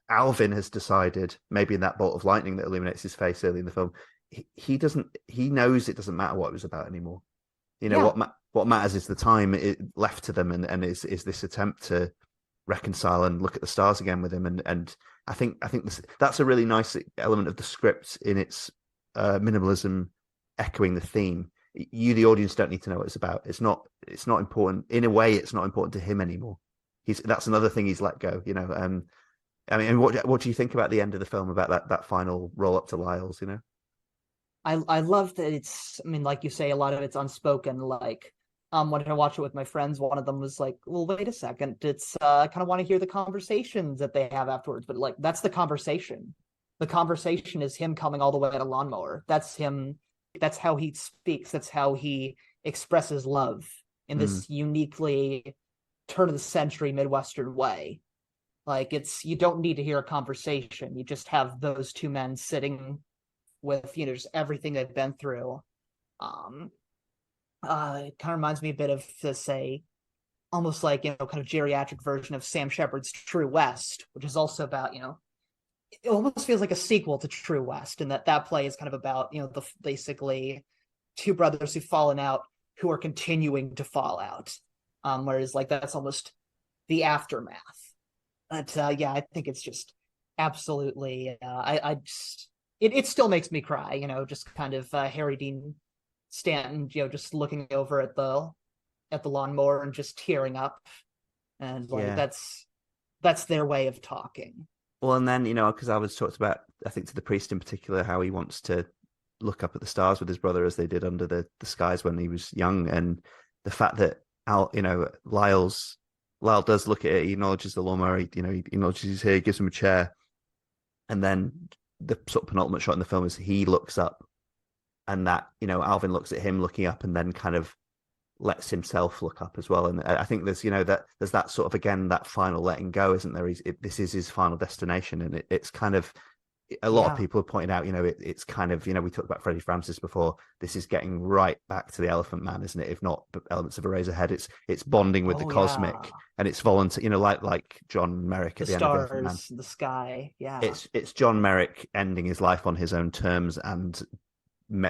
Alvin has decided, maybe in that bolt of lightning that illuminates his face early in the film, he knows it doesn't matter what it was about anymore. You know, what matters is the time left to them, and is this attempt to reconcile and look at the stars again with him. And I think that's a really nice element of the script in its minimalism, echoing the theme. You, the audience, don't need to know what it's about. It's not important. In a way, it's not important to him anymore. That's another thing he's let go, you know. I mean, what do you think about the end of the film, about that final roll up to Lyle's, you know? I love that it's, I mean, like you say, a lot of it's unspoken. Like, when I watched it with my friends, one of them was like, well, wait a second, it's I kind of want to hear the conversations that they have afterwards. But like, that's the conversation. The conversation is him coming all the way to Lawnmower. That's him. That's how he speaks. That's how he expresses love in this uniquely turn of the century Midwestern way. Like, you don't need to hear a conversation. You just have those two men sitting with, you know, just everything they've been through. It kind of reminds me a bit of, to say, almost like, you know, kind of geriatric version of Sam Shepard's True West, which is also about, you know, it almost feels like a sequel to True West, and that play is kind of about, you know, basically two brothers who've fallen out, who are continuing to fall out. Whereas, like, that's almost the aftermath. But I think it's just absolutely, it still makes me cry, you know, just kind of Harry Dean Stanton, you know, just looking over at the lawnmower and just tearing up, and like that's their way of talking. Well, and then, you know, because I was talked about, I think, to the priest in particular, how he wants to look up at the stars with his brother as they did under the skies when he was young, and the fact that Lyle does look at it, he acknowledges the lawnmower, he acknowledges he's here, he gives him a chair, and then the sort of penultimate shot in the film is he looks up, and that, you know, Alvin looks at him looking up, and then kind of lets himself look up as well. And I think there's, you know, there's that sort of, again, that final letting go, isn't there? This is his final destination, and it's kind of, a lot of people have pointed out, you know, it's kind of, you know, we talked about Freddie Francis before. This is getting right back to the Elephant Man, isn't it? If not elements of Eraserhead, it's bonding with the cosmic, and it's volunteer, you know, like John Merrick at the end of the Elephant Man. The sky, It's John Merrick ending his life on his own terms, and,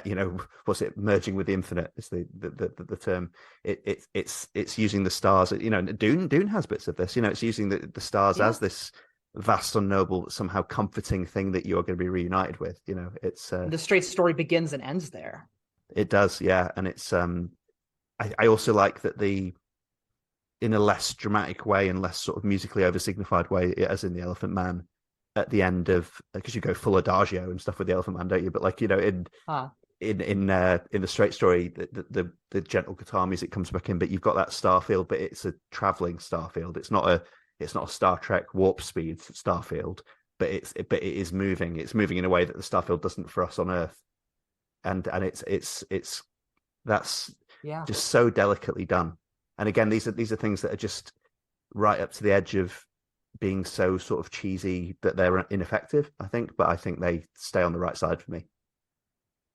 you know, what's it, merging with the infinite is the term. It's using the stars, you know. Dune has bits of this, you know. It's using the stars as this vast, unknowable, somehow comforting thing that you're going to be reunited with, you know. It's the straight story begins and ends there. It does, yeah. And it's I also like that in a less dramatic way and less sort of musically oversignified way, as in the Elephant Man, at the end of, because you go full adagio and stuff with the Elephant Man, don't you? But like, you know, in the Straight Story, the gentle guitar music comes back in, but you've got that starfield, but it's a traveling starfield. It's not a Star Trek warp speed starfield, but it is moving. It's moving in a way that the starfield doesn't for us on Earth, and it's that's just so delicately done. And again, these are things that are just right up to the edge of being so sort of cheesy that they're ineffective, I think, but I think they stay on the right side for me.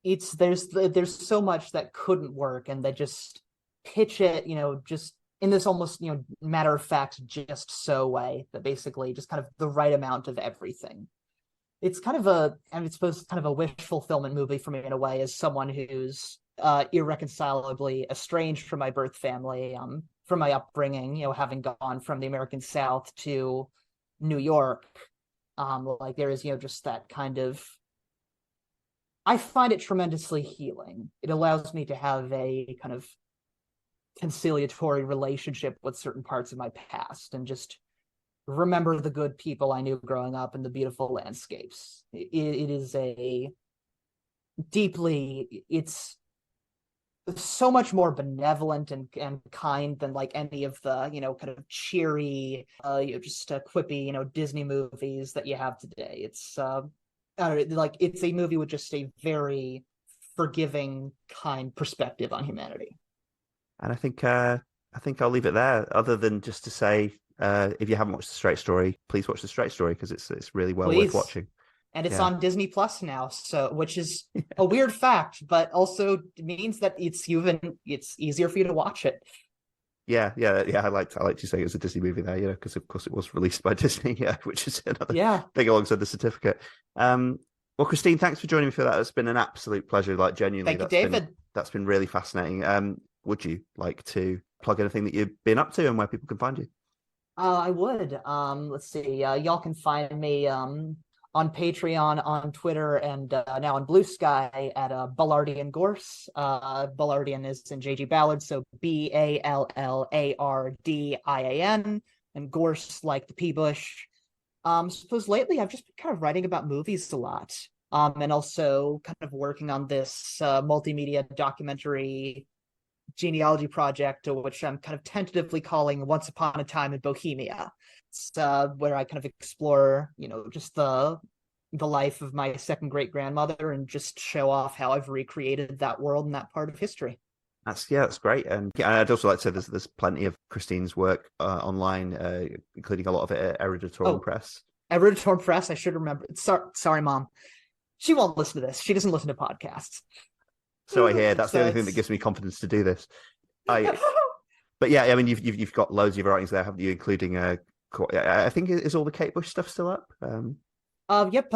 There's so much that couldn't work, and they just pitch it, just in this almost, matter of fact, just so way that basically just kind of the right amount of everything. It's kind of I suppose kind of a wish fulfillment movie for me in a way, as someone who's irreconcilably estranged from my birth family, from my upbringing, having gone from the American South to New York. Like there is, just that kind of, I find it tremendously healing. It allows me to have a kind of conciliatory relationship with certain parts of my past and just remember the good people I knew growing up and the beautiful landscapes. It is it's so much more benevolent and kind than like any of the, kind of cheery, just quippy, Disney movies that you have today. It's it's a movie with just a very forgiving, kind perspective on humanity. And I think I'll leave it there, other than just to say, if you haven't watched The Straight Story, please watch The Straight Story, because it's really well worth watching. And it's on Disney Plus now, so which is a weird fact, but also means that it's easier for you to watch it. Yeah. I like you saying it's a Disney movie there, because of course it was released by Disney, which is another thing alongside the certificate. Well, Christine, thanks for joining me for that. It's been an absolute pleasure, like genuinely. Thank you, David. That's been really fascinating. Would you like to plug anything that you've been up to and where people can find you? I would. Let's see. Y'all can find me on Patreon, on Twitter, and now on Blue Sky at Ballardian Gorse. Ballardian is in J.G. Ballard, so Ballardian, and Gorse like the pea bush. Suppose lately I've just been kind of writing about movies a lot, and also kind of working on this multimedia documentary genealogy project, which I'm kind of tentatively calling Once Upon a Time in Bohemia. It's where I kind of explore, just the life of my second great grandmother and just show off how I've recreated that world and that part of history. That's great. And I'd also like to say there's plenty of Christine's work online, including a lot of it at Eruditorum Press. Eruditorum Press, I should remember. Sorry, Mom. She won't listen to this. She doesn't listen to podcasts. So I hear. That's the only thing that gives me confidence to do this. But yeah, I mean, you've got loads of writings there, haven't you? Including I think is all the Kate Bush stuff still up? Yep.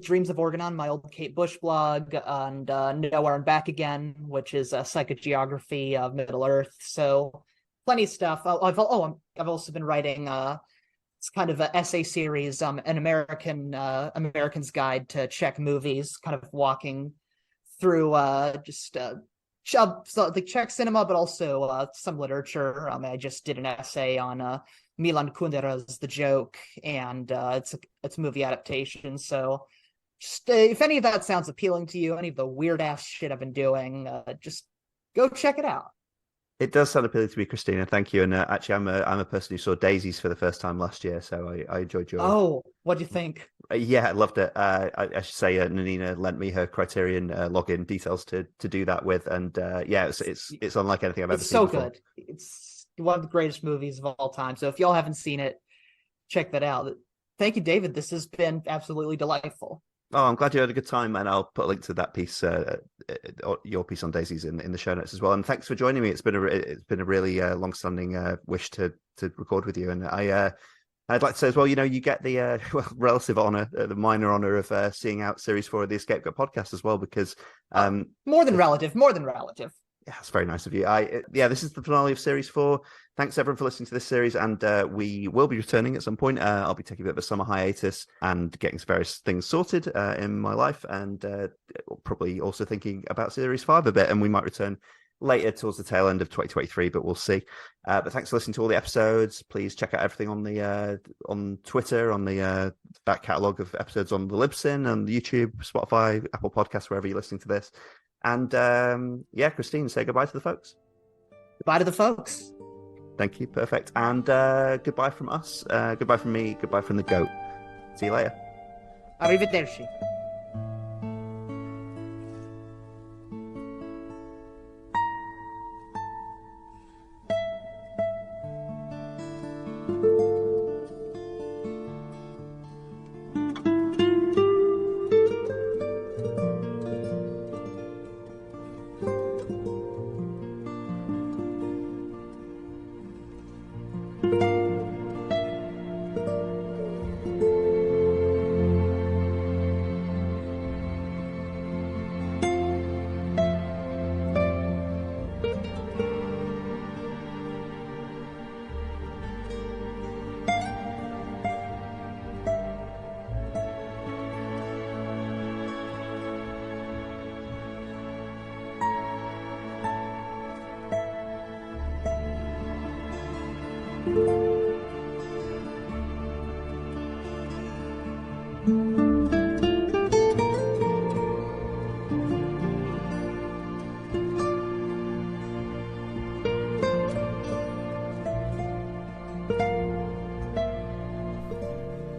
Dreams of Organon, my old Kate Bush blog, and Nowhere and Back Again, which is a psychogeography of Middle Earth. So plenty of stuff. I've also been writing it's kind of an essay series, an American's Guide to Czech Movies, kind of walking through the Czech cinema, but also some literature. I just did an essay on Milan Kundera's The Joke, and it's a movie adaptation. So just if any of that sounds appealing to you, any of the weird ass shit I've been doing, just go check it out. It does sound appealing to me, Christina. Thank you. And actually, I'm a person who saw Daisies for the first time last year, so I enjoyed your. Oh, what do you think? Yeah, I loved it. I should say Nanina lent me her Criterion login details to do that with, and it's unlike anything I've ever seen. It's so good. It's one of the greatest movies of all time. So if y'all haven't seen it, check that out. Thank you, David. This has been absolutely delightful. Oh, I'm glad you had a good time, and I'll put a link to that piece, your piece on Daisies, in the show notes as well. And thanks for joining me. It's been a really long-standing wish to record with you, and I'd like to say as well, you get the relative honor, the minor honor of seeing out Series 4 of the EscapeGoat Podcast as well, because more than relative. Yeah, that's very nice of you. This is the finale of Series 4. Thanks everyone for listening to this series, and we will be returning at some point. I'll be taking a bit of a summer hiatus and getting some various things sorted in my life, and probably also thinking about Series 5 a bit, and we might return later towards the tail end of 2023, but we'll see. But thanks for listening to all the episodes. Please check out everything on the on Twitter, on the back catalogue of episodes on the Libsyn and YouTube, Spotify, Apple Podcasts, wherever you're listening to this. And Christine, say goodbye to the folks. Goodbye to the folks. Thank you. Perfect. And goodbye from us. Goodbye from me. Goodbye from the goat. See you later. Arrivederci.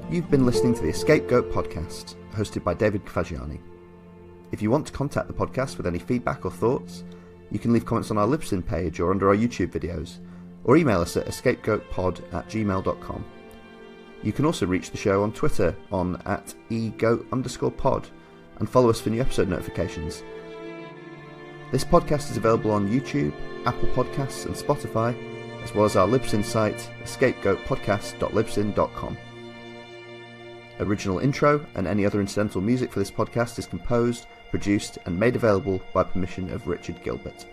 You've been listening to the EscapeGoat Podcast, hosted by David Fagiani. If you want to contact the podcast with any feedback or thoughts, you can leave comments on our Libsyn page or under our YouTube videos, or email us at escapegoatpod@gmail.com. You can also reach the show on Twitter on @egoat_pod and follow us for new episode notifications. This podcast is available on YouTube, Apple Podcasts and Spotify, as well as our Libsyn site, escapegoatpodcast.libsyn.com. Original intro and any other incidental music for this podcast is composed, produced and made available by permission of Richard Gilbert.